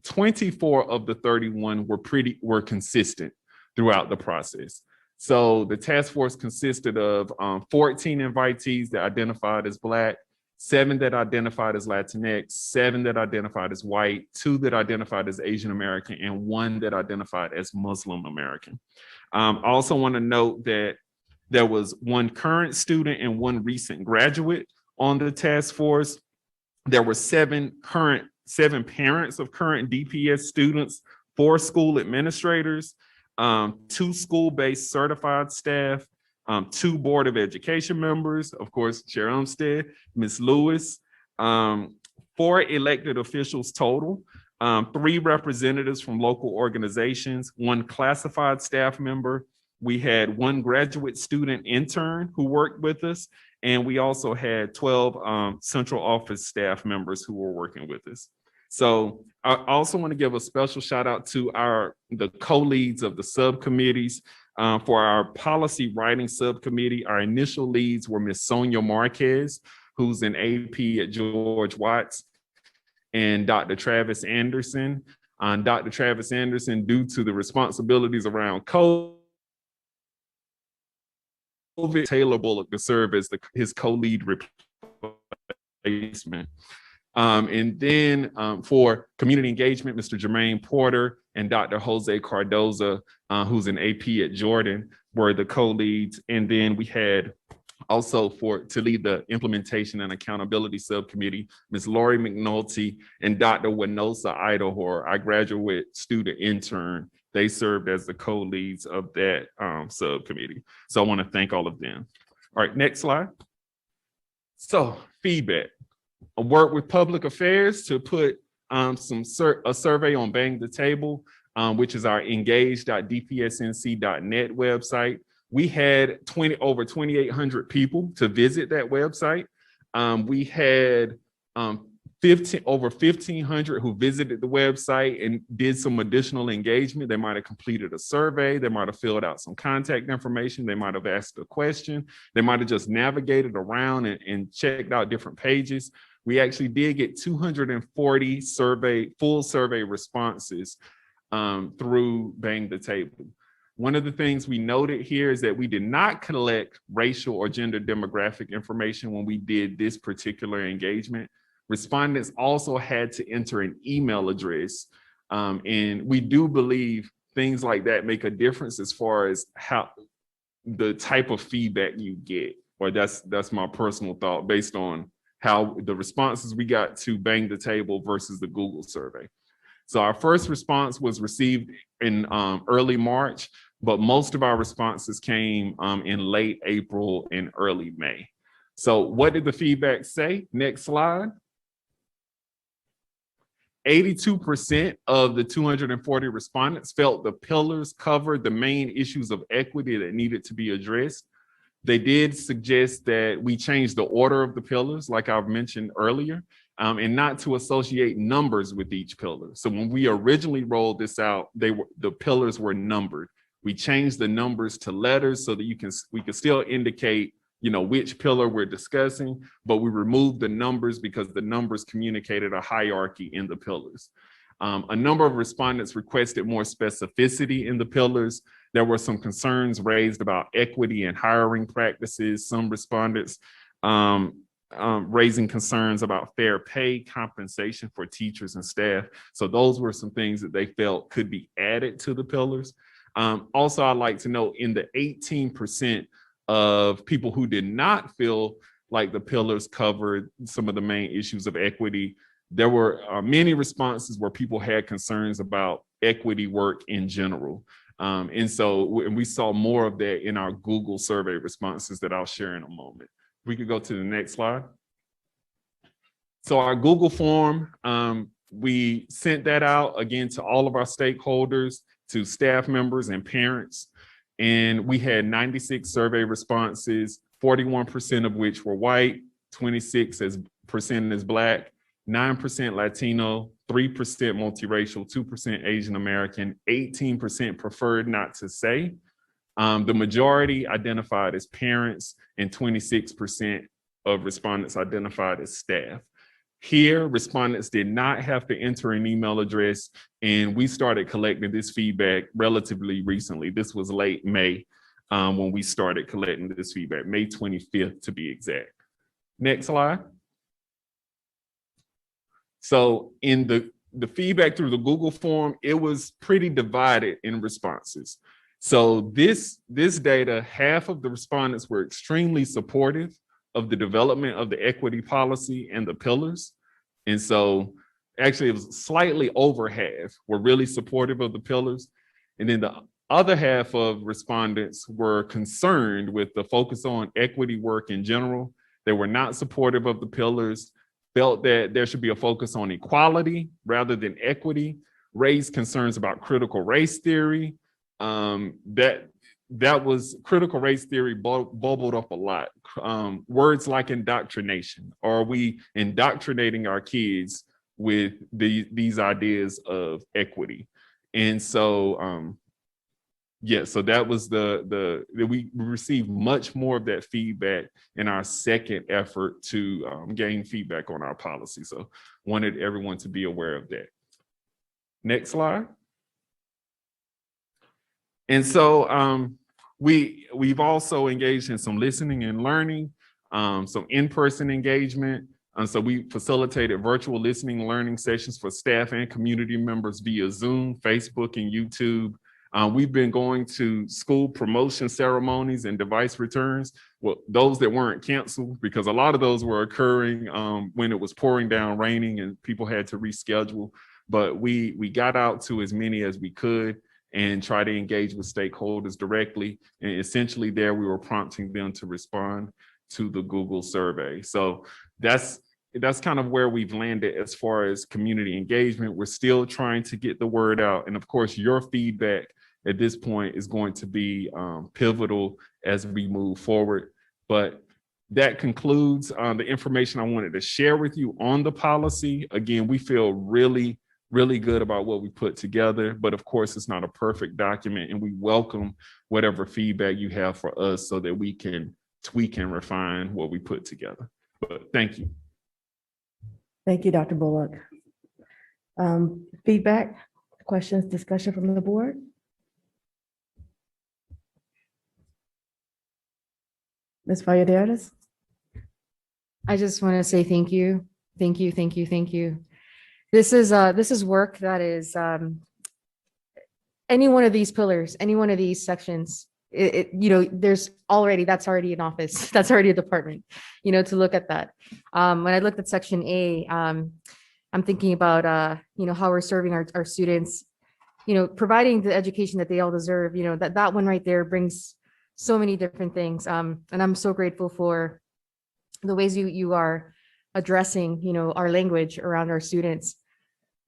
24 of the 31 were consistent throughout the process. So the task force consisted of 14 invitees that identified as Black, 7 that identified as Latinx, 7 that identified as white, 2 that identified as Asian American, and 1 that identified as Muslim American. I also want to note that there was 1 current student and 1 recent graduate on the task force. There were 7 parents of current DPS students, 4 school administrators, 2 school-based certified staff, 2 Board of Education members, of course, Chair Umstead, Ms. Lewis, 4 elected officials total, 3 representatives from local organizations, 1 classified staff member. We had 1 graduate student intern who worked with us, and we also had 12 central office staff members who were working with us. So I also want to give a special shout out to the co-leads of the subcommittees. For our policy writing subcommittee, our initial leads were Ms. Sonia Marquez, who's an AP at George Watts, and Dr. Travis Anderson. Dr. Travis Anderson, due to the responsibilities around COVID, Taylor Bullock to serve as his co-lead replacement. And then for community engagement, Mr. Jermaine Porter and Dr. Jose Cardoza, who's an AP at Jordan, were the co-leads. And then we had also to lead the implementation and accountability subcommittee, Ms. Lori McNulty and Dr. Winosa Idahor, our graduate student intern. They served as the co-leads of that subcommittee. So I want to thank all of them. All right, next slide. So feedback. I worked with public affairs to put a survey on Bang the Table, which is our engage.dpsnc.net website. We had over 2,800 people to visit that website. We had over 1,500 who visited the website and did some additional engagement. They might have completed a survey. They might have filled out some contact information. They might have asked a question. They might have just navigated around and checked out different pages. We actually did get 240 full survey responses through Bang the Table. One of the things we noted here is that we did not collect racial or gender demographic information when we did this particular engagement. Respondents also had to enter an email address. And we do believe things like that make a difference as far as how the type of feedback you get, or that's my personal thought based on how the responses we got to Bang the Table versus the Google survey. So our first response was received in early March, but most of our responses came in late April and early May. So what did the feedback say? Next slide. 82% of the 240 respondents felt the pillars covered the main issues of equity that needed to be addressed. They did suggest that we change the order of the pillars, like I've mentioned earlier, and not to associate numbers with each pillar. So when we originally rolled this out, the pillars were numbered. We changed the numbers to letters so that we can still indicate, which pillar we're discussing, but we removed the numbers because the numbers communicated a hierarchy in the pillars. A number of respondents requested more specificity in the pillars. There were some concerns raised about equity and hiring practices. Some respondents raising concerns about fair pay, compensation for teachers and staff. So those were some things that they felt could be added to the pillars. Also, I'd like to note in the 18% of people who did not feel like the pillars covered some of the main issues of equity, there were many responses where people had concerns about equity work in general. And we saw more of that in our Google survey responses that I'll share in a moment. We could go to the next slide. So our Google form, we sent that out again to all of our stakeholders, to staff members and parents. And we had 96 survey responses, 41% of which were white, 26% as Black, 9% Latino, 3% multiracial, 2% Asian American, 18% preferred not to say. The majority identified as parents, and 26% of respondents identified as staff. Here, respondents did not have to enter an email address, and we started collecting this feedback relatively recently. This was late May when we started collecting this feedback, May 25th to be exact. Next slide. So in the feedback through the Google form, it was pretty divided in responses. So this data, half of the respondents were extremely supportive of the development of the equity policy and the pillars. And so actually it was slightly over half were really supportive of the pillars. And then the other half of respondents were concerned with the focus on equity work in general. They were not supportive of the pillars, felt that there should be a focus on equality rather than equity, raised concerns about critical race theory. That was critical race theory bubbled up a lot. Words like indoctrination. Are we indoctrinating our kids with these ideas of equity? And so, yeah, so that was we received much more of that feedback in our second effort to gain feedback on our policy. So wanted everyone to be aware of that. Next slide. And so we've also engaged in some listening and learning, some in-person engagement. And so we facilitated virtual listening and learning sessions for staff and community members via Zoom, Facebook, and YouTube. We've been going to school promotion ceremonies and device returns. Well, those that weren't canceled, because a lot of those were occurring when it was pouring down, raining, and people had to reschedule. But we got out to as many as we could and try to engage with stakeholders directly. And essentially there we were prompting them to respond to the Google survey. So that's kind of where we've landed as far as community engagement. We're still trying to get the word out. And of course, your feedback at this point is going to be pivotal as we move forward. But that concludes the information I wanted to share with you on the policy. Again, we feel really good about what we put together, but of course it's not a perfect document, and we welcome whatever feedback you have for us so that we can tweak and refine what we put together. But thank you. Thank you, Dr. Bullock. Feedback, questions, discussion from the board? Ms. Valladares? I just want to say thank you. Thank you, thank you, thank you. This is work that is any one of these pillars, any one of these sections, that's already an office, that's already a department, to look at that. When I looked at section A, I'm thinking about, how we're serving our students, providing the education that they all deserve, that one right there brings so many different things. And I'm so grateful for the ways you are addressing, our language around our students.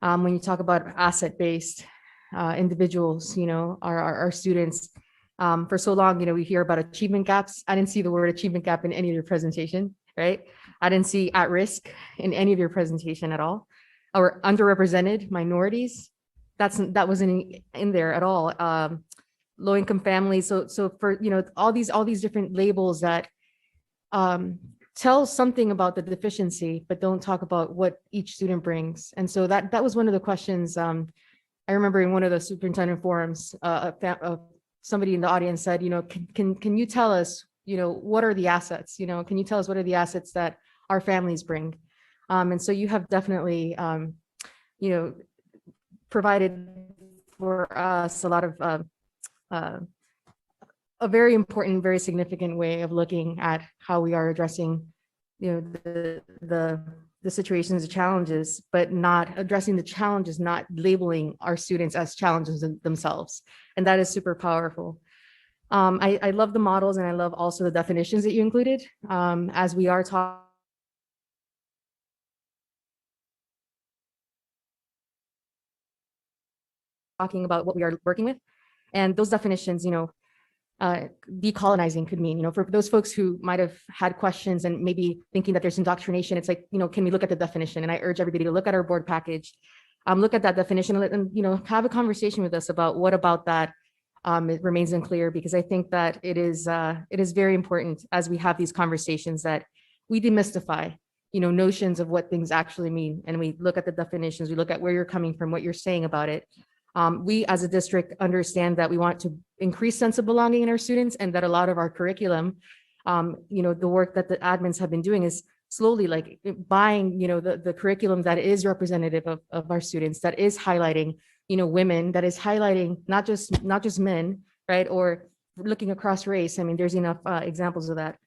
When you talk about asset-based individuals, our students, for so long, we hear about achievement gaps. I didn't see the word achievement gap in any of your presentation, right? I didn't see at risk in any of your presentation at all, or underrepresented minorities. That wasn't in there at all. Low-income families. So for, all these different labels that tell something about the deficiency, but don't talk about what each student brings. And so that was one of the questions I remember in one of the superintendent forums, somebody in the audience said, can you tell us, what are the assets? Can you tell us what are the assets that our families bring? And so you have definitely, provided for us a lot of a very important, very significant way of looking at how we are addressing, the situations, the challenges, but not addressing the challenges, not labeling our students as challenges themselves. And that is super powerful. I love the models, and I love also the definitions that you included as we are talking about what we are working with. And those definitions, decolonizing could mean, for those folks who might have had questions and maybe thinking that there's indoctrination, it's like, can we look at the definition? And I urge everybody to look at our board package, look at that definition, and have a conversation with us about what about that it remains unclear, because I think that it is very important as we have these conversations that we demystify, notions of what things actually mean. And we look at the definitions, we look at where you're coming from, what you're saying about it. We as a district understand that we want to increase sense of belonging in our students, and that a lot of our curriculum, the work that the admins have been doing is slowly like buying, the curriculum that is representative of our students, that is highlighting, women, that is highlighting not just men, right? Or looking across race. I mean, there's enough examples of that.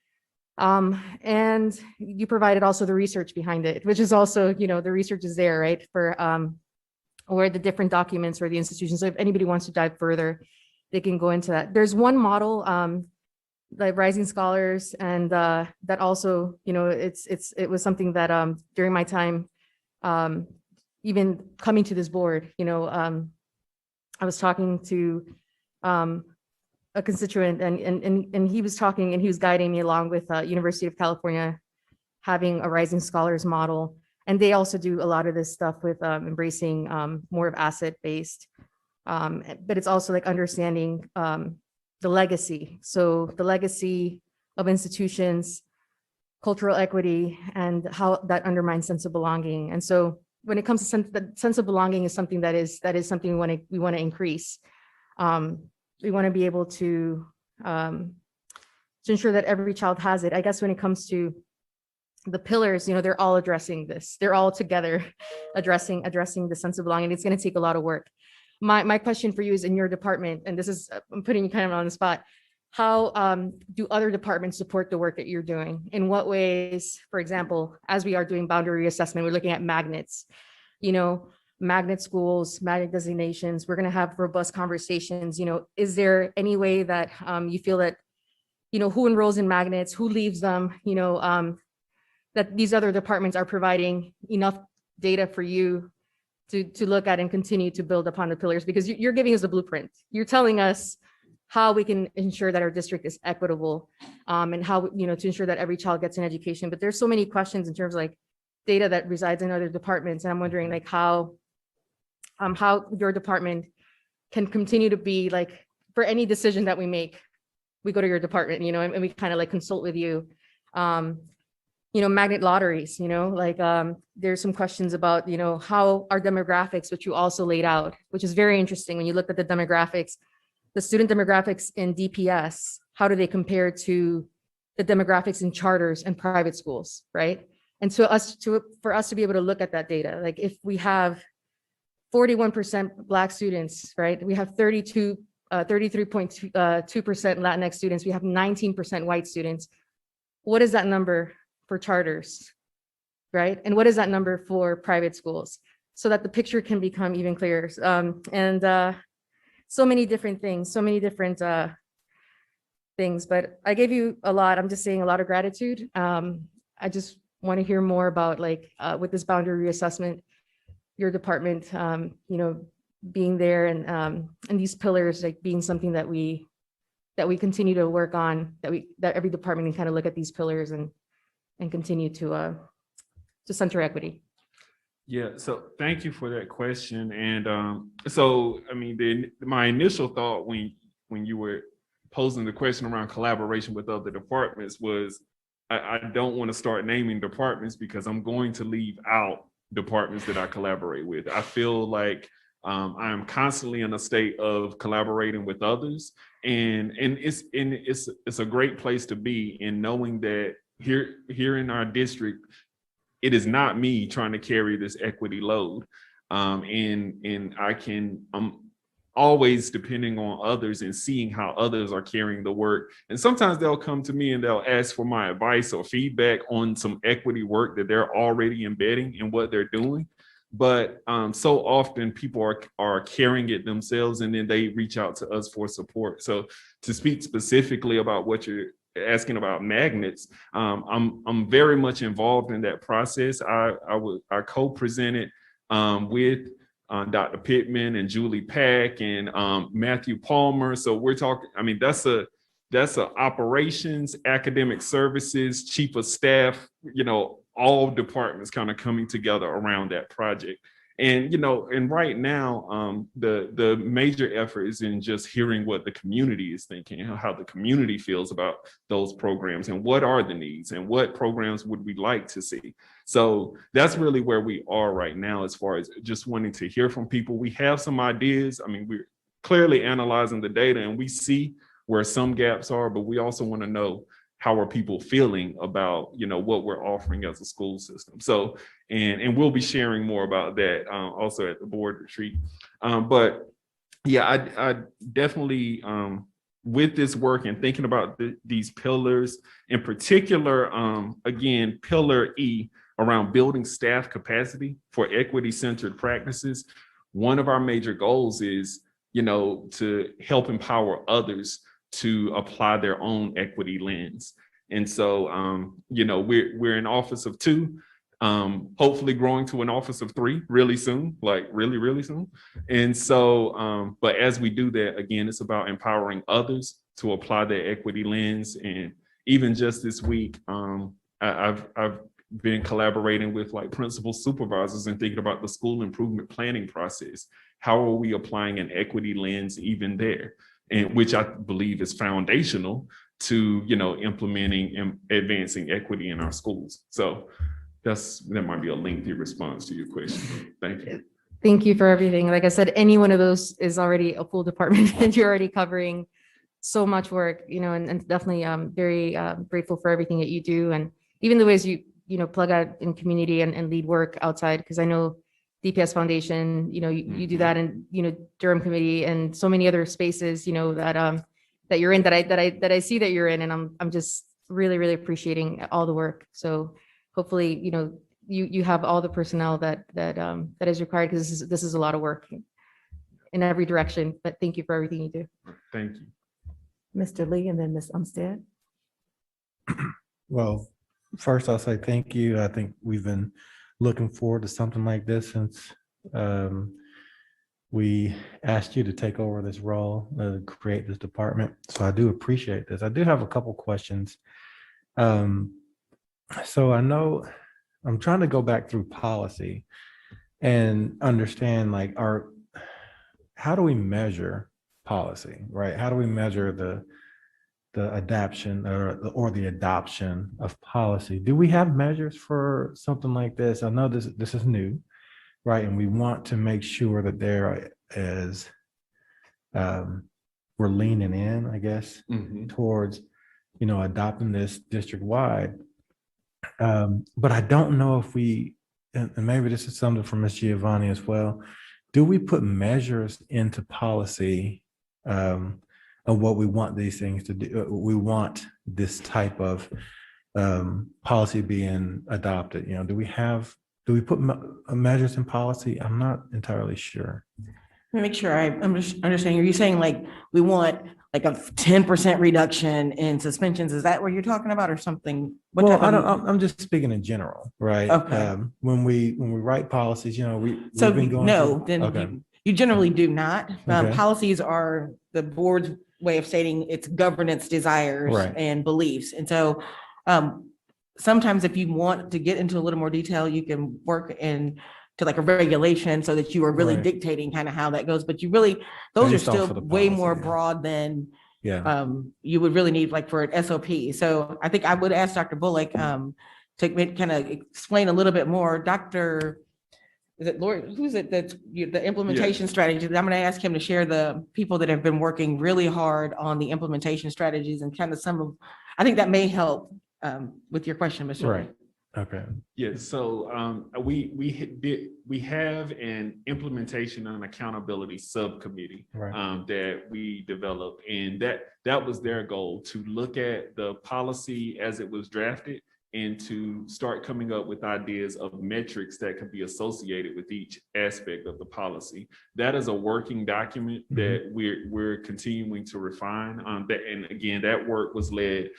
And you provided also the research behind it, which is also, the research is there, right? For or the different documents or the institutions. So if anybody wants to dive further, they can go into that. There's one model, like Rising Scholars, and that also, it was something that during my time, even coming to this board, I was talking to a constituent, and he was talking and he was guiding me along with University of California having a Rising Scholars model. And they also do a lot of this stuff with embracing more of asset-based, but it's also like understanding the legacy. So the legacy of institutions, cultural equity, and how that undermines sense of belonging. And so when it comes to the sense of belonging is something that is something we want to increase. We want to be able to ensure that every child has it. I guess when it comes to the pillars, they're all addressing this. They're all together addressing the sense of belonging. It's going to take a lot of work. My question for you is, in your department, and this is, I'm putting you kind of on the spot, how do other departments support the work that you're doing? In what ways, for example, as we are doing boundary assessment, we're looking at magnets, magnet schools, magnet designations. We're going to have robust conversations. Is there any way that you feel that, who enrolls in magnets, who leaves them, that these other departments are providing enough data for you to look at and continue to build upon the pillars? Because you're giving us a blueprint. You're telling us how we can ensure that our district is equitable, and how, to ensure that every child gets an education. But there's so many questions in terms of like data that resides in other departments. And I'm wondering like how your department can continue to be like, for any decision that we make, we go to your department, and we kind of like consult with you. Magnet lotteries, there's some questions about, how our demographics, which you also laid out, which is very interesting when you look at the demographics, the student demographics in DPS, how do they compare to the demographics in charters and private schools, right? And so for us to be able to look at that data, like if we have 41% Black students, right? We have 33.2% Latinx students. We have 19% white students. What is that number for charters, right? And what is that number for private schools? So that the picture can become even clearer. So many different things, so many different things, but I gave you a lot. I'm just saying a lot of gratitude. I just want to hear more about like with this boundary reassessment, your department, being there, and these pillars like being something that we continue to work on, that every department can kind of look at these pillars and continue to center equity. Yeah, so thank you for that question. And so, I mean, my initial thought when you were posing the question around collaboration with other departments was, I don't want to start naming departments because I'm going to leave out departments that I collaborate with. I feel like I'm constantly in a state of collaborating with others, and it's a great place to be in knowing that here in our district, it is not me trying to carry this equity load. And I'm always depending on others and seeing how others are carrying the work. And sometimes they'll come to me and they'll ask for my advice or feedback on some equity work that they're already embedding in what they're doing. But so often people are carrying it themselves, and then they reach out to us for support. So to speak specifically about what you're asking about magnets, I'm very much involved in that process. I co-presented with Dr. Pittman and Julie Pack and Matthew Palmer. So we're talking, I mean, that's a operations, academic services, chief of staff, all departments kind of coming together around that project. And, and right now, the major effort is in just hearing what the community is thinking, how the community feels about those programs and what are the needs and what programs would we like to see. So that's really where we are right now, as far as just wanting to hear from people. We have some ideas. I mean, we're clearly analyzing the data and we see where some gaps are, but we also want to know, how are people feeling about, what we're offering as a school system. So, and we'll be sharing more about that also at the board retreat. But yeah, I definitely, with this work and thinking about these pillars, in particular, again, pillar E around building staff capacity for equity-centered practices, one of our major goals is, to help empower others to apply their own equity lens. And so, we're an office of 2, hopefully growing to an office of 3 really soon, like really, really soon. And so, but as we do that, again, it's about empowering others to apply their equity lens. And even just this week, I've been collaborating with like principal supervisors and thinking about the school improvement planning process. How are we applying an equity lens even there? And which I believe is foundational to, implementing and advancing equity in our schools. So that might be a lengthy response to your question. Thank you. Thank you for everything. Like I said, any one of those is already a full department and you're already covering so much work, and definitely very grateful for everything that you do. And even the ways you plug out in community and lead work outside, because I know DPS Foundation, you do that, and Durham Committee and so many other spaces, that you're in, that I see that you're in, and I'm just really, really appreciating all the work. So hopefully, you have all the personnel that is required, because this is a lot of work in every direction. But thank you for everything you do. Thank you. Mr. Lee and then Ms. Umstead. Well, first I'll say thank you. I think we've been looking forward to something like this since we asked you to take over this role, create this department. So I do appreciate this. I do have a couple questions. So I know I'm trying to go back through policy and understand how do we measure policy, right? How do we measure the adoption or the adoption of policy? Do we have measures for something like this? I know this is new, right? And we want to make sure that there is we're leaning in, I guess, towards adopting this district-wide. But I don't know if we, and maybe this is something from Ms. Giovanni as well, do we put measures into policy of what we want these things to do? We want this type of policy being adopted. Do we put measures in policy? I'm not entirely sure. Let me make sure I'm understanding. Are you saying like we want like a 10% reduction in suspensions? Is that what you're talking about, or something? I'm just speaking in general, right? Okay. When we write policies, we've been going no, through- then okay. you generally do not. Okay. Policies are the board's way of stating its governance desires Right. and beliefs. And so sometimes if you want to get into a little more detail, you can work in to like a regulation so that you are really Right. dictating kind of how that goes. But you really, those Based are off still of the way policy, more yeah. broad than Yeah. you would really need like for an SOP. So I think I would ask Dr. Bullock to kind of explain a little bit more. Dr. Is it Lord, who's it that's the implementation strategy? I'm going to ask him to share the people that have been working really hard on the implementation strategies and kind of I think that may help with your question, Mr. Right. Okay. Yeah, so we have an implementation and accountability subcommittee Right. that we developed, and that was their goal, to look at the policy as it was drafted and to start coming up with ideas of metrics that could be associated with each aspect of the policy. That is a working document that we're continuing to refine. And again, that work was led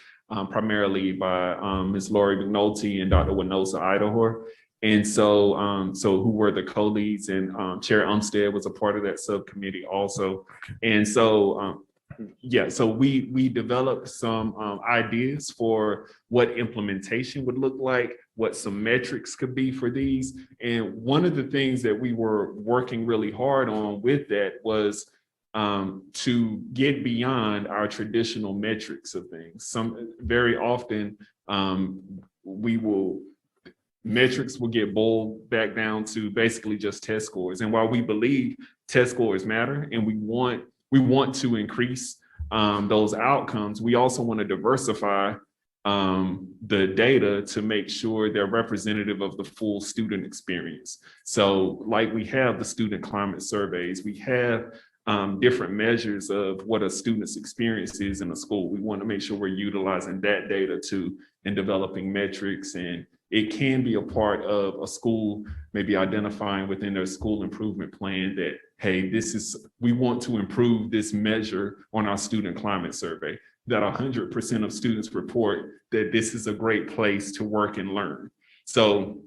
primarily by Ms. Lori McNulty and Dr. Winosa Idaho. And so who were the co-leads, and Chair Umstead was a part of that subcommittee also. And so so we developed some ideas for what implementation would look like, what some metrics could be for these. And one of the things that we were working really hard on with that was to get beyond our traditional metrics of things. Very often metrics will get boiled back down to basically just test scores. And while we believe test scores matter and we want to increase those outcomes, we also want to diversify the data to make sure they're representative of the full student experience. So like we have the student climate surveys, we have different measures of what a student's experience is in a school. We want to make sure we're utilizing that data too in developing metrics, and it can be a part of a school maybe identifying within their school improvement plan that, hey, we want to improve this measure on our student climate survey, that 100% of students report that this is a great place to work and learn. So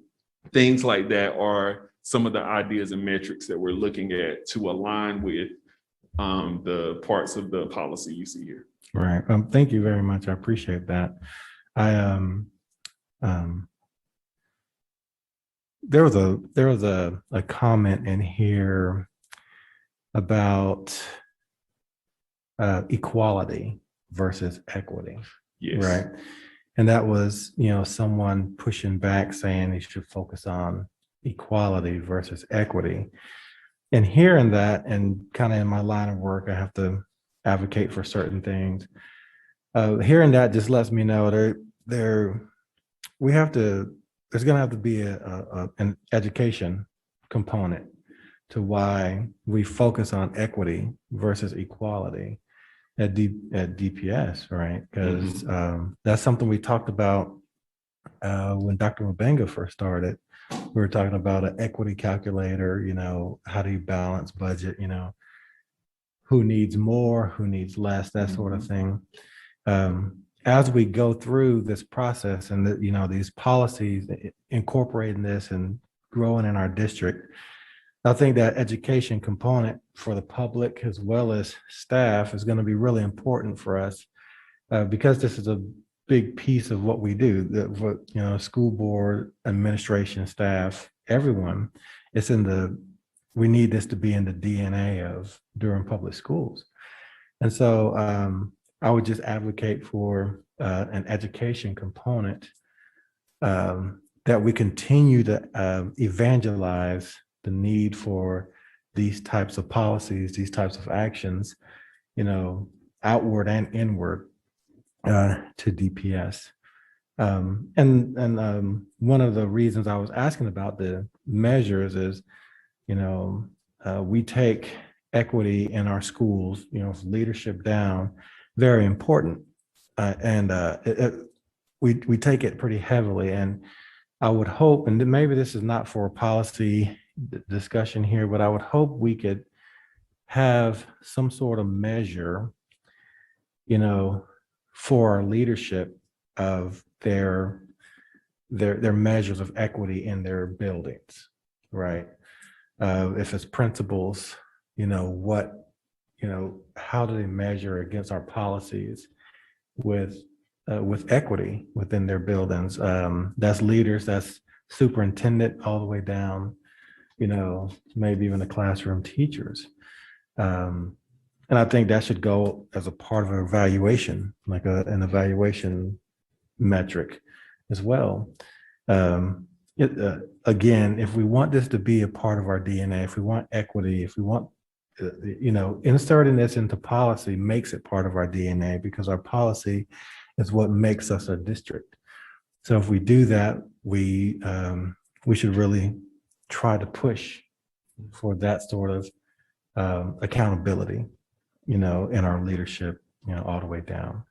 things like that are some of the ideas and metrics that we're looking at to align with the parts of the policy you see here. Right. Thank you very much. I appreciate that. There was a comment in here about equality versus equity. Yes. Right. And that was, someone pushing back saying they should focus on equality versus equity. And hearing that, and kind of in my line of work, I have to advocate for certain things. Hearing that just lets me know there's going to have to be an education component to why we focus on equity versus equality at DPS, right? Because that's something we talked about when Dr. Mabenga first started. We were talking about an equity calculator, how do you balance budget, who needs more, who needs less, that sort of thing. As we go through this process and these policies, incorporating this and growing in our district, I think that education component for the public as well as staff is going to be really important for us because this is a big piece of what we do. School board, administration, staff, everyone. We need this to be in the DNA of Durham Public Schools, and so I would just advocate for an education component that we continue to evangelize the need for these types of policies, these types of actions, outward and inward to DPS. And one of the reasons I was asking about the measures is, we take equity in our schools, leadership down, very important. We take it pretty heavily. And I would hope, and maybe this is not for a policy discussion here, but I would hope we could have some sort of measure, for our leadership of their measures of equity in their buildings, right? If it's principals, how do they measure against our policies with equity within their buildings? That's leaders, that's superintendent all the way down, maybe even the classroom teachers. And I think that should go as a part of an evaluation, like an evaluation metric as well. Again, if we want this to be a part of our DNA, if we want equity, if we want, inserting this into policy makes it part of our DNA because our policy is what makes us a district. So if we do that, we should really try to push for that sort of accountability, in our leadership, all the way down.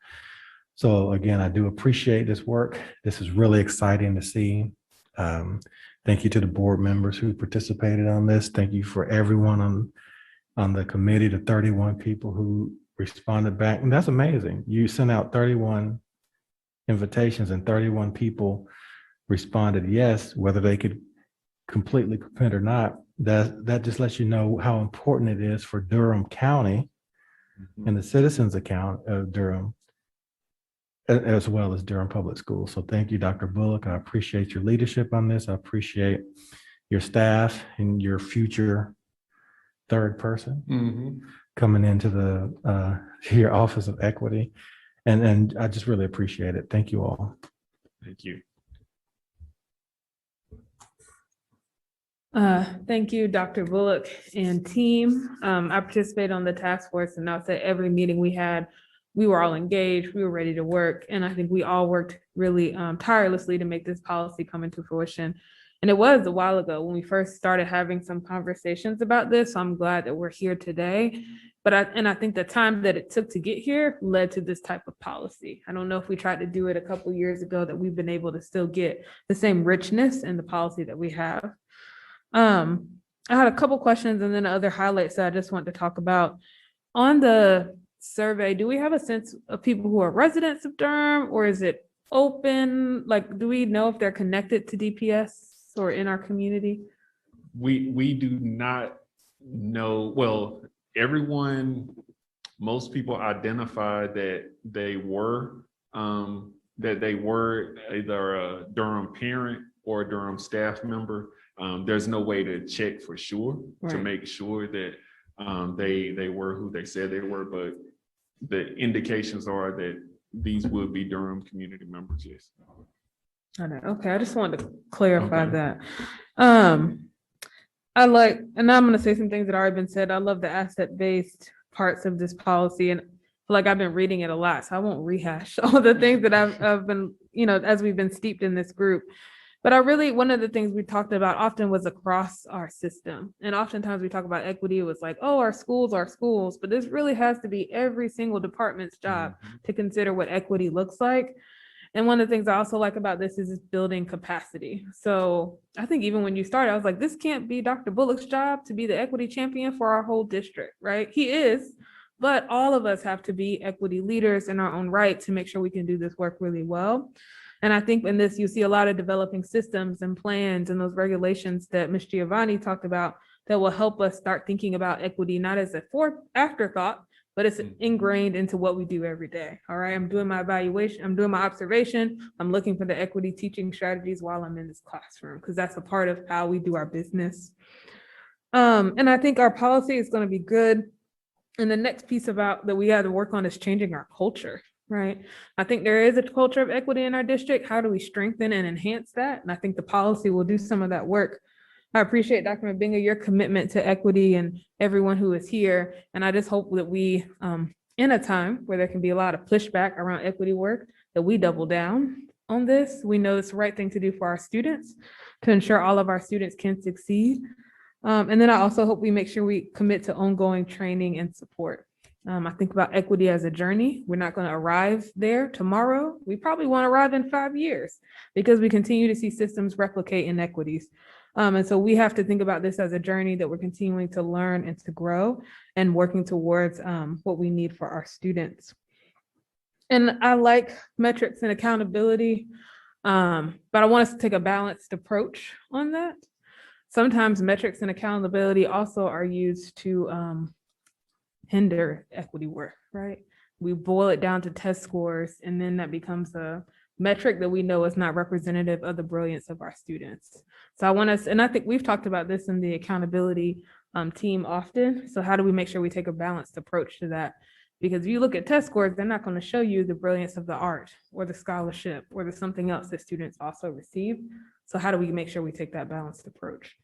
So again, I do appreciate this work. This is really exciting to see. Thank you to the board members who participated on this. Thank you for everyone on the committee, the 31 people who responded back. And that's amazing. You sent out 31 invitations and 31 people responded yes, whether they could completely commit or not. That just lets you know how important it is for Durham County and the citizens account of Durham, as well as Durham Public Schools. So thank you, Dr. Bullock. I appreciate your leadership on this. I appreciate your staff and your future third person coming into your Office of Equity. And I just really appreciate it. Thank you all. Thank you. Thank you, Dr. Bullock and team. I participate on the task force, and I'll say every meeting we had we were all engaged, we were ready to work. And I think we all worked really tirelessly to make this policy come into fruition. And it was a while ago when we first started having some conversations about this. So I'm glad that we're here today. But I think the time that it took to get here led to this type of policy. I don't know if we tried to do it a couple years ago that we've been able to still get the same richness in the policy that we have. I had a couple questions and then other highlights that I just want to talk about. On the survey, do we have a sense of people who are residents of Durham, or is it open? Like, do we know if they're connected to DPS or in our community? We do not know. Well, most people identified that they were either a Durham parent or a Durham staff member. There's no way to check for sure to make sure that they were who they said they were, but the indications are that these would be Durham community members, yes. Okay, I just wanted to clarify that. And I'm going to say some things that already been said. I love the asset-based parts of this policy, and I feel like I've been reading it a lot, so I won't rehash all the things that I've been, as we've been steeped in this group. But one of the things we talked about often was across our system. And oftentimes we talk about equity, it was like, oh, our schools, but this really has to be every single department's job to consider what equity looks like. And one of the things I also like about this is building capacity. So I think even when you started, I was like, this can't be Dr. Bullock's job to be the equity champion for our whole district, right? He is, but all of us have to be equity leaders in our own right to make sure we can do this work really well. And I think in this, you see a lot of developing systems and plans and those regulations that Ms. Giovanni talked about that will help us start thinking about equity, not as a afterthought, but it's ingrained into what we do every day. All right, I'm doing my evaluation, I'm doing my observation, I'm looking for the equity teaching strategies while I'm in this classroom, because that's a part of how we do our business. And I think our policy is going to be good. And the next piece that we have to work on is changing our culture. Right. I think there is a culture of equity in our district. How do we strengthen and enhance that? And I think the policy will do some of that work. I appreciate Dr. Mabenga, your commitment to equity and everyone who is here. And I just hope that we, in a time where there can be a lot of pushback around equity work, that we double down on this. We know it's the right thing to do for our students to ensure all of our students can succeed. And then I also hope we make sure we commit to ongoing training and support. I think about equity as a journey. We're not going to arrive there tomorrow. We probably won't arrive in 5 years because we continue to see systems replicate inequities. And so we have to think about this as a journey that we're continuing to learn and to grow and working towards what we need for our students. And I like metrics and accountability, but I want us to take a balanced approach on that. Sometimes metrics and accountability also are used to hinder equity work, right? We boil it down to test scores, and then that becomes a metric that we know is not representative of the brilliance of our students. So I want us, and I think we've talked about this in the accountability team often. So how do we make sure we take a balanced approach to that? Because if you look at test scores, they're not going to show you the brilliance of the art or the scholarship or the something else that students also receive. So how do we make sure we take that balanced approach?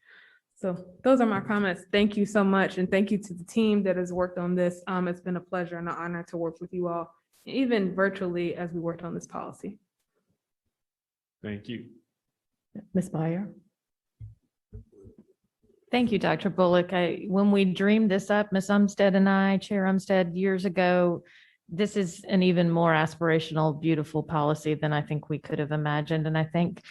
So those are my comments. Thank you so much. And thank you to the team that has worked on this. It's been a pleasure and an honor to work with you all, even virtually as we worked on this policy. Thank you. Ms. Beyer. Thank you, Dr. Bullock. When we dreamed this up, Ms. Umstead and I, Chair Umstead, years ago, this is an even more aspirational, beautiful policy than I think we could have imagined. And I thank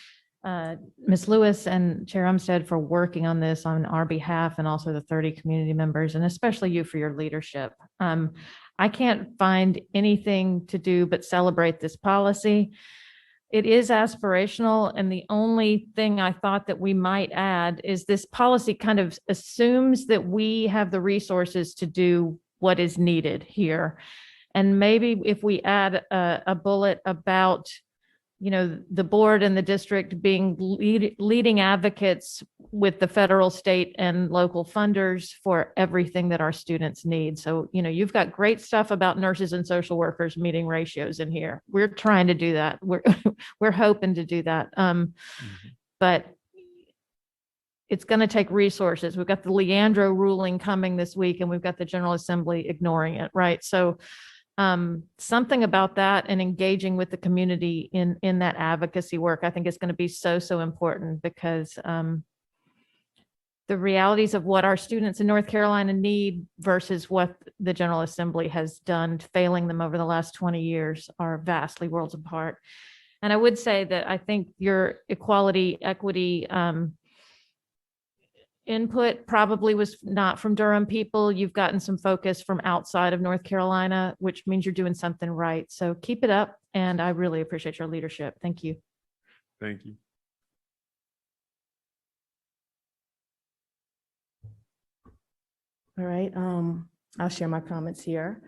Ms. Lewis and Chair Umstead for working on this on our behalf, and also the 30 community members, and especially you for your leadership. I can't find anything to do but celebrate this policy. It is aspirational, and the only thing I thought that we might add is this policy kind of assumes that we have the resources to do what is needed here. And maybe if we add a bullet about, you know, the board and the district being leading advocates with the federal, state, and local funders for everything that our students need. So, you know, you've got great stuff about nurses and social workers meeting ratios in here. We're trying to do that. We're hoping to do that. But it's going to take resources. We've got the Leandro ruling coming this week, and we've got the General Assembly ignoring it, right? So something about that and engaging with the community in that advocacy work, I think is going to be so, so important because the realities of what our students in North Carolina need versus what the General Assembly has done, failing them over the last 20 years are vastly worlds apart. And I would say that I think your equality, equity input probably was not from Durham people. You've gotten some focus from outside of North Carolina, which means you're doing something right. So keep it up. And I really appreciate your leadership. Thank you. Thank you. All right, I'll share my comments here.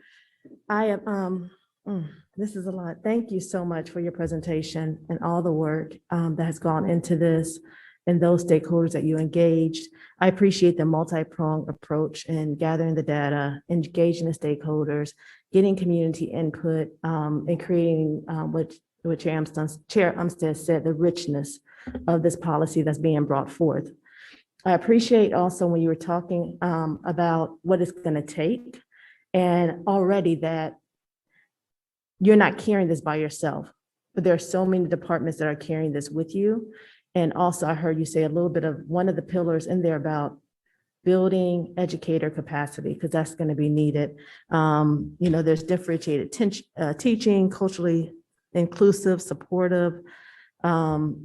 This is a lot. Thank you so much for your presentation and all the work that has gone into this and those stakeholders that you engaged. I appreciate the multi-pronged approach in gathering the data, engaging the stakeholders, getting community input, and creating what Chair Umstead said, the richness of this policy that's being brought forth. I appreciate also when you were talking about what it's going to take, and already that you're not carrying this by yourself, but there are so many departments that are carrying this with you. And also I heard you say a little bit of one of the pillars in there about building educator capacity, because that's going to be needed. There's differentiated teaching, culturally inclusive, supportive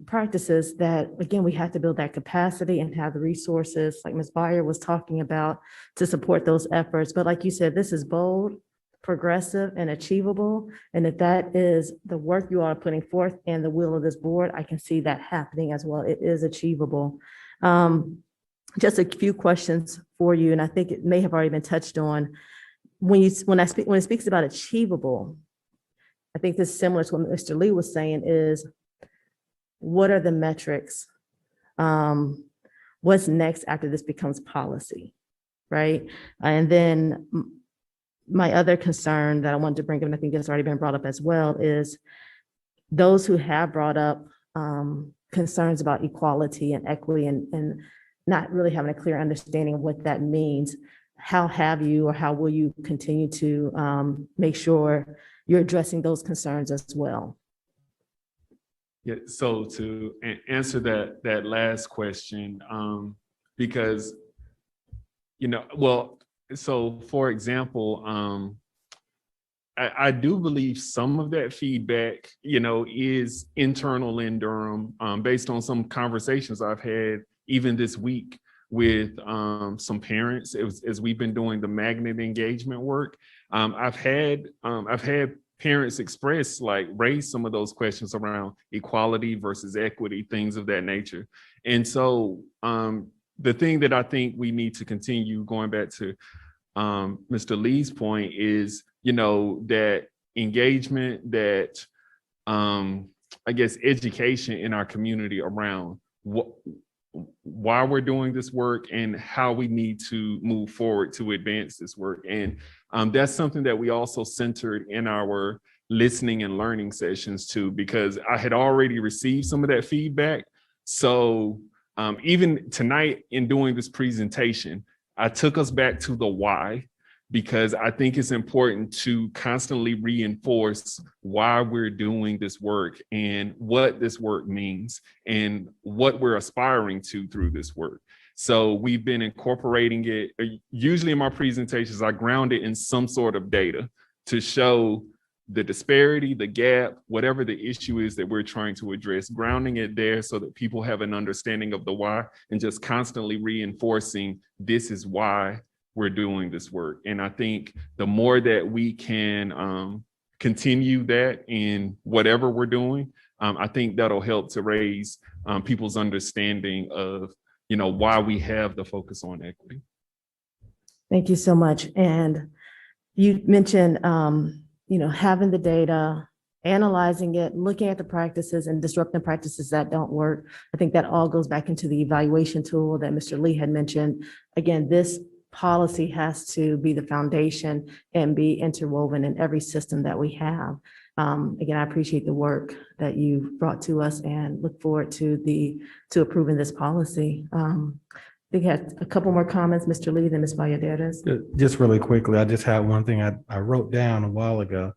practices that, again, we have to build that capacity and have the resources, like Ms. Beyer was talking about, to support those efforts. But like you said, this is bold, progressive, and achievable. And if that is the work you are putting forth and the will of this board, I can see that happening as well. It is achievable. Just a few questions for you, and I think it may have already been touched on. When it speaks about achievable, I think this is similar to what Mr. Lee was saying is, what are the metrics? What's next after this becomes policy, right? And then my other concern that I wanted to bring up, and I think it's already been brought up as well, is those who have brought up concerns about equality and equity and not really having a clear understanding of what that means. How have you, or how will you continue to make sure you're addressing those concerns as well? Yeah, so to answer that last question, because, so for example, I do believe some of that feedback, is internal in Durham, based on some conversations I've had even this week with some parents as we've been doing the magnet engagement work. I've had parents express, raise some of those questions around equality versus equity, things of that nature. And so the thing that I think we need to continue, going back to Mr. Lee's point, is, that engagement, that I guess education in our community around why we're doing this work and how we need to move forward to advance this work. And that's something that we also centered in our listening and learning sessions too, because I had already received some of that feedback. So even tonight in doing this presentation, I took us back to the why, because I think it's important to constantly reinforce why we're doing this work and what this work means and what we're aspiring to through this work. So we've been incorporating it. Usually in my presentations, I ground it in some sort of data to show the disparity, the gap, whatever the issue is that we're trying to address, grounding it there so that people have an understanding of the why, and just constantly reinforcing this is why we're doing this work. And I think the more that we can continue that in whatever we're doing, I think that'll help to raise people's understanding of, why we have the focus on equity. Thank you so much. And you mentioned, having the data, analyzing it, looking at the practices and disrupting practices that don't work. I think that all goes back into the evaluation tool that Mr. Lee had mentioned. Again, this policy has to be the foundation and be interwoven in every system that we have. Again, I appreciate the work that you've brought to us and look forward to approving this policy. We had a couple more comments, Mr. Lee, then Ms. Valladares. Just really quickly, I just had one thing I wrote down a while ago.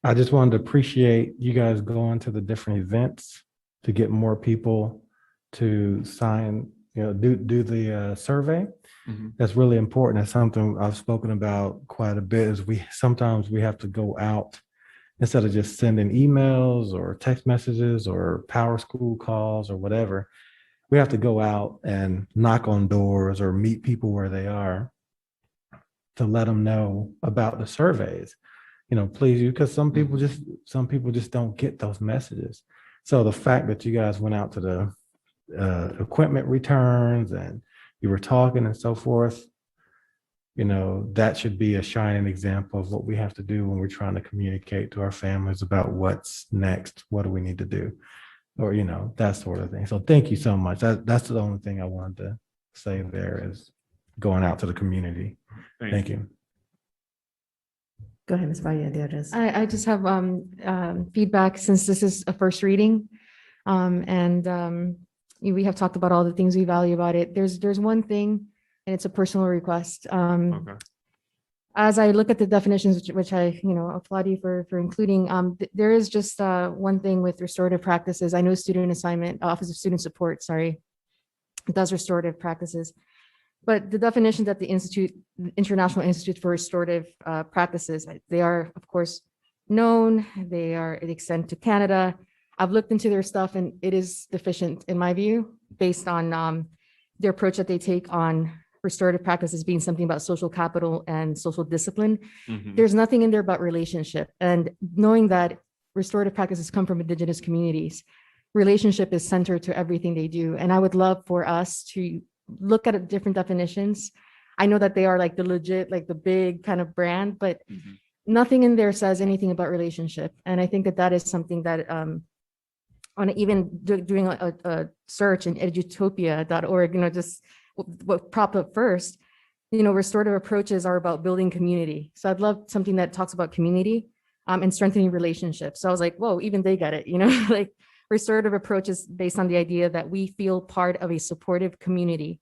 I just wanted to appreciate you guys going to the different events to get more people to sign, do the survey. That's really important. That's something I've spoken about quite a bit, is sometimes we have to go out instead of just sending emails or text messages or power school calls or whatever. We have to go out and knock on doors or meet people where they are to let them know about the surveys. Please, because some people just don't get those messages. So the fact that you guys went out to the equipment returns and you were talking and so forth, that should be a shining example of what we have to do when we're trying to communicate to our families about what's next, what do we need to do, or that sort of thing. So thank you so much. That's the only thing I wanted to say there, is going out to the community. Thank you. Go ahead, Ms. Valladares. I just have feedback, since this is a first reading. We have talked about all the things we value about it. There's one thing, and it's a personal request. Okay. As I look at the definitions, which I applaud you for including, there is just one thing with restorative practices. I know Student Assignment, Office of Student Support, does restorative practices. But the definition that the International Institute for Restorative Practices, they are, of course, known. They extend to Canada. I've looked into their stuff, and it is deficient, in my view, based on their approach that they take on restorative practices being something about social capital and social discipline. There's nothing in there about relationship. And knowing that restorative practices come from Indigenous communities, relationship is centered to everything they do. And I would love for us to look at different definitions. I know that they are like the legit, like the big kind of brand, but nothing in there says anything about relationship. And I think that is something that on even doing a search in edutopia.org, just what popped up first, restorative approaches are about building community. So I'd love something that talks about community and strengthening relationships. So I was like, whoa, even they get it, like restorative approaches based on the idea that we feel part of a supportive community.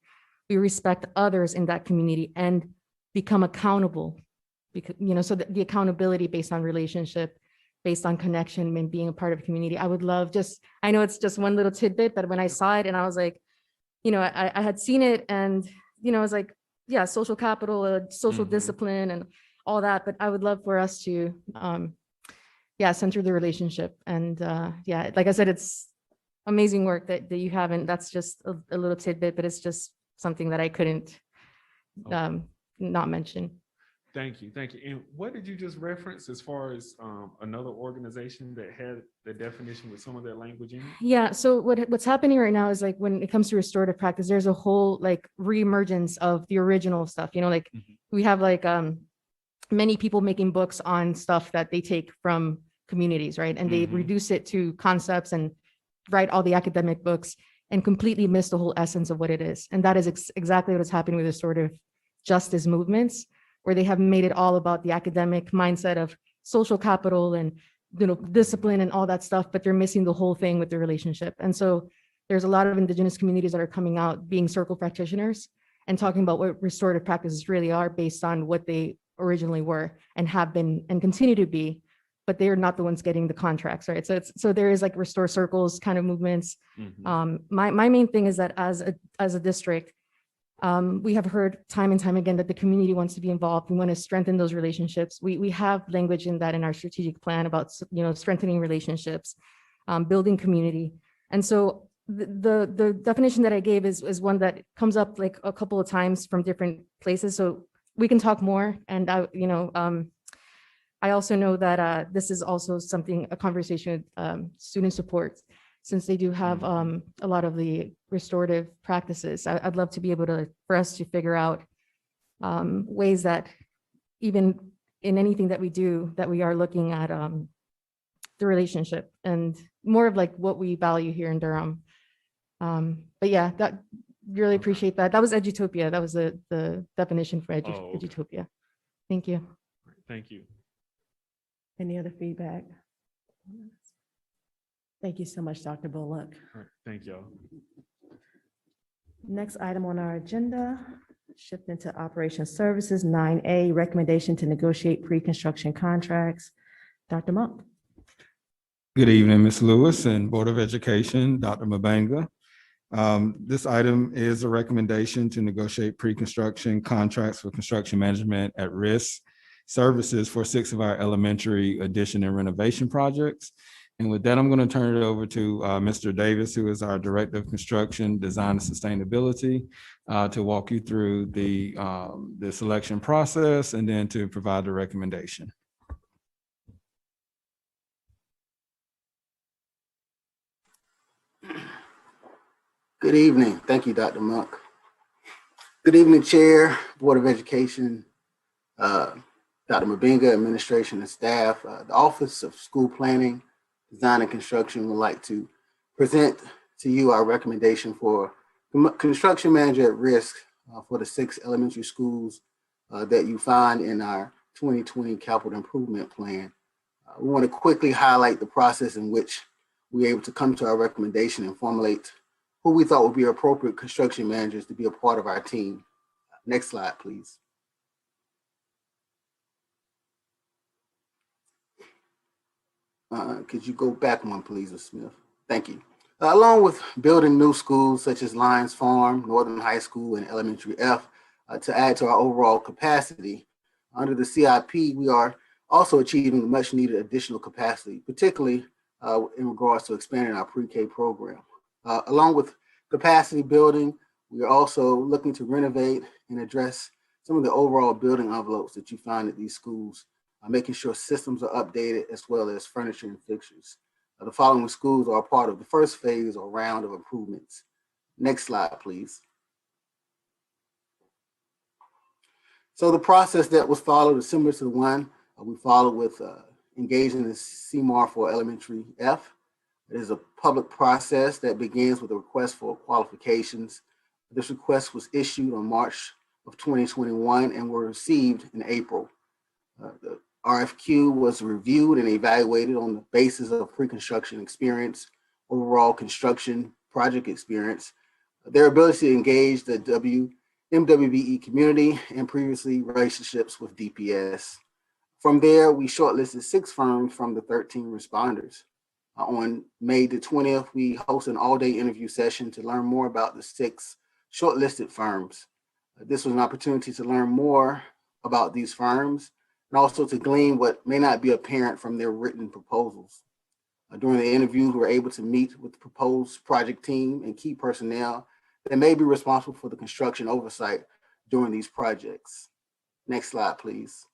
We respect others in that community and become accountable, because, so the accountability based on relationship, based on connection and being a part of a community. I would love I know it's just one little tidbit, but when I saw it and I was like, I had seen it and, I was like, yeah, social capital, social discipline and all that, but I would love for us to, center the relationship. And like I said, it's amazing work that you have, and that's just a little tidbit, but it's just something that I couldn't not mention. Thank you. And what did you just reference as far as another organization that had the definition with some of that language in it? Yeah. So what's happening right now is, like, when it comes to restorative practice, there's a whole like reemergence of the original stuff. We have like many people making books on stuff that they take from communities, right? And they reduce it to concepts and write all the academic books and completely miss the whole essence of what it is. And that is exactly what is happening with restorative justice movements, where they have made it all about the academic mindset of social capital and discipline and all that stuff, but they're missing the whole thing with the relationship. And so there's a lot of Indigenous communities that are coming out being circle practitioners and talking about what restorative practices really are based on what they originally were and have been and continue to be, but they are not the ones getting the contracts, right? So there is like restore circles kind of movements. My main thing is that as a district, we have heard time and time again that the community wants to be involved. We want to strengthen those relationships. We have language in our strategic plan about strengthening relationships, building community. And so the definition that I gave is one that comes up like a couple of times from different places. So we can talk more. And I also know that this is also a conversation with student support, since they do have a lot of the restorative practices. I'd love to be able for us to figure out ways that even in anything that we do, that we are looking at the relationship and more of like what we value here in Durham. But yeah, that really appreciate that. That was Edutopia. That was the definition for Edutopia. Thank you. Thank you. Any other feedback? Thank you so much, Dr. Bullock. All right, thank y'all. Next item on our agenda, shift into operation services, 9A, recommendation to negotiate pre-construction contracts. Dr. Monk. Good evening, Ms. Lewis and Board of Education, Dr. Mabanga. This item is a recommendation to negotiate pre-construction contracts for construction management at risk services for 6 of our elementary addition and renovation projects. And with that, I'm going to turn it over to Mr. Davis, who is our Director of Construction, Design and Sustainability, to walk you through the selection process and then to provide the recommendation. Good evening. Thank you, Dr. Monk. Good evening, Chair, Board of Education, Dr. Mabinga, administration and staff. The Office of School Planning, Design and Construction would like to present to you our recommendation for construction manager at risk for the 6 elementary schools that you find in our 2020 capital improvement plan. We want to quickly highlight the process in which we were able to come to our recommendation and formulate who we thought would be appropriate construction managers to be a part of our team. Next slide, please. Could you go back one, please, Ms. Smith? Thank you. Along with building new schools such as Lions Farm, Northern High School, and Elementary F to add to our overall capacity, under the CIP, we are also achieving much needed additional capacity, particularly in regards to expanding our pre-K program. Along with capacity building, we are also looking to renovate and address some of the overall building envelopes that you find at these schools, making sure systems are updated as well as furniture and fixtures. The following schools are a part of the first phase or round of improvements. Next slide, please. So the process that was followed is similar to the one we followed with engaging the CMAR for Elementary F. It is a public process that begins with a request for qualifications. This request was issued on March of 2021 and were received in April. The RFQ was reviewed and evaluated on the basis of pre-construction experience, overall construction project experience, their ability to engage the MWBE community, and previously relationships with DPS. From there, we shortlisted 6 firms from the 13 responders. On May the 20th, we hosted an all-day interview session to learn more about the 6 shortlisted firms. This was an opportunity to learn more about these firms and also to glean what may not be apparent from their written proposals. During the interviews, we were able to meet with the proposed project team and key personnel that may be responsible for the construction oversight during these projects. Next slide, please.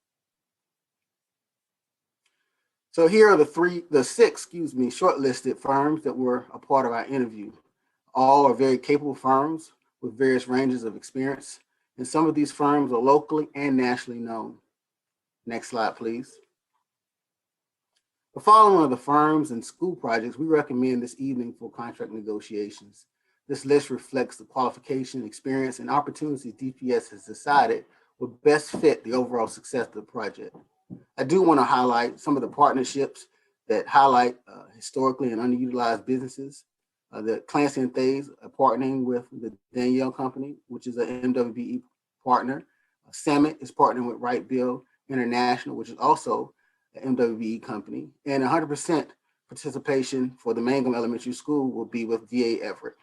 So here are the six shortlisted firms that were a part of our interview. All are very capable firms with various ranges of experience, and some of these firms are locally and nationally known. Next slide, please. The following are the firms and school projects we recommend this evening for contract negotiations. This list reflects the qualification, experience, and opportunities DPS has decided will best fit the overall success of the project. I do want to highlight some of the partnerships that highlight historically and underutilized businesses. The Clancy and Thays are partnering with the Danielle Company, which is an MWBE partner. Summit is partnering with Wrightville International, which is also an MWBE company. And 100% participation for the Mangum Elementary School will be with VA Everett.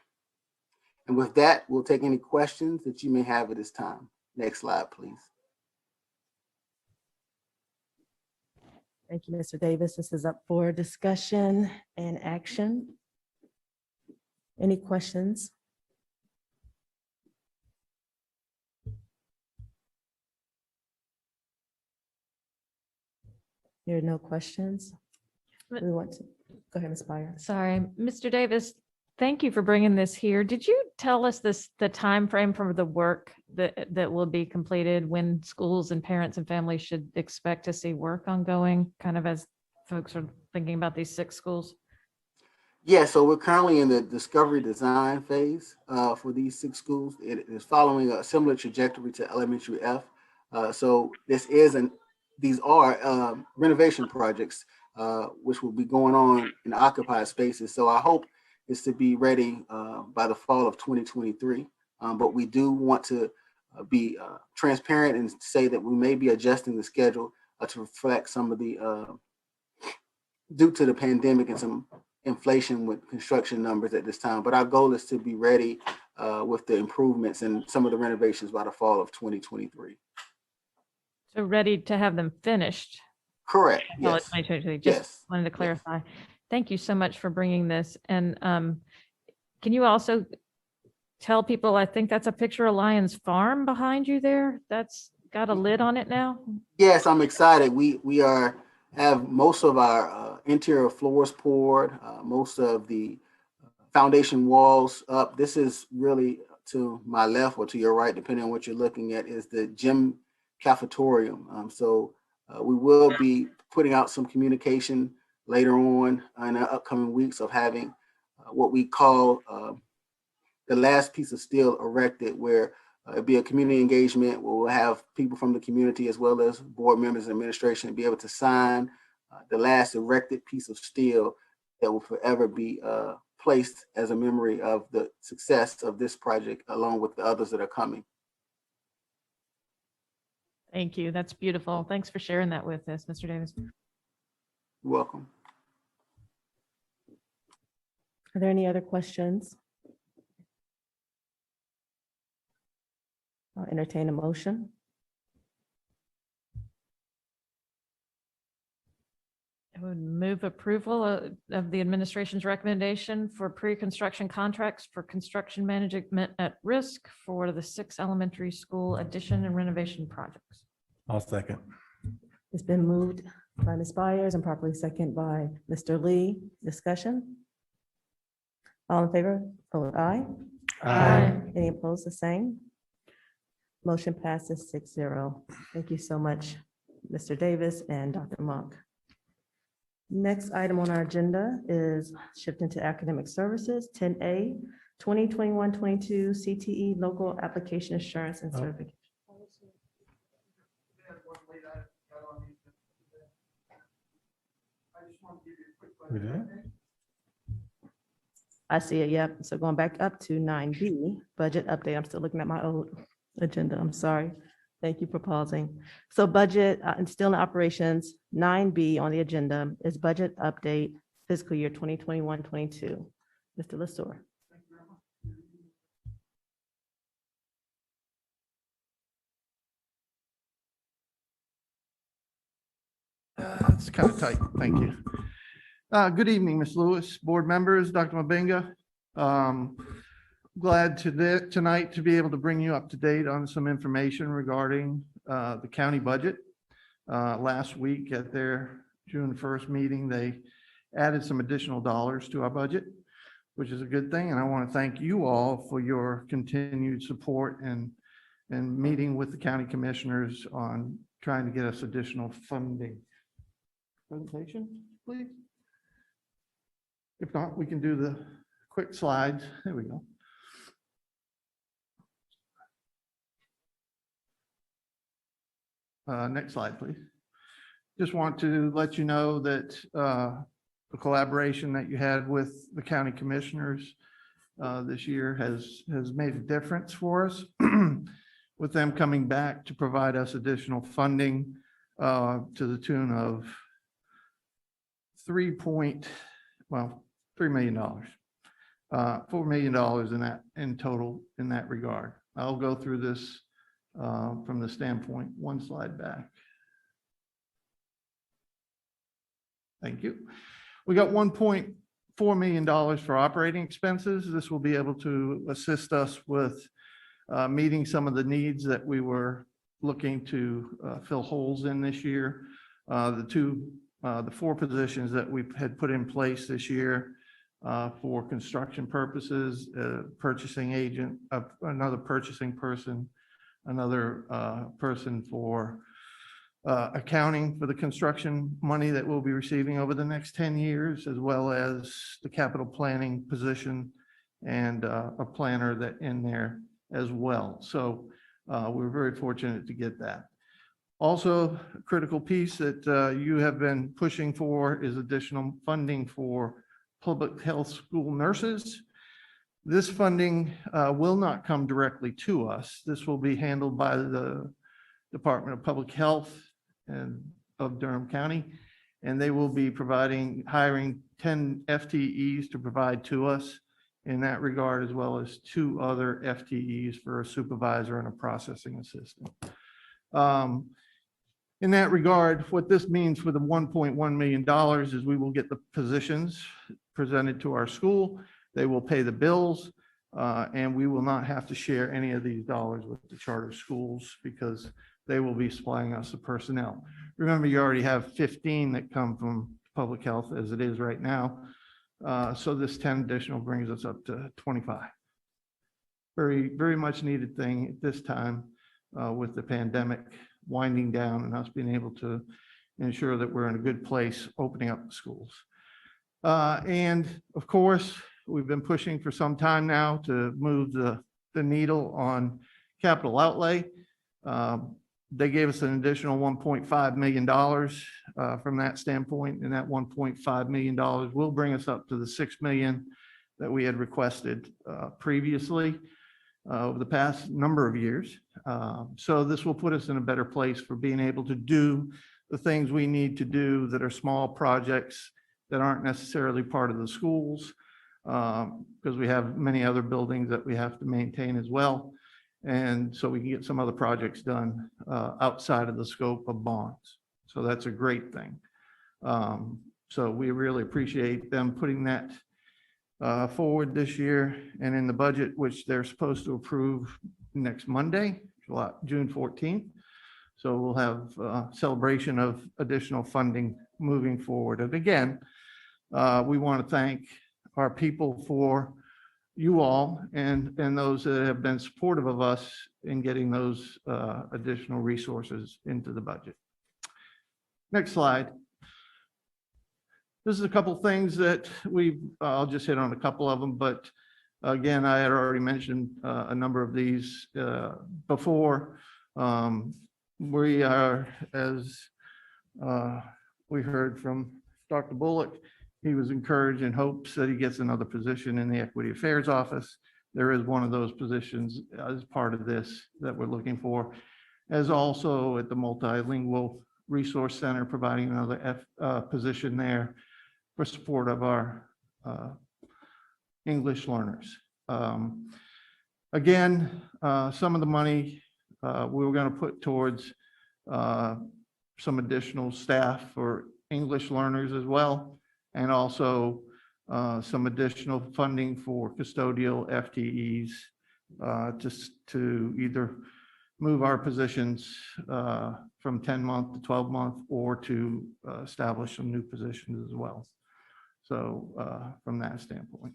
And with that, we'll take any questions that you may have at this time. Next slide, please. Thank you, Mr. Davis. This is up for discussion and action. Any questions? There are no questions. We want to go ahead, Ms. Byer. Sorry, Mr. Davis, thank you for bringing this here. Did you tell us the time frame for the work that will be completed, when schools and parents and families should expect to see work ongoing, kind of as folks are thinking about these 6 schools? Yeah, so we're currently in the discovery design phase for these 6 schools. It is following a similar trajectory to Elementary F. So these are renovation projects which will be going on in occupied spaces. So our hope is to be ready by the fall of 2023. but we do want to be transparent and say that we may be adjusting the schedule to reflect some of the, due to the pandemic and some inflation with construction numbers at this time. But our goal is to be ready with the improvements and some of the renovations by the fall of 2023. So ready to have them finished. Correct. Fall of Yes. 2023. Just Yes. wanted to clarify. Thank you so much for bringing this. And can you also tell people, I think that's a picture of Lion's Farm behind you there. That's got a lid on it now. Yes, I'm excited. We have most of our interior floors poured, most of the foundation walls up. This is really to my left or to your right, depending on what you're looking at, is the gym cafetorium. So we will be putting out some communication later on in the upcoming weeks of having what we call the last piece of steel erected, where it'll be a community engagement where we'll have people from the community as well as board members and administration be able to sign the last erected piece of steel that will forever be placed as a memory of the success of this project, along with the others that are coming. Thank you. That's beautiful. Thanks for sharing that with us, Mr. Davis. You're welcome. Are there any other questions? I'll entertain a motion. I would move approval of the administration's recommendation for pre-construction contracts for construction management at risk for the 6 elementary school addition and renovation projects. I'll second. It's been moved by Ms. Byers and properly seconded by Mr. Lee. Discussion? All in favor, vote aye. Aye. Any opposed, the same? Motion passes 6-0. Thank you so much, Mr. Davis and Dr. Monk. Next item on our agenda is shifting to academic services, 10A, 2021-22 CTE local application assurance and certification. We did? I see it, yep. So going back up to 9B, budget update. I'm still looking at my old agenda. I'm sorry. Thank you for pausing. So budget and still in operations, 9B on the agenda is budget update fiscal year 2021-22. Mr. Lesueur. It's kind of tight. Thank you. Good evening, Ms. Lewis, board members, Dr. Mabenga. Glad tonight to be able to bring you up to date on some information regarding the county budget. Last week at their June 1st meeting, they added some additional dollars to our budget, which is a good thing. And I want to thank you all for your continued support and meeting with the county commissioners on trying to get us additional funding. Presentation, please. If not, we can do the quick slides. There we go. Next slide, please. Just want to let you know that the collaboration that you had with the county commissioners this year has made a difference for us with them coming back to provide us additional funding to the tune of $3 million, $4 million in total in that regard. I'll go through this from the standpoint, one slide back. Thank you. We got $1.4 million for operating expenses. This will be able to assist us with meeting some of the needs that we were looking to fill holes in this year. The 4 positions that we had put in place this year for construction purposes, purchasing agent, another purchasing person, another person for accounting for the construction money that we'll be receiving over the next 10 years, as well as the capital planning position and a planner that in there as well. So we're very fortunate to get that. Also, a critical piece that you have been pushing for is additional funding for public health school nurses. This funding will not come directly to us. This will be handled by the Department of Public Health and of Durham County, and they will be hiring 10 FTEs to provide to us in that regard, as well as 2 other FTEs for a supervisor and a processing assistant. In that regard, what this means for the $1.1 million is we will get the positions presented to our school. They will pay the bills, and we will not have to share any of these dollars with the charter schools because they will be supplying us the personnel. Remember, you already have 15 that come from public health as it is right now. So this 10 additional brings us up to 25. Very, very much needed thing at this time with the pandemic winding down and us being able to ensure that we're in a good place opening up the schools. And of course, we've been pushing for some time now to move the needle on capital outlay. They gave us an additional $1.5 million from that standpoint, and that $1.5 million will bring us up to the $6 million that we had requested previously over the past number of years. So this will put us in a better place for being able to do the things we need to do that are small projects that aren't necessarily part of the schools, because we have many other buildings that we have to maintain as well. And so we can get some other projects done outside of the scope of bonds. So that's a great thing. So we really appreciate them putting that forward this year and in the budget, which they're supposed to approve next Monday, June 14th. So we'll have a celebration of additional funding moving forward. And again, we want to thank our people for you all and those that have been supportive of us in getting those additional resources into the budget. Next slide. This is a couple things that I'll just hit on a couple of them, but again, I had already mentioned a number of these before. We are, as we heard from Dr. Bullock, he was encouraged and hopes that he gets another position in the Equity Affairs Office. There is one of those positions as part of this that we're looking for, as also at the Multilingual Resource Center, providing another position there for support of our English learners. Again, some of the money we were going to put towards some additional staff for English learners as well, and also some additional funding for custodial FTEs just to either move our positions from 10-month to 12-month or to establish some new positions as well. So from that standpoint.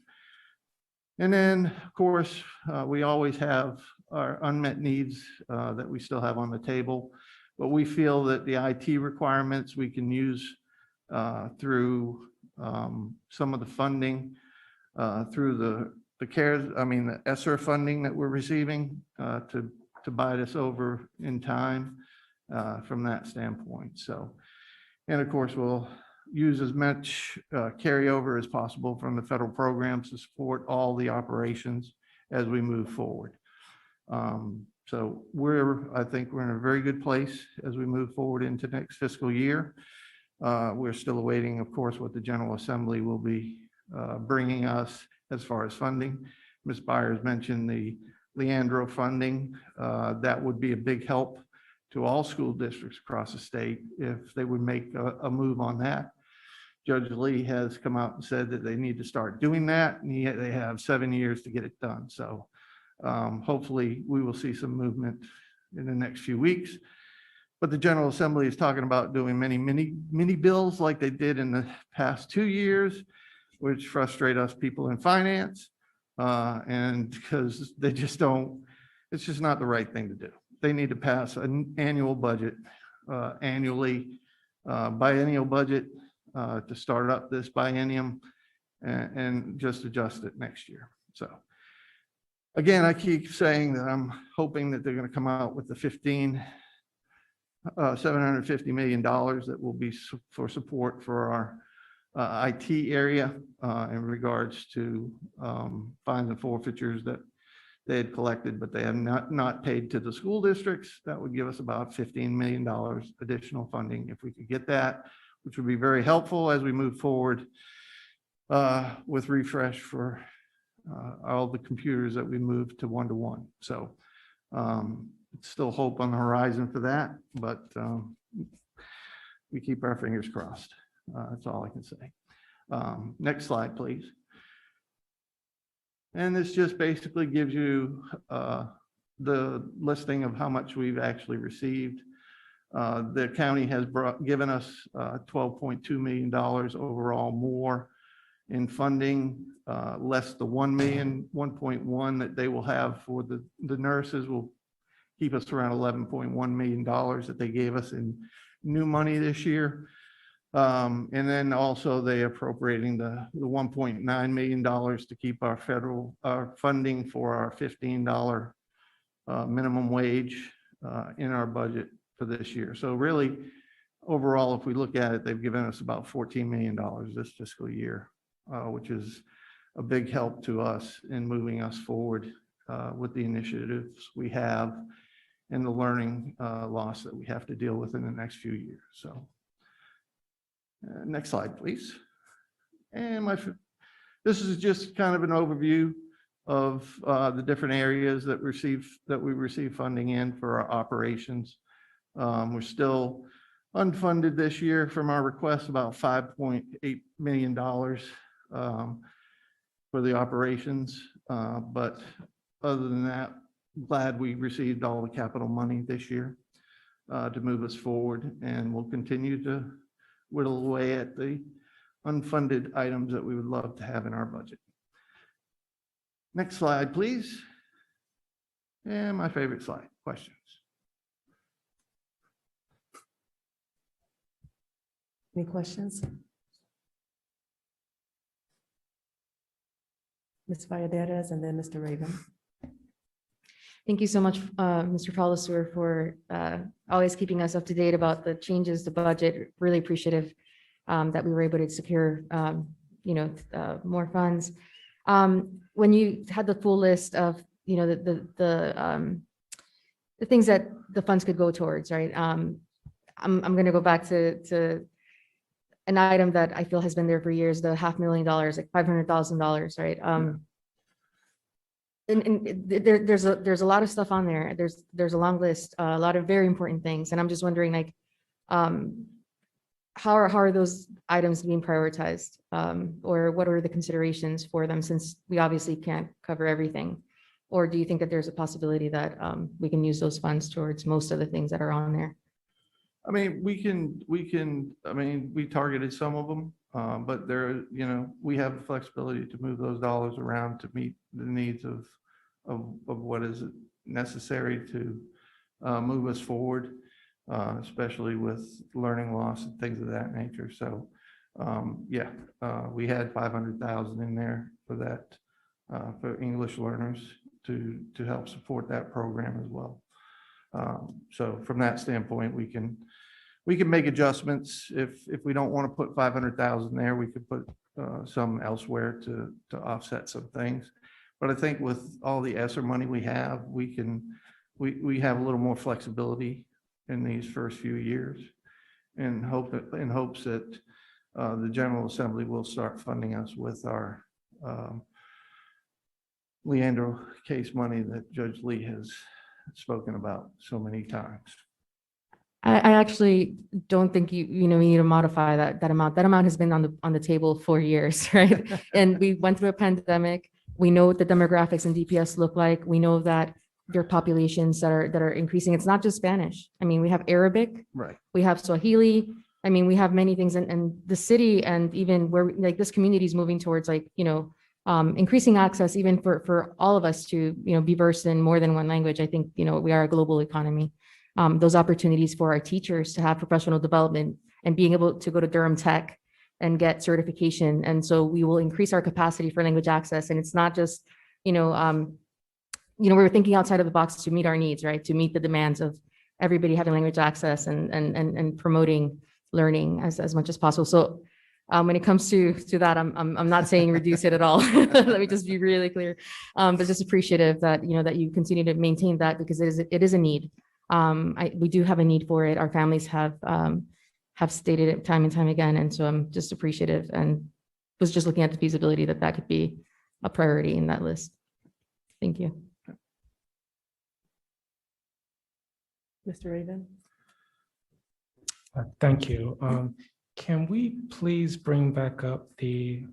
And then, of course, we always have our unmet needs that we still have on the table, but we feel that the IT requirements we can use through some of the funding through the CARES, the ESSER funding that we're receiving to bide us over in time from that standpoint. So, and of course, we'll use as much carryover as possible from the federal programs to support all the operations as we move forward. So I think we're in a very good place as we move forward into next fiscal year. We're still awaiting, of course, what the General Assembly will be bringing us as far as funding. Ms. Byers mentioned the Leandro funding. That would be a big help to all school districts across the state if they would make a move on that. Judge Lee has come out and said that they need to start doing that, and they have 7 years to get it done. So hopefully we will see some movement in the next few weeks. But the General Assembly is talking about doing many mini bills like they did in the past 2 years, which frustrate us people in finance. And because they just don't, it's just not the right thing to do. They need to pass an annual budget annually, biennial budget to start up this biennium and just adjust it next year. So again, I keep saying that I'm hoping that they're going to come out with the $750 million that will be for support for IT area in regards to fines and forfeitures that they had collected, but they have not paid to the school districts. That would give us about $15 million additional funding if we could get that, which would be very helpful as we move forward with refresh for all the computers that we moved to one-to-one. So it's still hope on the horizon for that, but we keep our fingers crossed. That's all I can say. Next slide, please. And this just basically gives you the listing of how much we've actually received. The county has given us $12.2 million overall more in funding, less the 1.1 that they will have for the nurses will keep us around $11.1 million that they gave us in new money this year. And then also they appropriating the $1.9 million to keep our federal funding for our $15 minimum wage in our budget for this year. So really, overall, if we look at it, they've given us about $14 million this fiscal year, which is a big help to us in moving us forward with the initiatives we have and the learning loss that we have to deal with in the next few years. So next slide, please. And this is just kind of an overview of the different areas that we receive funding in for our operations. We're still unfunded this year from our request, about $5.8 million for the operations. But other than that, glad we received all the capital money this year to move us forward, and we'll continue to whittle away at the unfunded items that we would love to have in our budget. Next slide, please. And my favorite slide, questions. Any questions? Ms. Valladares and then Mr. Raven. Thank you so much, Mr. Polisur, for always keeping us up to date about the changes to budget. Really appreciative that we were able to secure, more funds. When you had the full list of, the things that the funds could go towards, right? I'm going to go back to an item that I feel has been there for years, the $500,000, like $500,000, right? And there's a lot of stuff on there. There's a long list, a lot of very important things. And I'm just wondering, like, how are those items being prioritized? Or what are the considerations for them, since we obviously can't cover everything? Or do you think that there's a possibility that we can use those funds towards most of the things that are on there? I mean, we targeted some of them, but we have the flexibility to move those dollars around to meet the needs of what is necessary to move us forward, especially with learning loss and things of that nature. So, we had 500,000 in there for that, for English learners to help support that program as well. So from that standpoint, we can make adjustments. If we don't want to put 500,000 there, we could put some elsewhere to offset some things. But I think with all the ESSER money we have, we have a little more flexibility in these first few years, in hopes that the General Assembly will start funding us with our Leandro case money that Judge Lee has spoken about so many times. I actually don't think you need to modify that amount. That amount has been on the table for years, right? And we went through a pandemic. We know what the demographics in DPS look like. We know that there are populations that are increasing. It's not just Spanish. I mean, we have Arabic, right? We have Swahili. I mean, we have many things, and the city, and even where like this community is moving towards, like, increasing access even for all of us to, be versed in more than one language. I think, we are a global economy. Those opportunities for our teachers to have professional development and being able to go to Durham Tech and get certification. And so we will increase our capacity for language access. And it's not just, we're thinking outside of the box to meet our needs, right? To meet the demands of everybody having language access and promoting learning as much as possible. So When it comes to that, I'm not saying reduce it at all. Let me just be really clear. But just appreciative that, that you continue to maintain that because it is a need. We do have a need for it. Our families have stated it time and time again. And so I'm just appreciative and was just looking at the feasibility that could be a priority in that list. Thank you. Mr. Raven. Thank you. Can we please bring back up the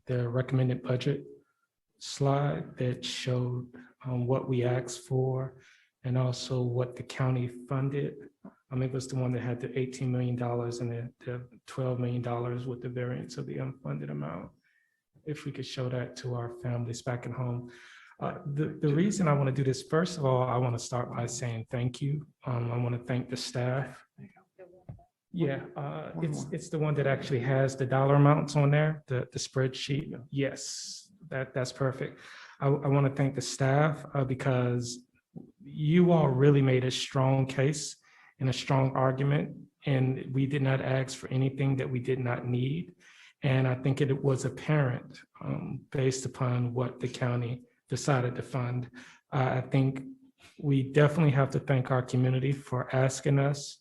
recommended budget slide that showed what we asked for and also what the county funded? It was the one that had the $18 million and the $12 million with the variance of the unfunded amount. If we could show that to our families back at home. The reason I want to do this, first of all, I want to start by saying thank you. I want to thank the staff. Yeah, it's the one that actually has the dollar amounts on there, the spreadsheet. Yes, that's perfect. I want to thank the staff because you all really made a strong case and a strong argument, and we did not ask for anything that we did not need. And I think it was apparent based upon what the county decided to fund. I think we definitely have to thank our community for asking us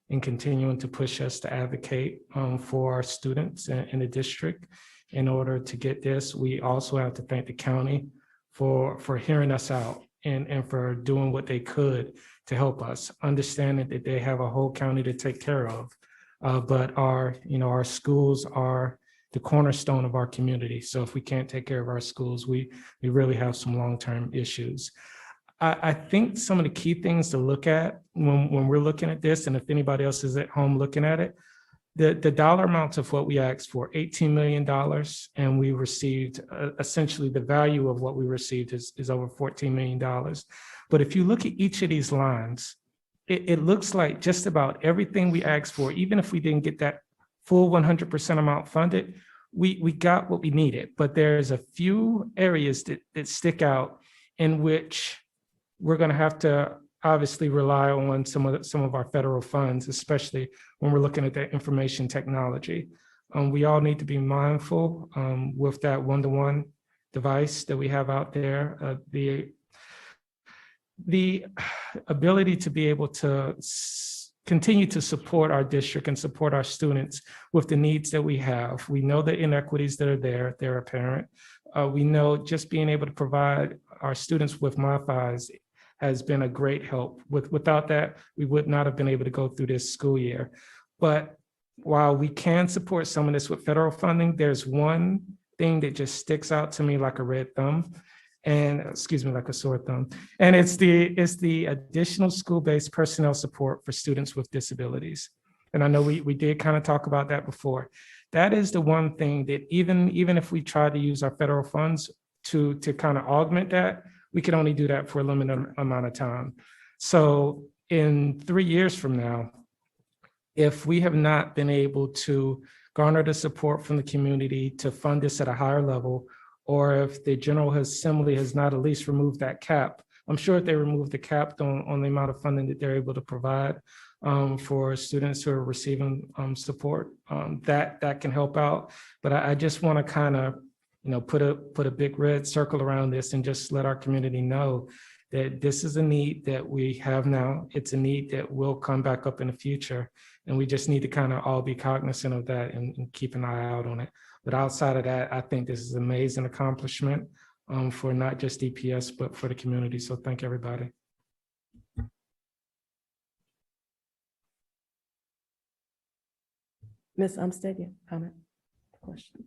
and continuing to push us to advocate for our students in the district in order to get this. We also have to thank the county for hearing us out and for doing what they could to help us, understanding that they have a whole county to take care of. But our schools are the cornerstone of our community. So if we can't take care of our schools, we really have some long-term issues. I think some of the key things to look at when we're looking at this, and if anybody else is at home looking at it, the dollar amounts of what we asked for, $18 million, and we received essentially the value of what we received is over $14 million. But if you look at each of these lines, it looks like just about everything we asked for, even if we didn't get that full 100% amount funded, we got what we needed. But there's a few areas that stick out in which we're going to have to obviously rely on some of our federal funds, especially when we're looking at that information technology. We all need to be mindful with that one-to-one device that we have out there. The ability to be able to continue to support our district and support our students with the needs that we have. We know the inequities that are there, they're apparent. We know just being able to provide our students with MiFis has been a great help. Without that, we would not have been able to go through this school year. But while we can support some of this with federal funding, there's one thing that just sticks out to me like a red thumb, and like a sore thumb. And it's the additional school-based personnel support for students with disabilities. And I know we did kind of talk about that before. That is the one thing that even if we try to use our federal funds to kind of augment that, we can only do that for a limited amount of time. So in 3 years from now, if we have not been able to garner the support from the community to fund this at a higher level, or if the General Assembly has not at least removed that cap, I'm sure if they remove the cap on the amount of funding that they're able to provide for students who are receiving support, that can help out. But I just want to kind of put a big red circle around this and just let our community know that this is a need that we have now. It's a need that will come back up in the future. And we just need to kind of all be cognizant of that and keep an eye out on it. But outside of that, I think this is an amazing accomplishment for not just DPS, but for the community. So thank everybody. Ms. Umstead, your comment, question?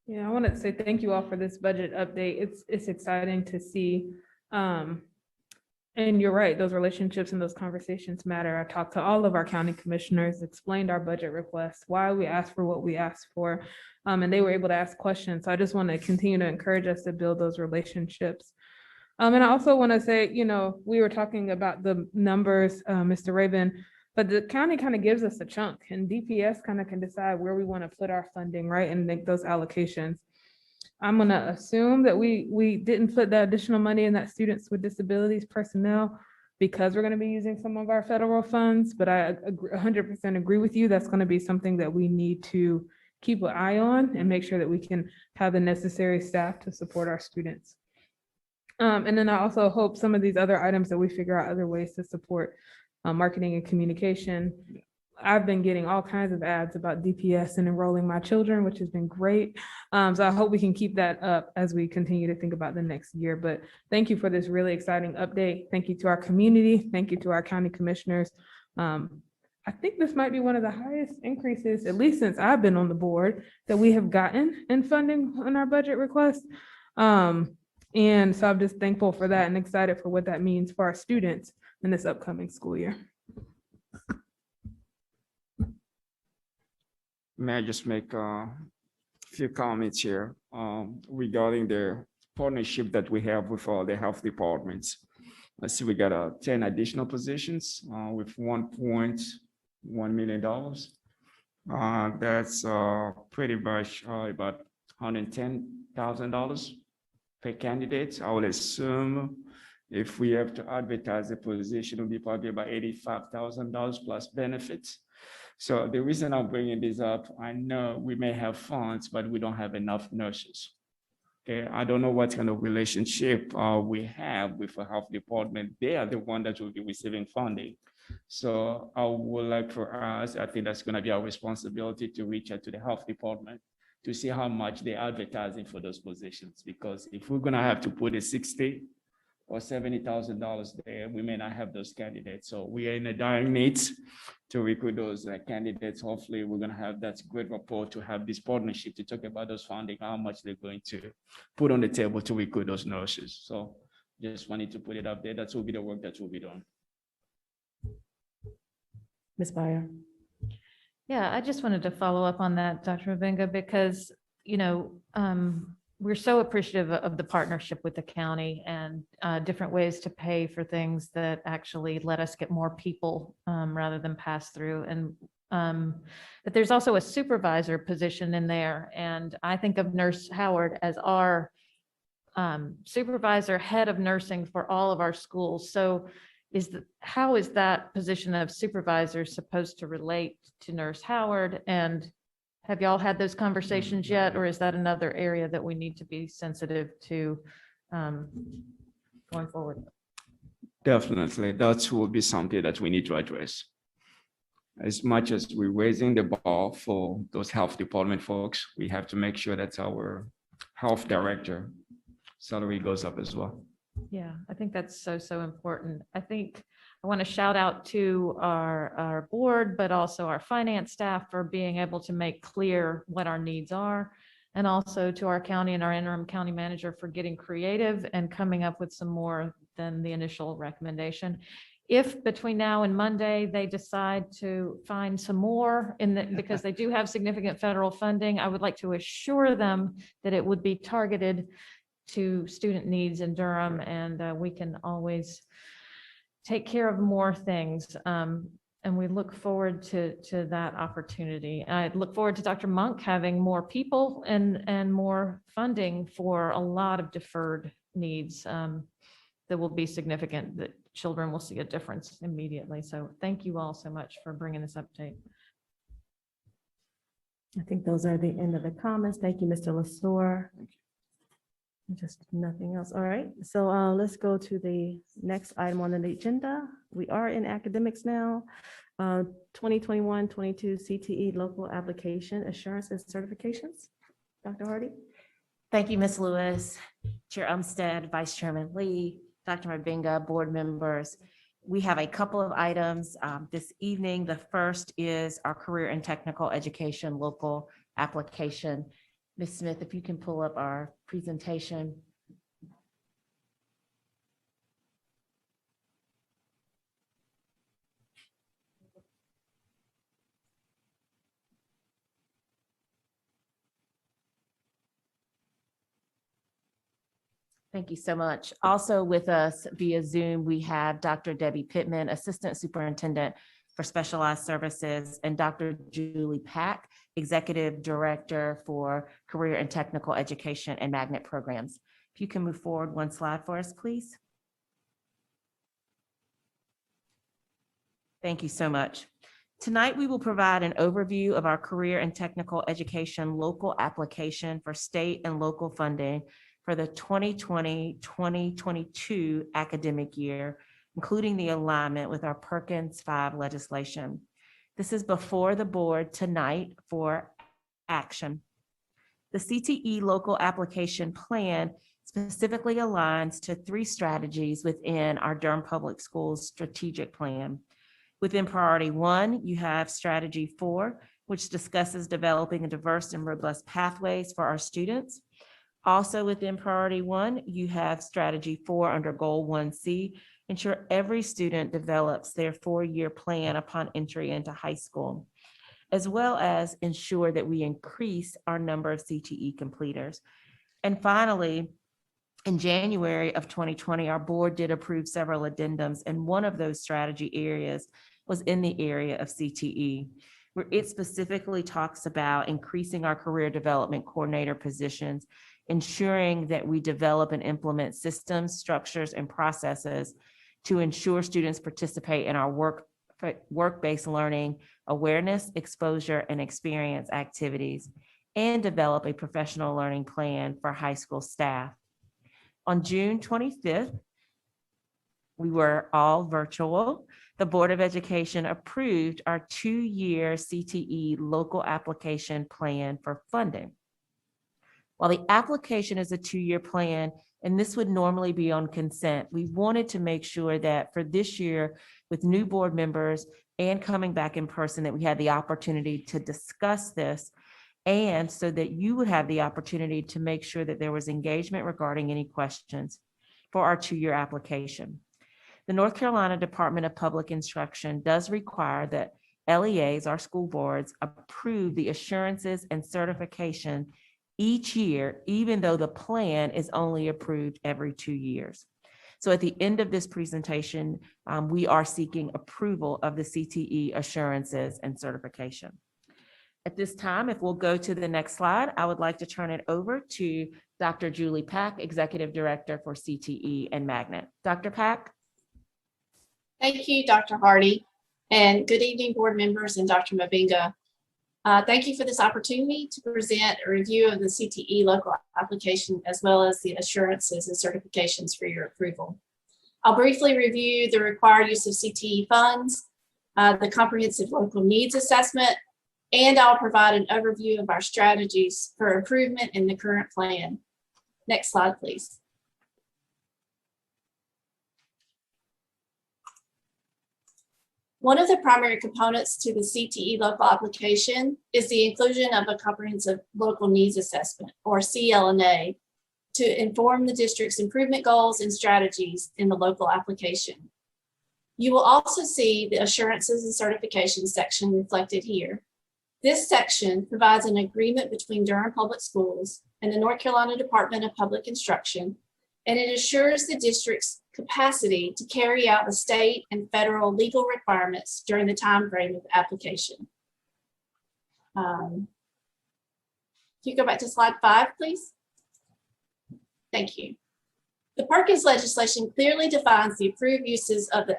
Yeah, I want to say thank you all for this budget update. It's exciting to see. And you're right, those relationships and those conversations matter. I talked to all of our county commissioners, explained our budget requests, why we asked for what we asked for, and they were able to ask questions. So I just want to continue to encourage us to build those relationships. And I also want to say, we were talking about the numbers, Mr. Raven, but the county kind of gives us a chunk, and DPS kind of can decide where we want to put our funding, right, and make those allocations. I'm going to assume that we didn't put that additional money in that students with disabilities personnel because we're going to be using some of our federal funds, but I 100% agree with you. That's going to be something that we need to keep an eye on and make sure that we can have the necessary staff to support our students. And then I also hope some of these other items that we figure out other ways to support marketing and communication. I've been getting all kinds of ads about DPS and enrolling my children, which has been great. So I hope we can keep that up as we continue to think about the next year. But thank you for this really exciting update. Thank you to our community. Thank you to our county commissioners. I think this might be one of the highest increases, at least since I've been on the board, that we have gotten in funding on our budget request. And so I'm just thankful for that and excited for what that means for our students in this upcoming school year. May I just make a few comments here regarding the partnership that we have with all the health departments. I see we got 10 additional positions with $1.1 million. That's pretty much about $110,000 per candidate. I would assume if we have to advertise the position, it'll be probably about $85,000 plus benefits. So the reason I'm bringing this up, I know we may have funds, but we don't have enough nurses. Okay, I don't know what kind of relationship we have with the health department. They are the one that will be receiving funding. So I would like for us, I think that's going to be our responsibility to reach out to the health department to see how much they're advertising for those positions. Because if we're going to have to put a $60,000 or $70,000 there, we may not have those candidates. So we are in a dire need to recruit those candidates. Hopefully, we're going to have that great rapport to have this partnership to talk about those funding, how much they're going to put on the table to recruit those nurses. So just wanted to put it up there. That will be the work that will be done. Ms. Byer. Yeah, I just wanted to follow up on that, Dr. Mabenga, because, we're so appreciative of the partnership with the county and different ways to pay for things that actually let us get more people rather than pass through. And but there's also a supervisor position in there. And I think of Nurse Howard as our supervisor, head of nursing for all of our schools. So how is that position of supervisor supposed to relate to Nurse Howard? And have y'all had those conversations yet, or is that another area that we need to be sensitive to going forward? Definitely, that will be something that we need to address. As much as we're raising the bar for those health department folks, we have to make sure that our health director salary goes up as well. Yeah, I think that's so important. I think I want to shout out to our board, but also our finance staff for being able to make clear what our needs are. And also to our county and our interim county manager for getting creative and coming up with some more than the initial recommendation. If between now and Monday, they decide to find some more because they do have significant federal funding, I would like to assure them that it would be targeted to student needs in Durham, and we can always take care of more things. And we look forward to that opportunity. I look forward to Dr. Monk having more people and more funding for a lot of deferred needs that will be significant, that children will see a difference immediately. So thank you all so much for bringing this update. I think those are the end of the comments. Thank you, Mr. Lesueur. Just nothing else. All right. So let's go to the next item on the agenda. We are in academics now. 2021-22 CTE local application assurance and certifications. Dr. Hardy. Thank you, Ms. Lewis, Chair Umstead, Vice Chairman Lee, Dr. Mabenga, board members. We have a couple of items this evening. The first is our career and technical education local application. Ms. Smith, if you can pull up our presentation. Thank you so much. Also with us via Zoom, we have Dr. Debbie Pittman, Assistant Superintendent for Specialized Services, and Dr. Julie Pack, Executive Director for Career and Technical Education and Magnet Programs. If you can move forward one slide for us, please. Thank you so much. Tonight, we will provide an overview of our career and technical education local application for state and local funding for the 2020-2022 academic year, including the alignment with our Perkins 5 legislation. This is before the board tonight for action. The CTE local application plan specifically aligns to 3 strategies within our Durham Public Schools strategic plan. Within priority 1, you have strategy 4, which discusses developing a diverse and robust pathways for our students. Also within priority 1, you have strategy 4 under goal 1C, ensure every student develops their 4-year plan upon entry into high school, as well as ensure that we increase our number of CTE completers. And finally, in January of 2020, our board did approve several addendums, and one of those strategy areas was in the area of CTE, where it specifically talks about increasing our career development coordinator positions, ensuring that we develop and implement systems, structures, and processes to ensure students participate in our work-based learning, awareness, exposure, and experience activities, and develop a professional learning plan for high school staff. On June 25th, we were all virtual. The Board of Education approved our 2-year CTE local application plan for funding. While the application is a 2-year plan, and this would normally be on consent, we wanted to make sure that for this year, with new board members and coming back in person, that we had the opportunity to discuss this, and so that you would have the opportunity to make sure that there was engagement regarding any questions for our 2-year application. The North Carolina Department of Public Instruction does require that LEAs, our school boards, approve the assurances and certification each year, even though the plan is only approved every 2 years. So at the end of this presentation, we are seeking approval of the CTE assurances and certification. At this time, if we'll go to the next slide, I would like to turn it over to Dr. Julie Pack, Executive Director for CTE and Magnet. Dr. Pack. Thank you, Dr. Hardy, and good evening, board members and Dr. Mabenga. Thank you for this opportunity to present a review of the CTE local application, as well as the assurances and certifications for your approval. I'll briefly review the required use of CTE funds, the comprehensive local needs assessment, and I'll provide an overview of our strategies for improvement in the current plan. Next slide, please. One of the primary components to the CTE local application is the inclusion of a comprehensive local needs assessment, or CLNA, to inform the district's improvement goals and strategies in the local application. You will also see the assurances and certifications section reflected here. This section provides an agreement between Durham Public Schools and the North Carolina Department of Public Instruction, and it assures the district's capacity to carry out the state and federal legal requirements during the time frame of the application. Can you go back to slide 5, please? Thank you. The Perkins legislation clearly defines the approved uses of the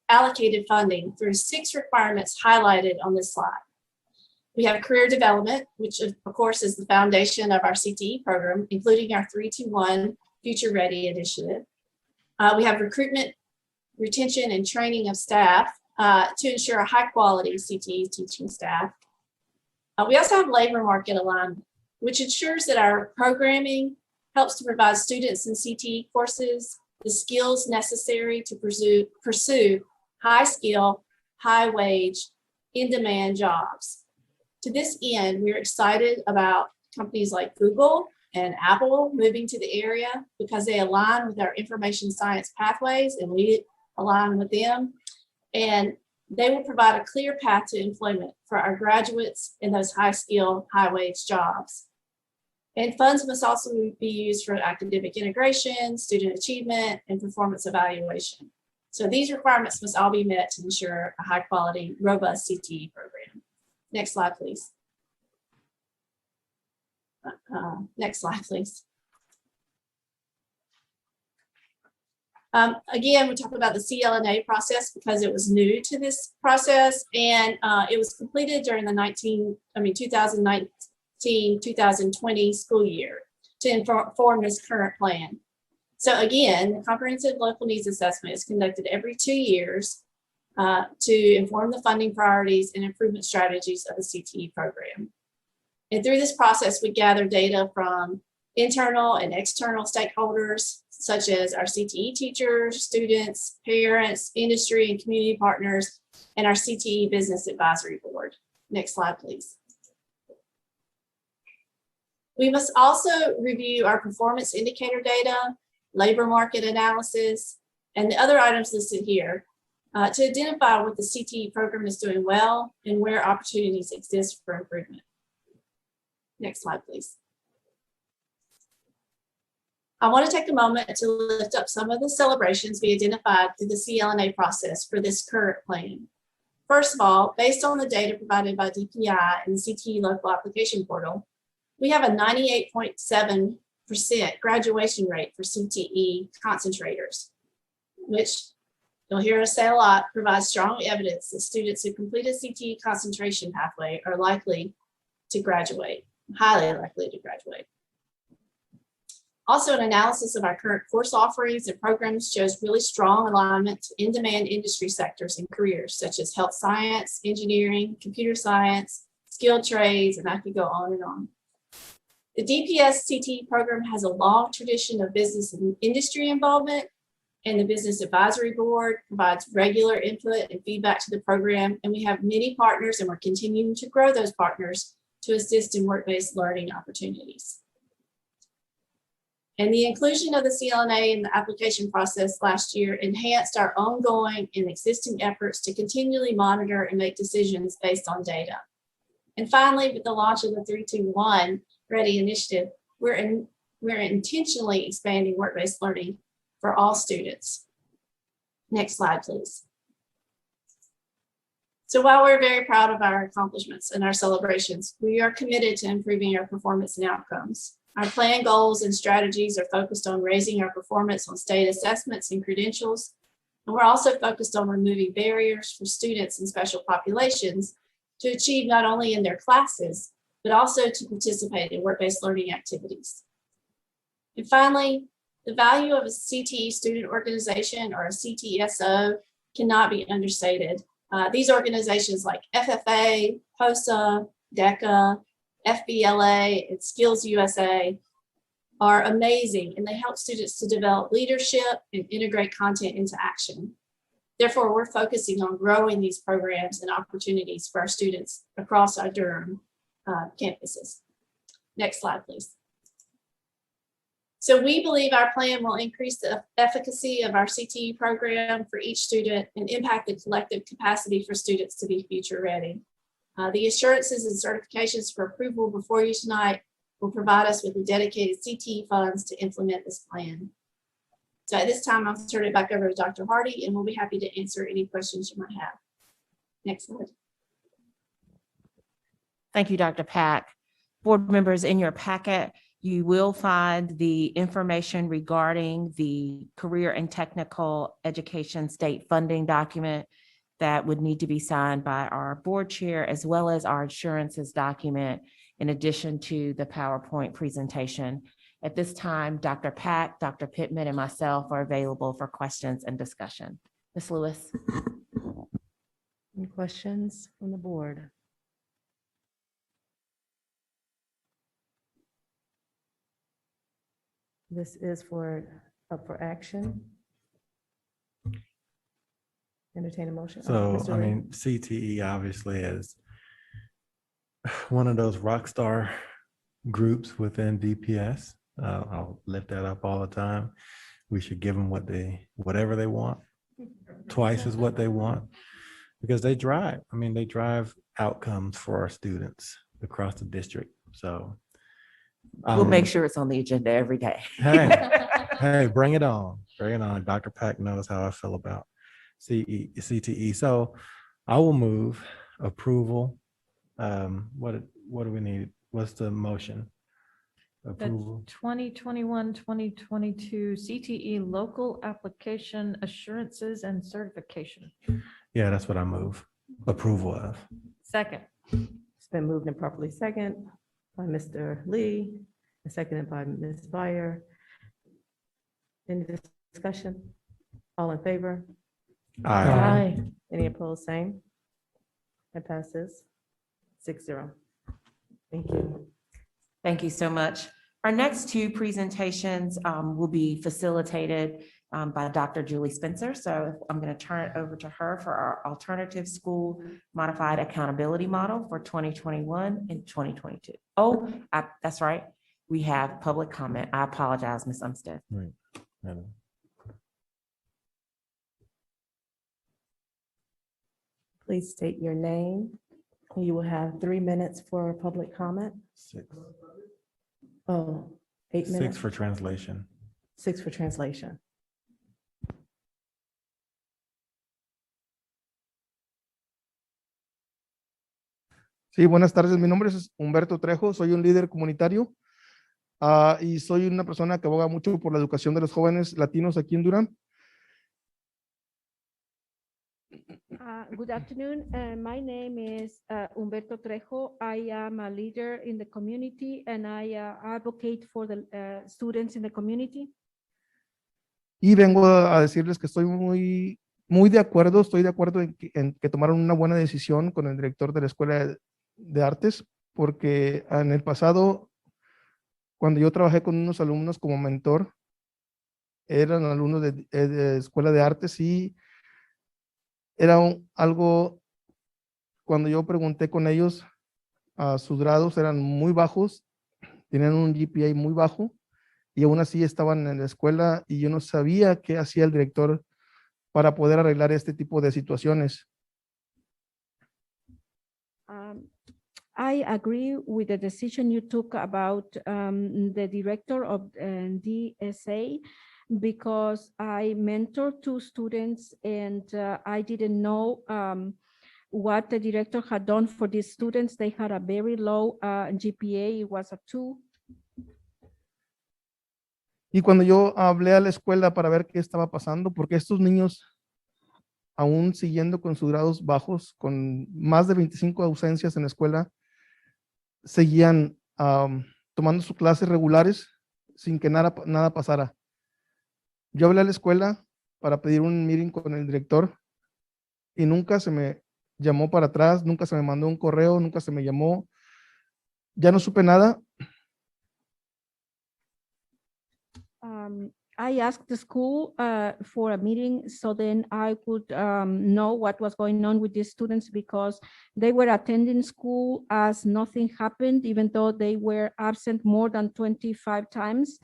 allocated funding through 6 requirements highlighted on this slide. We have career development, which of course is the foundation of our CTE program, including our 3-2-1 Future Ready initiative. We have recruitment, retention, and training of staff to ensure a high quality CTE teaching staff. We also have labor market alignment, which ensures that our programming helps to provide students in CTE courses the skills necessary to pursue high skill, high wage, in-demand jobs. To this end, we're excited about companies like Google and Apple moving to the area because they align with our information science pathways and we align with them. And they will provide a clear path to employment for our graduates in those high skill, high wage jobs. And funds must also be used for academic integration, student achievement, and performance evaluation. So these requirements must all be met to ensure a high quality, robust CTE program. Next slide, please. Next slide, please. Again, we talk about the CLNA process because it was new to this process, and it was completed during the 2019-2020 school year to inform this current plan. So again, the comprehensive local needs assessment is conducted every 2 years to inform the funding priorities and improvement strategies of the CTE program. And through this process, we gather data from internal and external stakeholders, such as our CTE teachers, students, parents, industry and community partners, and our CTE Business Advisory Board. Next slide, please. We must also review our performance indicator data, labor market analysis, and the other items listed here to identify what the CTE program is doing well and where opportunities exist for improvement. Next slide, please. I want to take a moment to lift up some of the celebrations we identified through the CLNA process for this current plan. First of all, based on the data provided by DPI and the CTE local application portal, we have a 98.7% graduation rate for CTE concentrators, which you'll hear us say a lot, provides strong evidence that students who complete a CTE concentration pathway are likely to graduate, highly likely to graduate. Also, an analysis of our current course offerings and programs shows really strong alignment to in-demand industry sectors and careers such as health science, engineering, computer science, skilled trades, and I could go on and on. The DPS CTE program has a long tradition of business and industry involvement, and the Business Advisory Board provides regular input and feedback to the program, and we have many partners, and we're continuing to grow those partners to assist in work-based learning opportunities. And the inclusion of the CLNA in the application process last year enhanced our ongoing and existing efforts to continually monitor and make decisions based on data. And finally, with the launch of the 321 Ready initiative, we're intentionally expanding work-based learning for all students. Next slide, please. So while we're very proud of our accomplishments and our celebrations, we are committed to improving our performance and outcomes. Our plan goals and strategies are focused on raising our performance on state assessments and credentials. And we're also focused on removing barriers for students in special populations to achieve not only in their classes, but also to participate in work-based learning activities. And finally, the value of a CTE student organization or a CTSO cannot be understated. These organizations like FFA, POSA, DECA, FBLA, and Skills USA are amazing, and they help students to develop leadership and integrate content into action. Therefore, we're focusing on growing these programs and opportunities for our students across our Durham campuses. Next slide, please. So we believe our plan will increase the efficacy of our CTE program for each student and impact the collective capacity for students to be future ready. The assurances and certifications for approval before you tonight will provide us with the dedicated CTE funds to implement this plan. So at this time, I'll turn it back over to Dr. Hardy, and we'll be happy to answer any questions you might have. Next slide. Thank you, Dr. Pack. Board members, in your packet, you will find the information regarding the career and technical education state funding document that would need to be signed by our board chair, as well as our assurances document, in addition to the PowerPoint presentation. At this time, Dr. Pack, Dr. Pittman, and myself are available for questions and discussion. Ms. Lewis. Any questions from the board? This is up for action. Entertain a motion. So, Mr. I Lee. mean, CTE obviously is one of those rock star groups within DPS. I'll lift that up all the time. We should give them whatever they want, twice as what they want, because they drive. I mean, they drive outcomes for our students across the district. So We'll make sure it's on the agenda every day. hey, bring it on. Bring it on. Dr. Pack knows how I feel about CTE. So I will move approval. What do we need? What's the motion? approval. 2021-2022 CTE local application assurances and certification. Yeah, that's what I move. Approval of. Second. It's been moved and properly second by Mr. Lee and seconded by Ms. Byer. Any discussion? All in favor? Aye. Any opposed, same? It passes 6-0. Thank you. Thank you so much. Our next two presentations will be facilitated by Dr. Julie Spencer. So I'm going to turn it over to her for our alternative school modified accountability model for 2021 and 2022. Oh, that's right. We have public comment. I apologize, Ms. Umstead. Right. Madam. Please state your name. You will have 3 minutes for public comment. 6. Oh, 8 minutes? 6 for translation. 6 for translation. Sí, buenas tardes. Mi nombre es Humberto Trejo. Soy un líder comunitario y soy una persona que aboga mucho por la educación de los jóvenes latinos aquí en Durham. Good afternoon. My name is Humberto Trejo. I am a leader in the community and I advocate for the students in the community. Y vengo a decirles que estoy muy de acuerdo, estoy de acuerdo en que tomaron una buena decisión con el director de la Escuela de Artes, porque en el pasado, cuando yo trabajé con unos alumnos como mentor, eran alumnos de Escuela de Artes y era algo, cuando yo pregunté con ellos, sus grados eran muy bajos, tenían un GPA muy bajo y aún así estaban en la escuela y yo no sabía qué hacía el director para poder arreglar este tipo de situaciones. I agree with the decision you took about the director of DSA because I mentored 2 students and I didn't know what the director had done for these students. They had a very low GPA, it was a 2. Y cuando yo hablé a la escuela para ver qué estaba pasando, porque estos niños, aún siguiendo con sus grados bajos, con más de 25 ausencias en la escuela, seguían tomando sus clases regulares sin que nada pasara. Yo hablé a la escuela para pedir un meeting con el director y nunca se me llamó para atrás, nunca se me mandó un correo, nunca se me llamó. Ya no supe nada. I asked the school for a meeting so then I could know what was going on with these students because they were attending school as nothing happened, even though they were absent more than 25 times.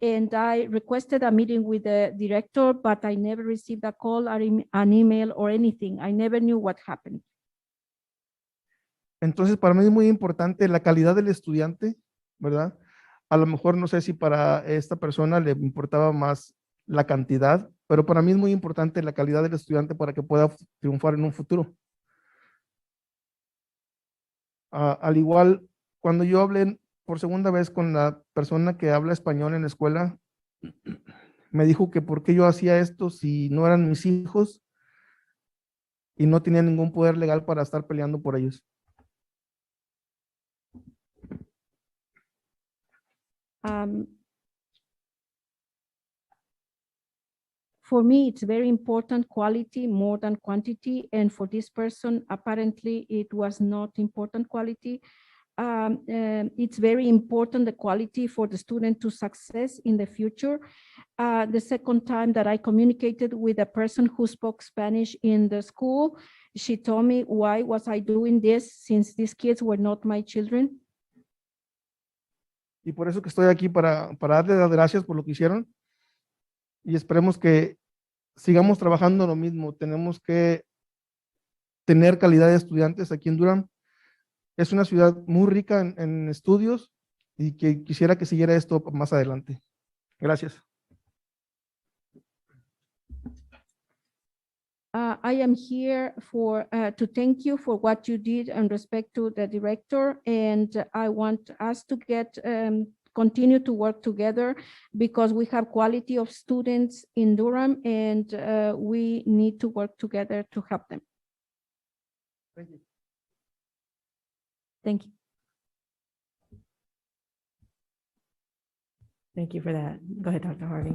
And I requested a meeting with the director, but I never received a call or an email or anything. I never knew what happened. Entonces, para mí es muy importante la calidad del estudiante, ¿verdad? A lo mejor no sé si para esta persona le importaba más la cantidad, pero para mí es muy importante la calidad del estudiante para que pueda triunfar en un futuro. Al igual, cuando yo hablé por segunda vez con la persona que habla español en la escuela, me dijo que por qué yo hacía esto si no eran mis hijos y no tenía ningún poder legal para estar peleando por ellos. For me, it's very important quality more than quantity. And for this person, apparently it was not important quality. It's very important, the quality for the student to success in the future. The second time that I communicated with a person who spoke Spanish in the school, she told me, why was I doing this since these kids were not my children? Y por eso que estoy aquí para darles las gracias por lo que hicieron y esperemos que sigamos trabajando lo mismo. Tenemos que tener calidad de estudiantes aquí en Durham. Es una ciudad muy rica en estudios y que quisiera que siguiera esto más adelante. Gracias. I am here to thank you for what you did in respect to the director, and I want us to get continue to work together because we have quality of students in Durham and we need to work together to help them. Thank you. Thank you for that. Go ahead, Dr. Harvey.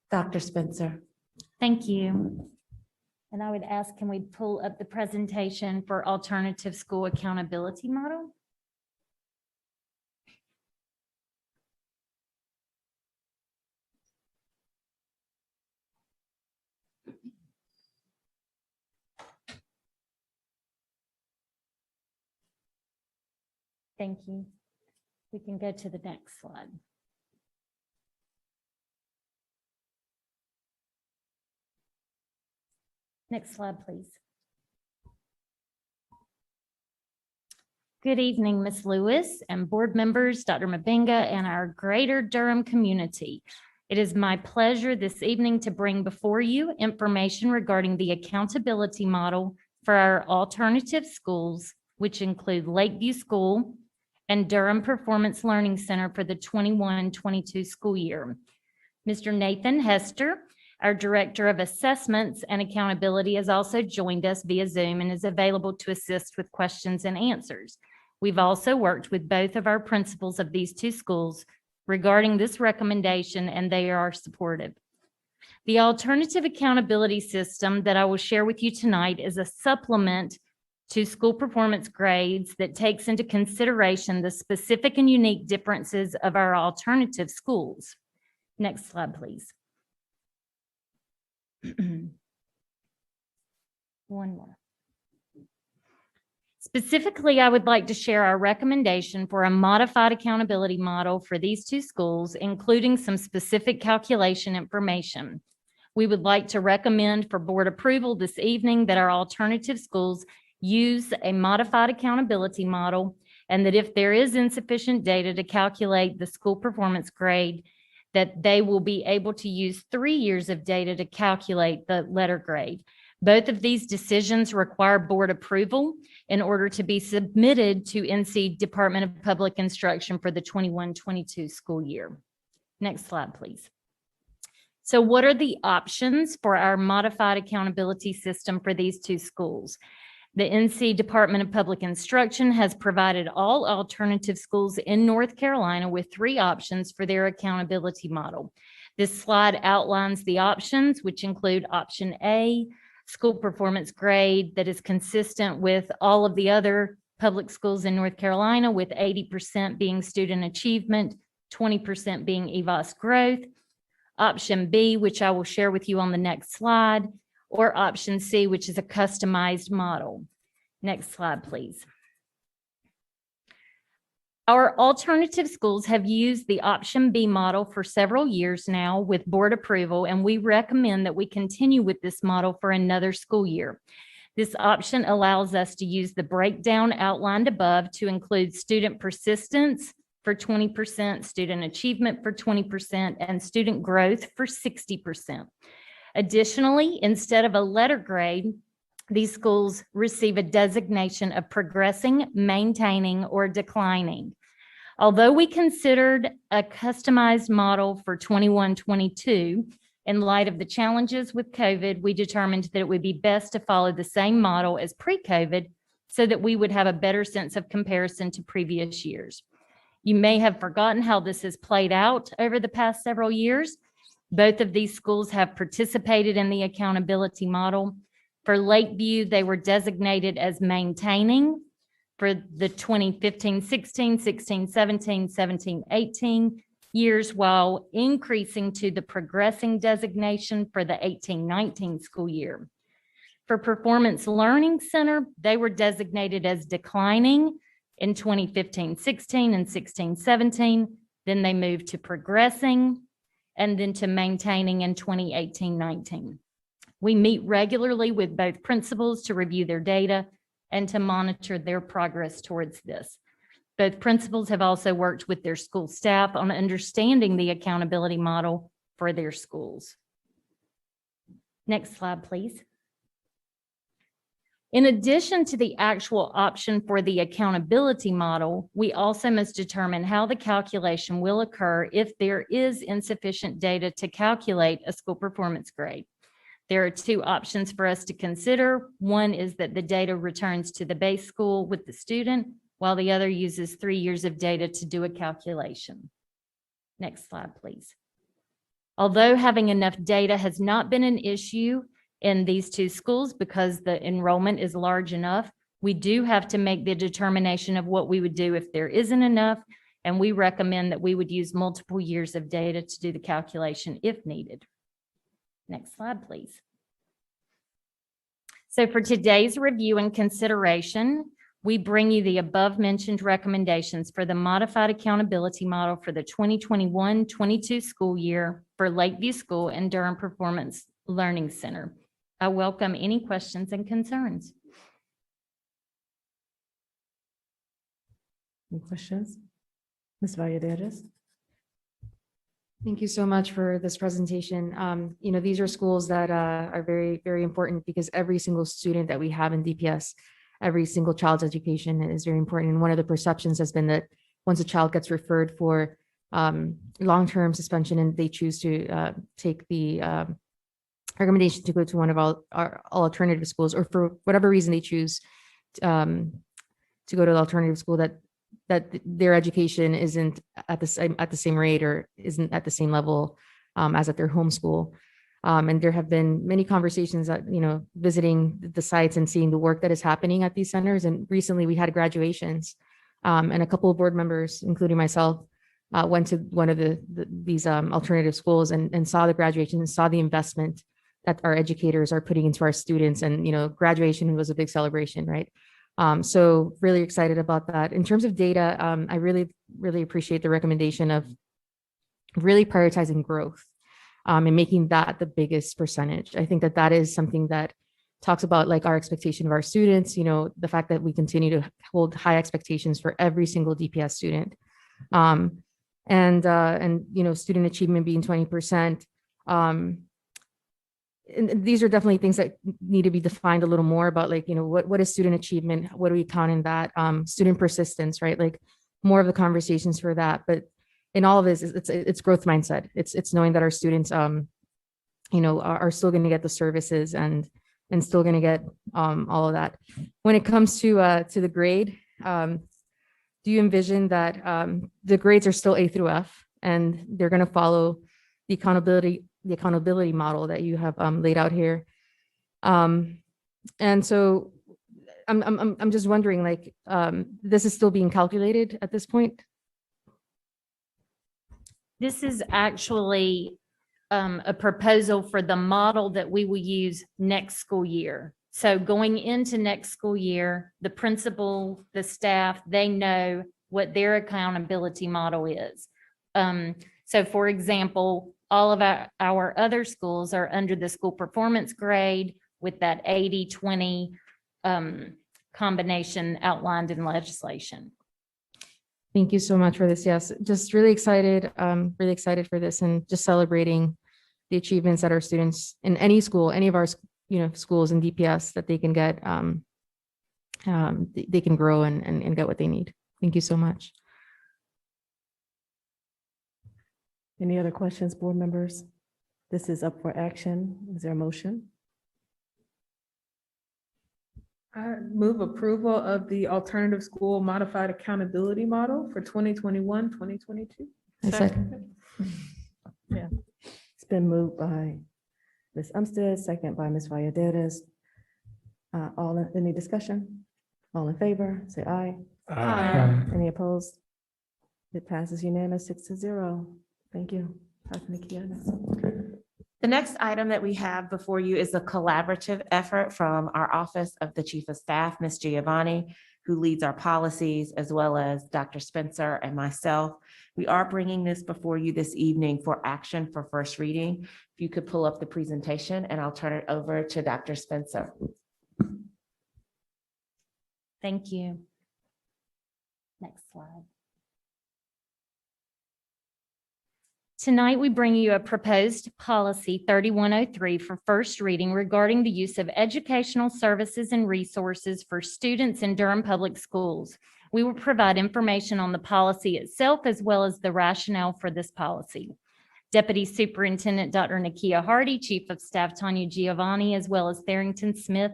Dr. Spencer. Thank you. And I would ask, can we pull up the presentation for alternative school accountability model? Thank you. We can go to the next slide. Next slide, please. Good evening, Ms. Lewis and board members, Dr. Mabenga, and our greater Durham community. It is my pleasure this evening to bring before you information regarding the accountability model for our alternative schools, which include Lakeview School and Durham Performance Learning Center for the 21-22 school year. Mr. Nathan Hester, our Director of Assessments and Accountability, has also joined us via Zoom and is available to assist with questions and answers. We've also worked with both of our principals of these two schools regarding this recommendation, and they are supportive. The alternative accountability system that I will share with you tonight is a supplement to school performance grades that takes into consideration the specific and unique differences of our alternative schools. Next slide, please. One more. Specifically, I would like to share our recommendation for a modified accountability model for these two schools, including some specific calculation information. We would like to recommend for board approval this evening that our alternative schools use a modified accountability model, and that if there is insufficient data to calculate the school performance grade, that they will be able to use 3 years of data to calculate the letter grade. Both of these decisions require board approval in order to be submitted to NC Department of Public Instruction for the 21-22 school year. Next slide, please. So what are the options for our modified accountability system for these two schools? The NC Department of Public Instruction has provided all alternative schools in North Carolina with 3 options for their accountability model. This slide outlines the options, which include option A, school performance grade that is consistent with all of the other public schools in North Carolina, with 80% being student achievement, 20% being EVOS growth. Option B, which I will share with you on the next slide, or option C, which is a customized model. Next slide, please. Our alternative schools have used the option B model for several years now with board approval, and we recommend that we continue with this model for another school year. This option allows us to use the breakdown outlined above to include student persistence for 20%, student achievement for 20%, and student growth for 60%. Additionally, instead of a letter grade, these schools receive a designation of progressing, maintaining, or declining. Although we considered a customized model for 21-22, in light of the challenges with COVID, we determined that it would be best to follow the same model as pre-COVID so that we would have a better sense of comparison to previous years. You may have forgotten how this has played out over the past several years. Both of these schools have participated in the accountability model. For Lakeview, they were designated as maintaining for the 2015-16, 16-17, 17-18 years, while increasing to the progressing designation for the 18-19 school year. For Performance Learning Center, they were designated as declining in 2015-16 and 16-17. Then they moved to progressing and then to maintaining in 2018-19. We meet regularly with both principals to review their data and to monitor their progress towards this. Both principals have also worked with their school staff on understanding the accountability model for their schools. Next slide, please. In addition to the actual option for the accountability model, we also must determine how the calculation will occur if there is insufficient data to calculate a school performance grade. There are two options for us to consider. One is that the data returns to the base school with the student, while the other uses 3 years of data to do a calculation. Next slide, please. Although having enough data has not been an issue in these two schools because the enrollment is large enough, we do have to make the determination of what we would do if there isn't enough, and we recommend that we would use multiple years of data to do the calculation if needed. Next slide, please. So for today's review and consideration, we bring you the above mentioned recommendations for the modified accountability model for the 2021-22 school year for Lakeview School and Durham Performance Learning Center. I welcome any questions and concerns. Any questions? Ms. Valladares? Thank you so much for this presentation. These are schools that are very, very important because every single student that we have in DPS, every single child's education is very important. And one of the perceptions has been that once a child gets referred for long-term suspension and they choose to take the recommendation to go to one of our alternative schools, or for whatever reason they choose to go to the alternative school, that their education isn't at the same rate or isn't at the same level as at their home school. And there have been many conversations that, visiting the sites and seeing the work that is happening at these centers. And recently we had graduations and a couple of board members, including myself, went to one of these alternative schools and saw the graduation and saw the investment that our educators are putting into our students. And, graduation was a big celebration, right? So really excited about that. In terms of data, I really, really appreciate the recommendation of really prioritizing growth and making that the biggest percentage. I think that is something that talks about like our expectation of our students, the fact that we continue to hold high expectations for every single DPS student. And student achievement being 20%. And these are definitely things that need to be defined a little more about, like, what is student achievement? What do we count in that? Student persistence, right? Like more of the conversations for that. But in all of this, it's growth mindset. It's knowing that our students, are still going to get the services and still going to get all of that. When it comes to the grade, do you envision that the grades are still A through F and they're going to follow the accountability model that you have laid out here? And so I'm just wondering, like, this is still being calculated at this point? This is actually a proposal for the model that we will use next school year. So going into next school year, the principal, the staff, they know what their accountability model is. So for example, all of our other schools are under the school performance grade with that 80-20 combination outlined in legislation. Thank you so much for this. Yes, just really excited for this, and just celebrating the achievements that our students in any school, any of our schools in DPS, that they can get, they can grow and get what they need. Thank you so much. Any other questions, board members? This is up for action. Is there a motion? I move approval of the alternative school modified accountability model for 2021-2022. I second. Yeah. It's been moved by Ms. Umstead, second by Ms. Valladares. Any discussion? All in favor, say aye. Aye. Any opposed? It passes unanimous 6-0. Thank you. Dr. Nikianis. The next item that we have before you is a collaborative effort from our Office of the Chief of Staff, Ms. Giovanni, who leads our policies, as well as Dr. Spencer and myself. We are bringing this before you this evening for action for first reading. If you could pull up the presentation, and I'll turn it over to Dr. Spencer. Thank you. Next slide. Tonight, we bring you a proposed policy 3103 for first reading regarding the use of educational services and resources for students in Durham Public Schools. We will provide information on the policy itself as well as the rationale for this policy. Deputy Superintendent Dr. Nakia Hardy, Chief of Staff Tanya Giovanni, as well as Tharrington Smith,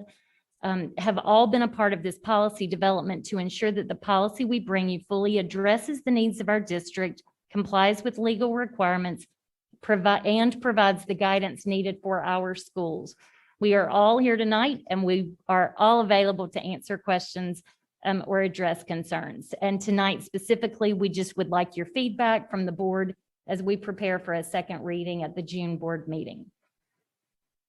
have all been a part of this policy development to ensure that the policy we bring you fully addresses the needs of our district, complies with legal requirements, and provides the guidance needed for our schools. We are all here tonight and we are all available to answer questions or address concerns. And tonight specifically, we just would like your feedback from the board as we prepare for a second reading at the June board meeting.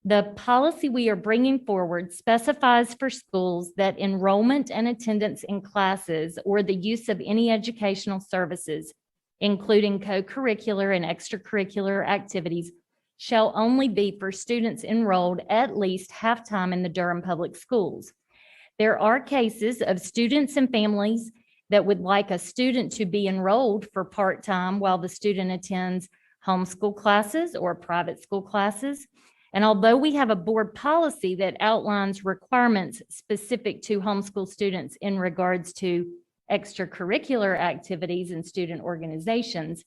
The policy we are bringing forward specifies for schools that enrollment and attendance in classes or the use of any educational services, including co-curricular and extracurricular activities, shall only be for students enrolled at least half-time in the Durham Public Schools. There are cases of students and families that would like a student to be enrolled for part-time while the student attends homeschool classes or private school classes. And although we have a board policy that outlines requirements specific to homeschool students in regards to extracurricular activities and student organizations,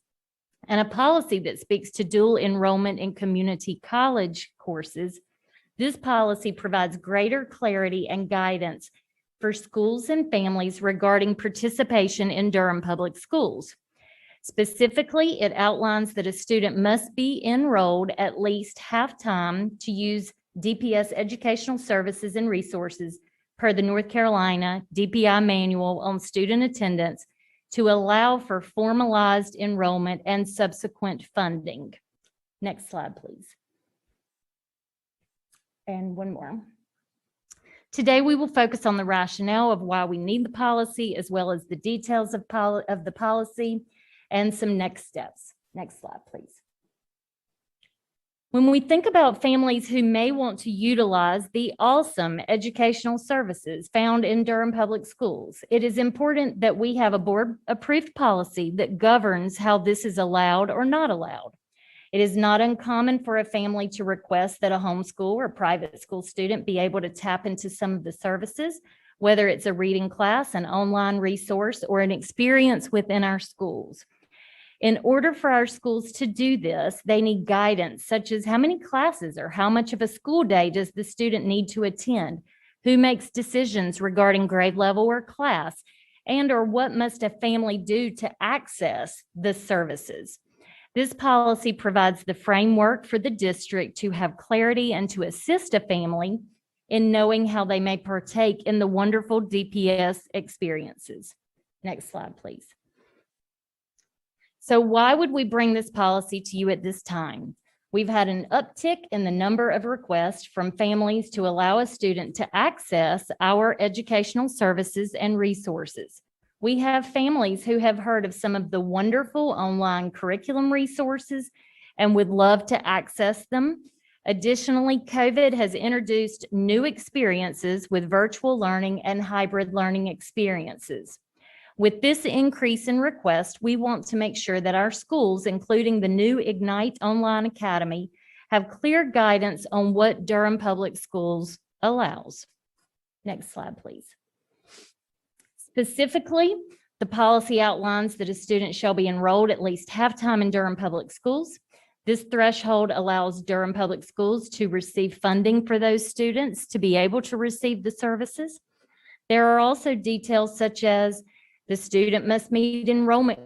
and a policy that speaks to dual enrollment in community college courses, this policy provides greater clarity and guidance for schools and families regarding participation in Durham Public Schools. Specifically, it outlines that a student must be enrolled at least half-time to use DPS educational services and resources per the North Carolina DPI manual on student attendance to allow for formalized enrollment and subsequent funding. Next slide, please. And one more. Today, we will focus on the rationale of why we need the policy, as well as the details of the policy and some next steps. Next slide, please. When we think about families who may want to utilize the awesome educational services found in Durham Public Schools, it is important that we have a board-approved policy that governs how this is allowed or not allowed. It is not uncommon for a family to request that a homeschool or private school student be able to tap into some of the services, whether it's a reading class, an online resource, or an experience within our schools. In order for our schools to do this, they need guidance such as how many classes or how much of a school day does the student need to attend, who makes decisions regarding grade level or class, and or what must a family do to access the services. This policy provides the framework for the district to have clarity and to assist a family in knowing how they may partake in the wonderful DPS experiences. Next slide, please. So why would we bring this policy to you at this time? We've had an uptick in the number of requests from families to allow a student to access our educational services and resources. We have families who have heard of some of the wonderful online curriculum resources and would love to access them. Additionally, COVID has introduced new experiences with virtual learning and hybrid learning experiences. With this increase in request, we want to make sure that our schools, including the new Ignite Online Academy, have clear guidance on what Durham Public Schools allows. Next slide, please. Specifically, the policy outlines that a student shall be enrolled at least half-time in Durham Public Schools. This threshold allows Durham Public Schools to receive funding for those students to be able to receive the services. There are also details such as the student must meet enrollment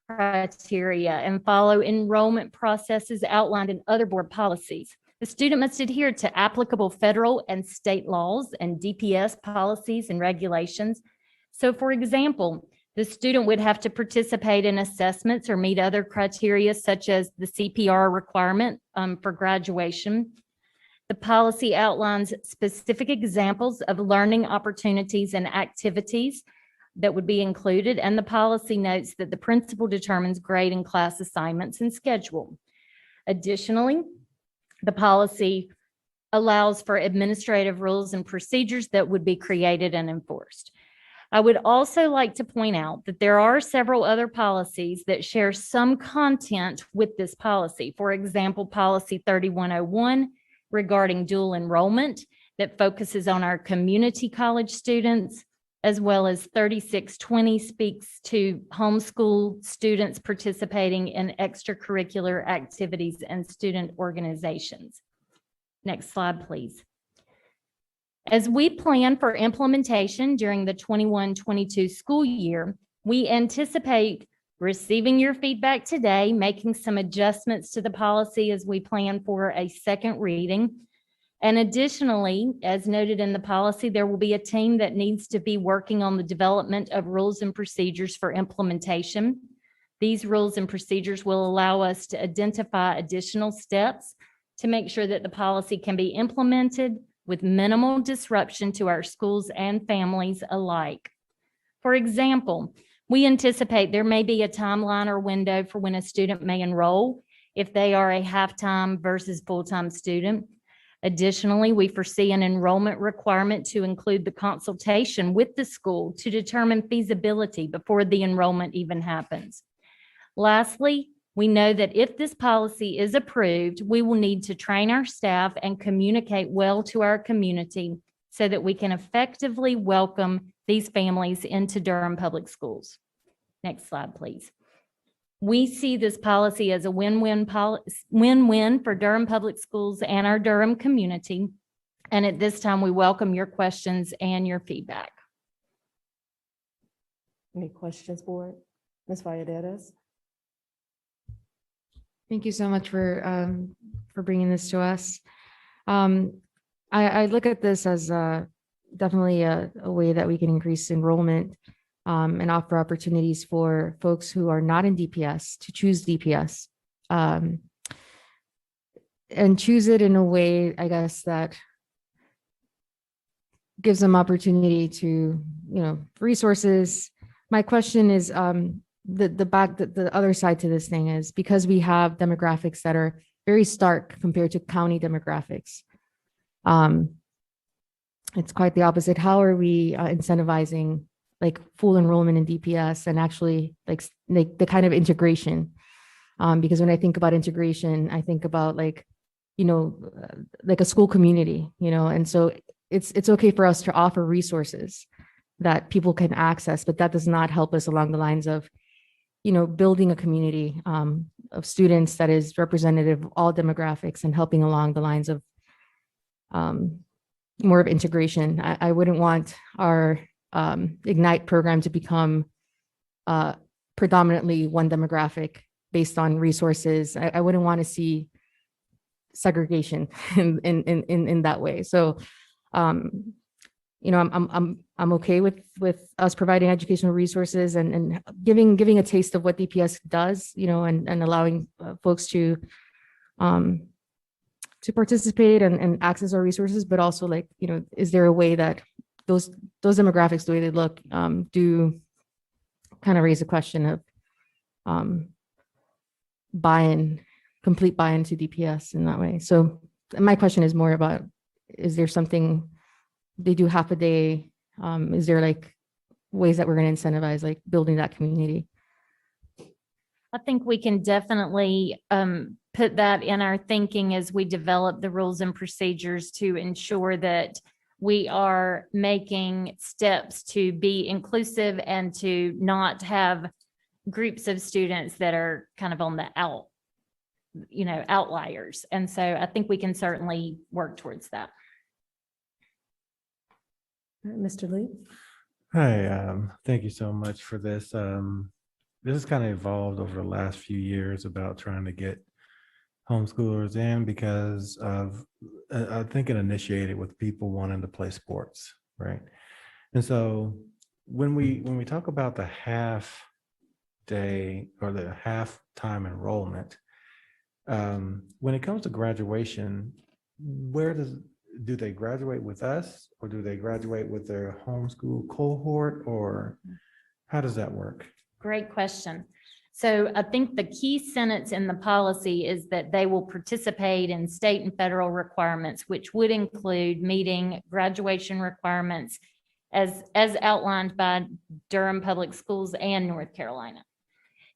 criteria and follow enrollment processes outlined in other board policies. The student must adhere to applicable federal and state laws and DPS policies and regulations. So for example, the student would have to participate in assessments or meet other criteria such as the CPR requirement for graduation. The policy outlines specific examples of learning opportunities and activities that would be included, and the policy notes that the principal determines grade and class assignments and schedule. Additionally, the policy allows for administrative rules and procedures that would be created and enforced. I would also like to point out that there are several other policies that share some content with this policy. For example, policy 3101 regarding dual enrollment that focuses on our community college students, as well as 3620 speaks to homeschool students participating in extracurricular activities and student organizations. Next slide, please. As we plan for implementation during the 21-22 school year, we anticipate receiving your feedback today, making some adjustments to the policy as we plan for a second reading. And additionally, as noted in the policy, there will be a team that needs to be working on the development of rules and procedures for implementation. These rules and procedures will allow us to identify additional steps to make sure that the policy can be implemented with minimal disruption to our schools and families alike. For example, we anticipate there may be a timeline or window for when a student may enroll if they are a half-time versus full-time student. Additionally, we foresee an enrollment requirement to include the consultation with the school to determine feasibility before the enrollment even happens. Lastly, we know that if this policy is approved, we will need to train our staff and communicate well to our community so that we can effectively welcome these families into Durham Public Schools. Next slide, please. We see this policy as a win-win for Durham Public Schools and our Durham community. And at this time, we welcome your questions and your feedback. Any questions, board? Ms. Valladares? Thank you so much for bringing this to us. I look at this as definitely a way that we can increase enrollment and offer opportunities for folks who are not in DPS to choose DPS and choose it in a way, I guess, that gives them opportunity to, resources. My question is, the other side to this thing is because we have demographics that are very stark compared to county demographics. It's quite the opposite. How are we incentivizing like full enrollment in DPS and actually like the kind of integration? Because when I think about integration, I think about like a school community, and so it's okay for us to offer resources that people can access, but that does not help us along the lines of building a community of students that is representative of all demographics and helping along the lines of more of integration. I wouldn't want our Ignite program to become predominantly one demographic based on resources. I wouldn't want to see segregation in that way. So, I'm okay with us providing educational resources and giving a taste of what DPS does, and allowing folks to participate and access our resources, but also like, is there a way that those demographics, the way they look, do kind of raise a question of complete buy-in to DPS in that way. So my question is more about, is there something they do half a day? Is there like ways that we're going to incentivize like building that community? I think we can definitely put that in our thinking as we develop the rules and procedures to ensure that we are making steps to be inclusive and to not have groups of students that are kind of on the outliers. And so I think we can certainly work towards that. Mr. Lee? Hi, thank you so much for this. This has kind of evolved over the last few years about trying to get homeschoolers in because of, I think it initiated with people wanting to play sports, right? And so when we talk about the half day or the half time enrollment, when it comes to graduation, do they graduate with us or do they graduate with their homeschool cohort, or how does that work? Great question. So I think the key sentence in the policy is that they will participate in state and federal requirements, which would include meeting graduation requirements as outlined by Durham Public Schools and North Carolina.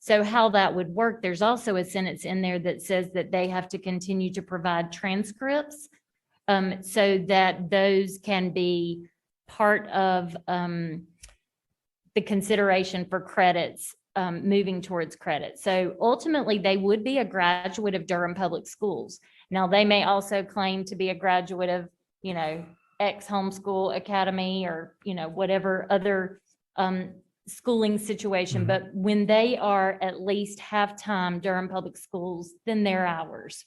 So how that would work, there's also a sentence in there that says that they have to continue to provide transcripts so that those can be part of the consideration for credits, moving towards credit. So ultimately, they would be a graduate of Durham Public Schools. Now, they may also claim to be a graduate of, X homeschool academy or, whatever other schooling situation. But when they are at least half-time Durham Public Schools, then they're ours.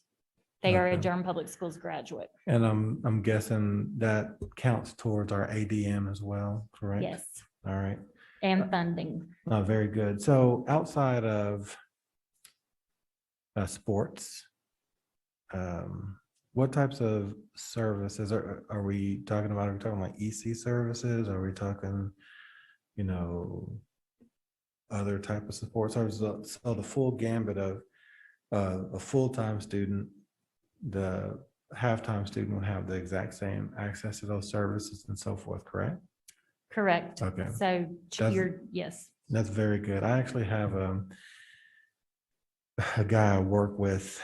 They are a Okay. Durham Public Schools graduate. And I'm guessing that counts towards our ADM as well, correct? Yes. All right. And funding. Very good. So outside of sports, what types of services are we talking about? Are we talking like EC services? Are we talking, other type of support services? So the full gambit of a full-time student, the half-time student would have the exact same access to those services and so forth, correct? Correct. Okay. So yes. That's very good. I actually have a guy I work with.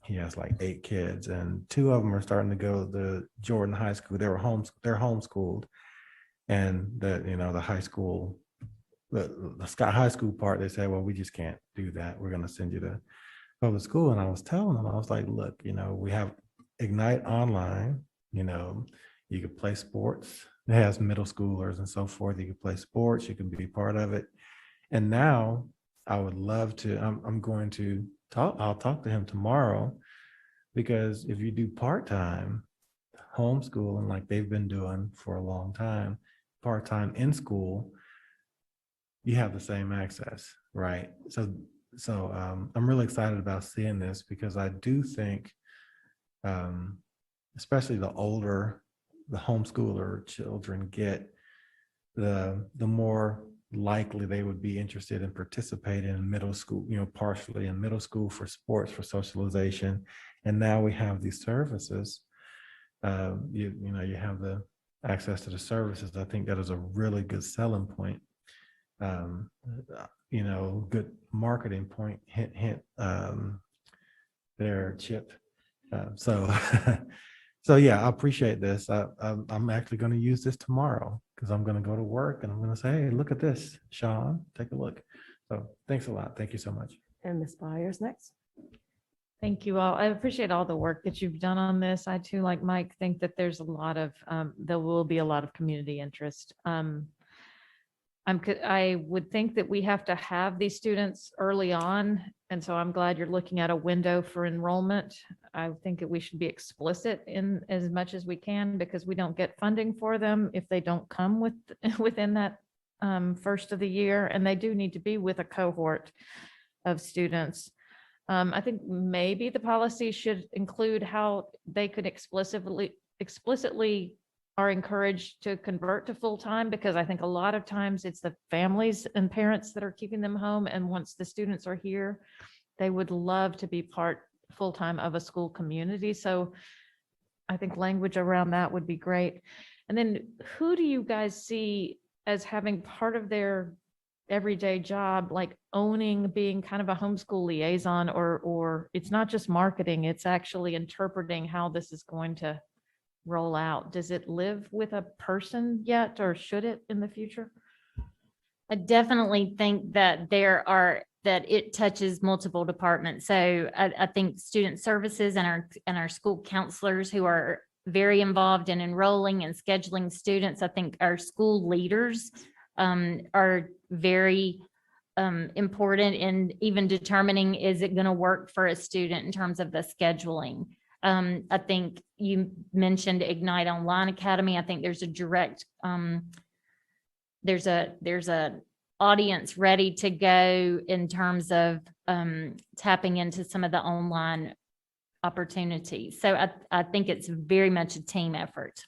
He has like 8 kids, and 2 of them are starting to go to the Jordan High School. They're homeschooled, and the high school, the Scott High School part, they said, well, we just can't do that. We're going to send you to public school. And I was telling them, I was like, look, we have Ignite Online. You could play sports. It has middle schoolers and so forth. You can play sports. You can be part of it. And now I would love to. I'm going to talk. I'll talk to him tomorrow, because if you do part-time homeschooling like they've been doing for a long time, part-time in school, you have the same access, right? So I'm really excited about seeing this, because I do think, especially the older the homeschooler children get, the more likely they would be interested in participating in middle school, partially in middle school for sports, for socialization. And now we have these services. You have the access to the services. I think that is a really good selling point. Good marketing point. Hint, hint. There, Chip. So yeah, I appreciate this. I'm actually going to use this tomorrow, because I'm going to go to work and I'm going to say, hey, look at this, Sean, take a look. So thanks a lot. Thank you so much. And Ms. Byers next. Thank you all. I appreciate all the work that you've done on this. I too, like Mike, think that there's a lot of, there will be a lot of community interest. I would think that we have to have these students early on. And so I'm glad you're looking at a window for enrollment. I think that we should be explicit in as much as we can, because we don't get funding for them if they don't come within that first of the year. And they do need to be with a cohort of students. I think maybe the policy should include how they could explicitly are encouraged to convert to full-time, because I think a lot of times it's the families and parents that are keeping them home. And once the students are here, they would love to be part full-time of a school community. So I think language around that would be great. And then who do you guys see as having part of their everyday job, like being kind of a homeschool liaison, or it's not just marketing, it's actually interpreting how this is going to roll out? Does it live with a person yet, or should it in the future? I definitely think that that it touches multiple departments. So I think student services and our school counselors, who are very involved in enrolling and scheduling students. I think our school leaders are very important in even determining, is it going to work for a student in terms of the scheduling. I think you mentioned Ignite Online Academy. I think there's a direct, there's a audience ready to go in terms of tapping into some of the online opportunities. So I think it's very much a team effort.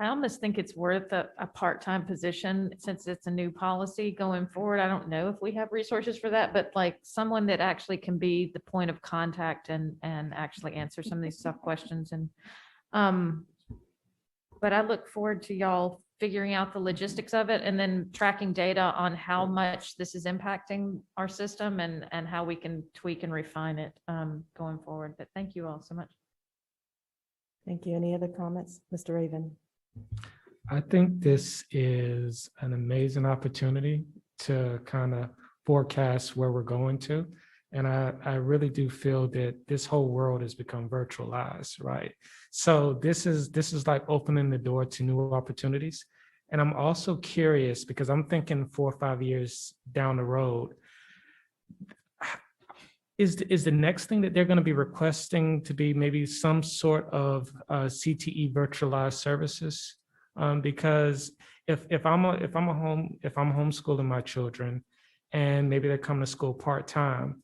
I almost think it's worth a part-time position, since it's a new policy going forward. I don't know if we have resources for that, but like someone that actually can be the point of contact and actually answer some of these tough questions. And But I look forward to y'all figuring out the logistics of it and then tracking data on how much this is impacting our system and how we can tweak and refine it going forward. But thank you all so much. Thank you. Any other comments? Mr. Raven? I think this is an amazing opportunity to kind of forecast where we're going to. And I really do feel that this whole world has become virtualized, right? So this is like opening the door to new opportunities. And I'm also curious because I'm thinking 4 or 5 years down the road, is the next thing that they're going to be requesting to be maybe some sort of CTE virtualized services? Because if I'm homeschooling my children, and maybe they come to school part-time,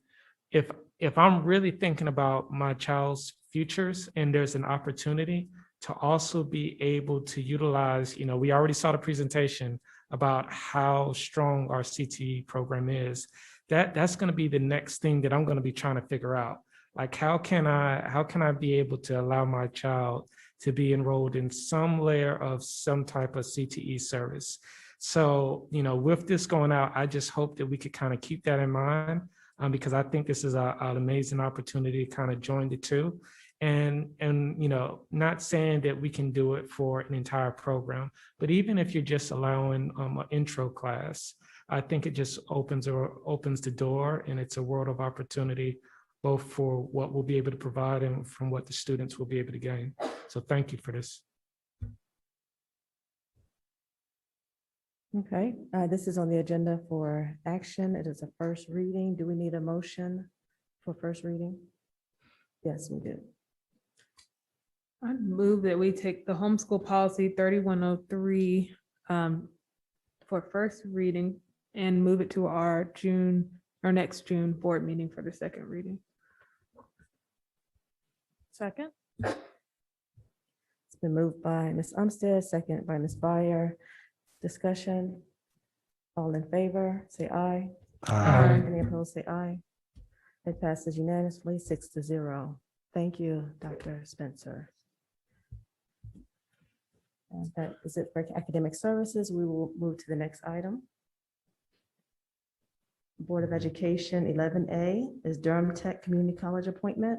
if I'm really thinking about my child's futures and there's an opportunity to also be able to utilize, we already saw the presentation about how strong our CTE program is. That's going to be the next thing that I'm going to be trying to figure out. Like, how can I be able to allow my child to be enrolled in some layer of some type of CTE service? So, with this going out, I just hope that we could kind of keep that in mind, because I think this is an amazing opportunity to kind of join the two. And not saying that we can do it for an entire program, but even if you're just allowing an intro class, I think it just opens the door, and it's a world of opportunity, both for what we'll be able to provide and from what the students will be able to gain. So thank you for this. Okay, this is on the agenda for action. It is a first reading. Do we need a motion for first reading? Yes, we do. I move that we take the homeschool policy 3103 for first reading and move it to our next June board meeting for the second reading. Second. It's been moved by Ms. Umstead, second by Ms. Byer. Discussion. All in favor, say aye. Aye. Any opposed, say aye. It passes unanimously 6-0. Thank you, Dr. Spencer. And that is it for academic services. We will move to the next item. Board of Education 11A is Durham Tech Community College appointment.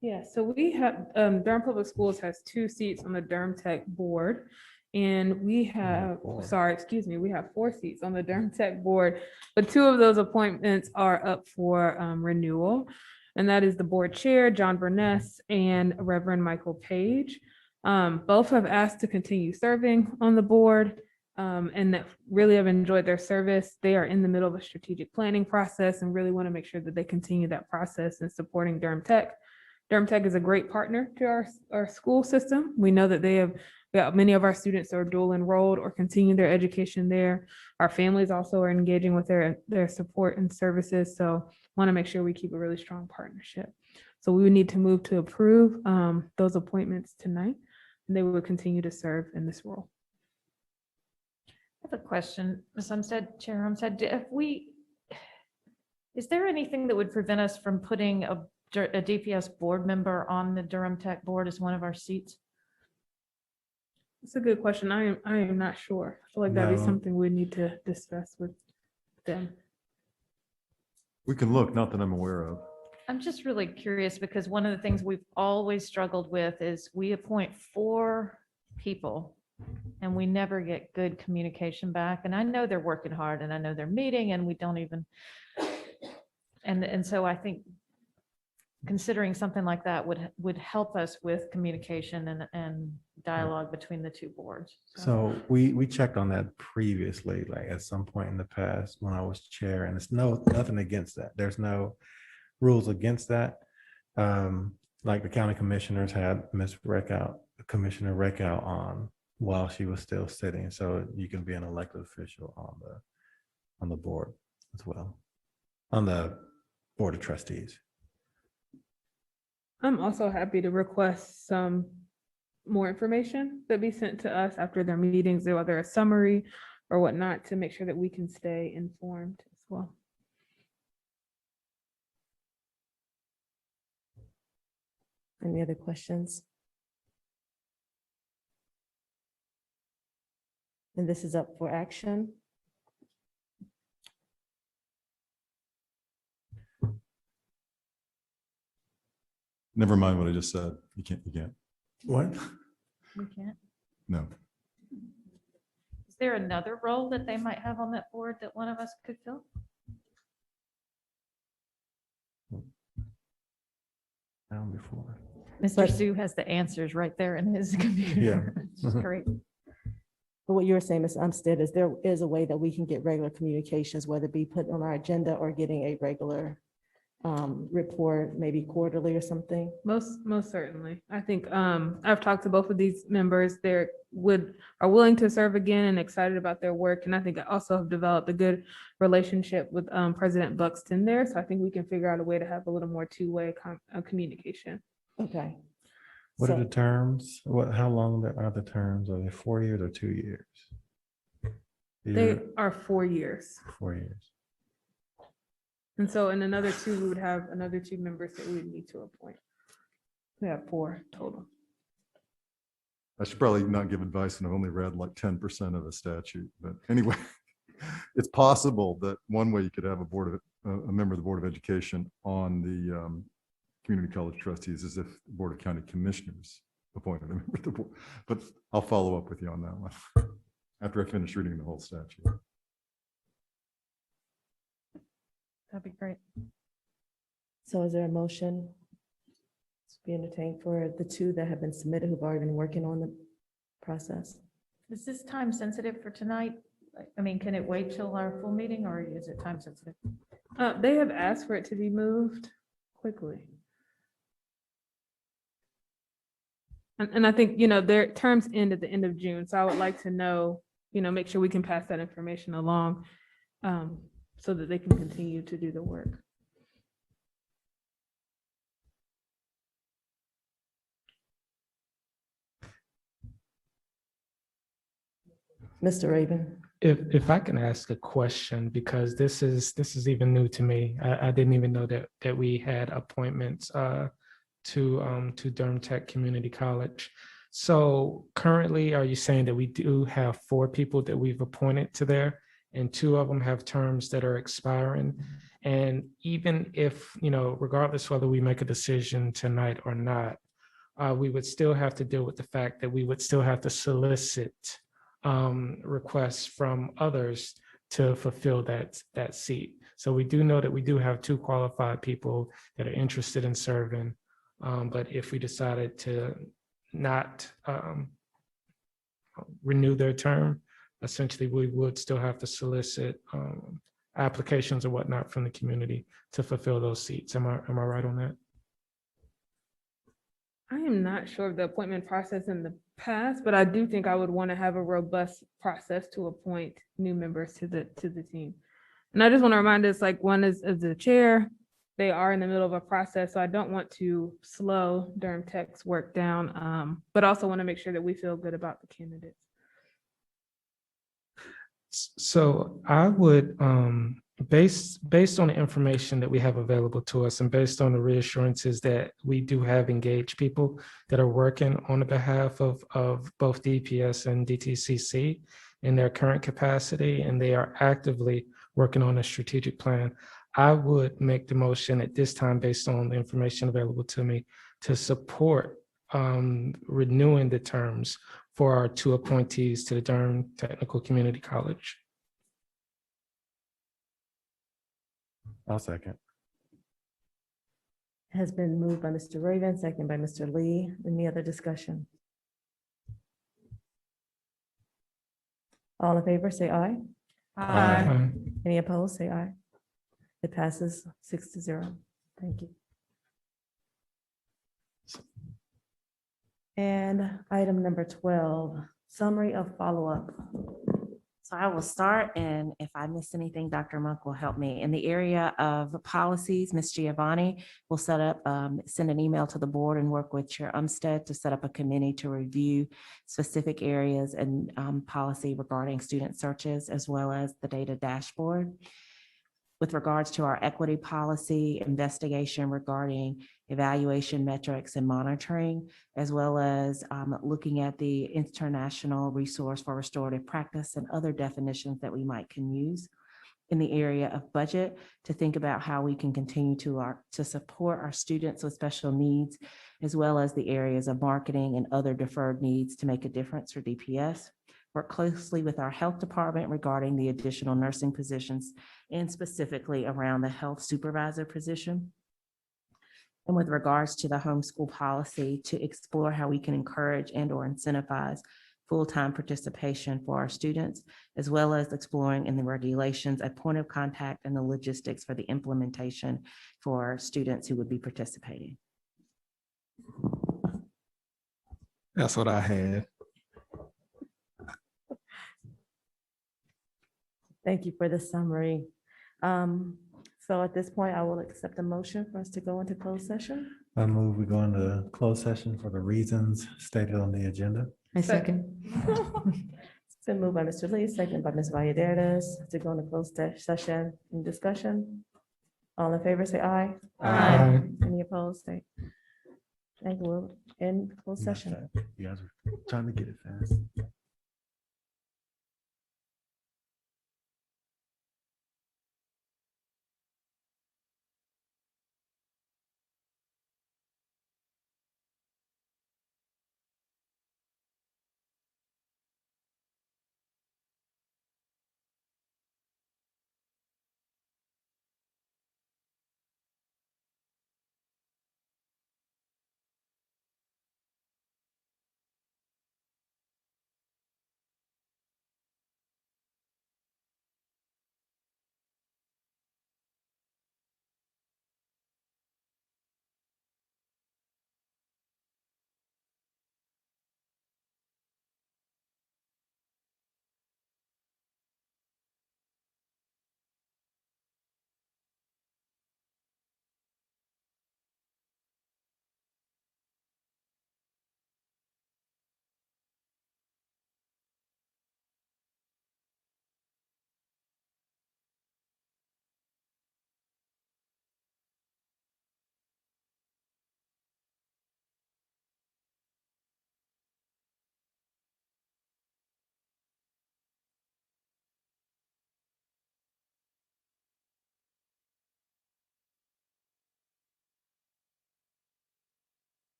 Yeah, so we have, Durham Public Schools has 2 seats on the Durham Tech board. And we have, we have 4 seats on the Durham Tech board, but 2 of those appointments are up for renewal. And that is the board chair, John Burness, and Reverend Michael Page. Both have asked to continue serving on the board, and that really have enjoyed their service. They are in the middle of a strategic planning process and really want to make sure that they continue that process in supporting Durham Tech. Durham Tech is a great partner to our school system. We know that many of our students are dual enrolled or continue their education there. Our families also are engaging with their support and services. So want to make sure we keep a really strong partnership. So we would need to move to approve those appointments tonight, and they will continue to serve in this role. I have a question, Ms. Umstead, Chair Umstead. Is there anything that would prevent us from putting a DPS board member on the Durham Tech board as one of our seats? That's a good question. I am not sure. I feel like that'd be No. something we need to discuss with them. We can look, not that I'm aware of. I'm just really curious because one of the things we've always struggled with is we appoint 4 people and we never get good communication back. And I know they're working hard and I know they're meeting and we don't even, and so I think considering something like that would help us with communication and dialogue between the 2 boards. So we checked on that previously, like at some point in the past when I was chair, and it's nothing against that. There's no rules against that. Like the county commissioners had Commissioner Reckout on while she was still sitting. So you can be an elected official on the board as well, on the board of trustees. I'm also happy to request some more information that be sent to us after their meetings, whether a summary or whatnot, to make sure that we can stay informed as well. Any other questions? And this is up for action. Never mind what I just said. You can't. What? We can't. No. Is there another role that they might have on that board that one of us could fill? Down before. Mr. Sue has the answers right there in his computer. It's great. But what you were saying, Ms. Umstead, is there is a way that we can get regular communications, whether it be put on our agenda or getting a regular report, maybe quarterly or something? Most certainly. I think I've talked to both of these members. Are willing to serve again and excited about their work. And I think I also have developed a good relationship with President Buxton there. So I think we can figure out a way to have a little more two-way communication. Okay. What are So- the terms? How long are the terms? Are they 4 years or 2 years? They are 4 years. 4 years. And so in another two, we would have another two members that we would need to appoint. We have 4 total. I should probably not give advice, and I've only read like 10% of the statute. But anyway, it's possible that one way you could have a member of the Board of Education on the community college trustees is if the Board of County Commissioners appointed a member of the board. But I'll follow up with you on that one after I finish reading the whole statute. That'd be great. So is there a motion to be entertained for the 2 that have been submitted who've already been working on the process? Is this time sensitive for tonight? I mean, can it wait till our full meeting or is it time sensitive? They have asked for it to be moved quickly. And I think, their terms end at the end of June. So I would like to know, make sure we can pass that information along so that they can continue to do the work. Mr. Raven? If I can ask a question, because this is even new to me. I didn't even know that we had appointments to Durham Tech Community College. So currently, are you saying that we do have 4 people that we've appointed to there, and 2 of them have terms that are expiring? And even if, regardless whether we make a decision tonight or not, we would still have to deal with the fact that we would still have to solicit requests from others to fulfill that seat. So we do know that we do have 2 qualified people that are interested in serving. But if we decided to not renew their term, essentially we would still have to solicit applications or whatnot from the community to fulfill those seats. Am I right on that? I am not sure of the appointment process in the past, but I do think I would want to have a robust process to appoint new members to the team. And I just want to remind us, like, one is the chair. They are in the middle of a process, so I don't want to slow Durham Tech's work down, but also want to make sure that we feel good about the candidates. So I would, based on the information that we have available to us and based on the reassurances that we do have engaged people that are working on the behalf of both DPS and DTCC in their current capacity, and they are actively working on a strategic plan, I would make the motion at this time, based on the information available to me, to support renewing the terms for our 2 appointees to the Durham Technical Community College. I'll second. Has been moved by Mr. Raven, second by Mr. Lee. Any other discussion? All in favor, say aye. Aye. Any opposed, say aye. It passes 6-0. Thank you. And item number 12, summary of follow-up. So I will start, and if I miss anything, Dr. Monk will help me. In the area of policies, Ms. Giovanni will send an email to the board and work with Chair Umstead to set up a committee to review specific areas and policy regarding student searches, as well as the data dashboard. With regards to our equity policy investigation regarding evaluation metrics and monitoring, as well as looking at the international resource for restorative practice and other definitions that we might can use in the area of budget to think about how we can continue to support our students with special needs, as well as the areas of marketing and other deferred needs to make a difference for DPS. Work closely with our health department regarding the additional nursing positions and specifically around the health supervisor position. And with regards to the homeschool policy, to explore how we can encourage and or incentivize full-time participation for our students, as well as exploring in the regulations a point of contact and the logistics for the implementation for students who would be participating. That's what I had. Thank you for the summary. So at this point, I will accept a motion for us to go into closed session. I move we go into closed session for the reasons stated on the agenda. I second. It's been moved by Mr. Lee, seconded by Ms. Valladares to go into closed session in discussion. All in favor, say aye. Aye. Any opposed? Say. Thank you. We'll end closed session. You guys are trying to get it fast.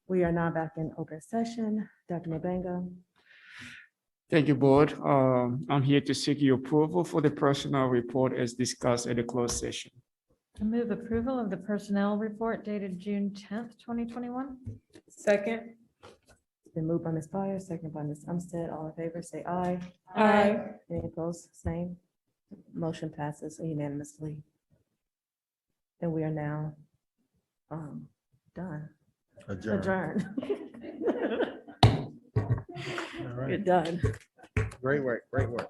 We are now back in open session. Dr. Mabanga. Thank you, Board. I'm here to seek your approval for the personnel report as discussed at the closed session. I move approval of the personnel report dated June 10th, 2021. Second. It's been moved by Ms. Byers, second by Ms. Umstead. All in favor, say aye. Aye. Any opposed, same. Motion passes unanimously. And we are now done. Adjourned. All right. We're done. Great work, great work.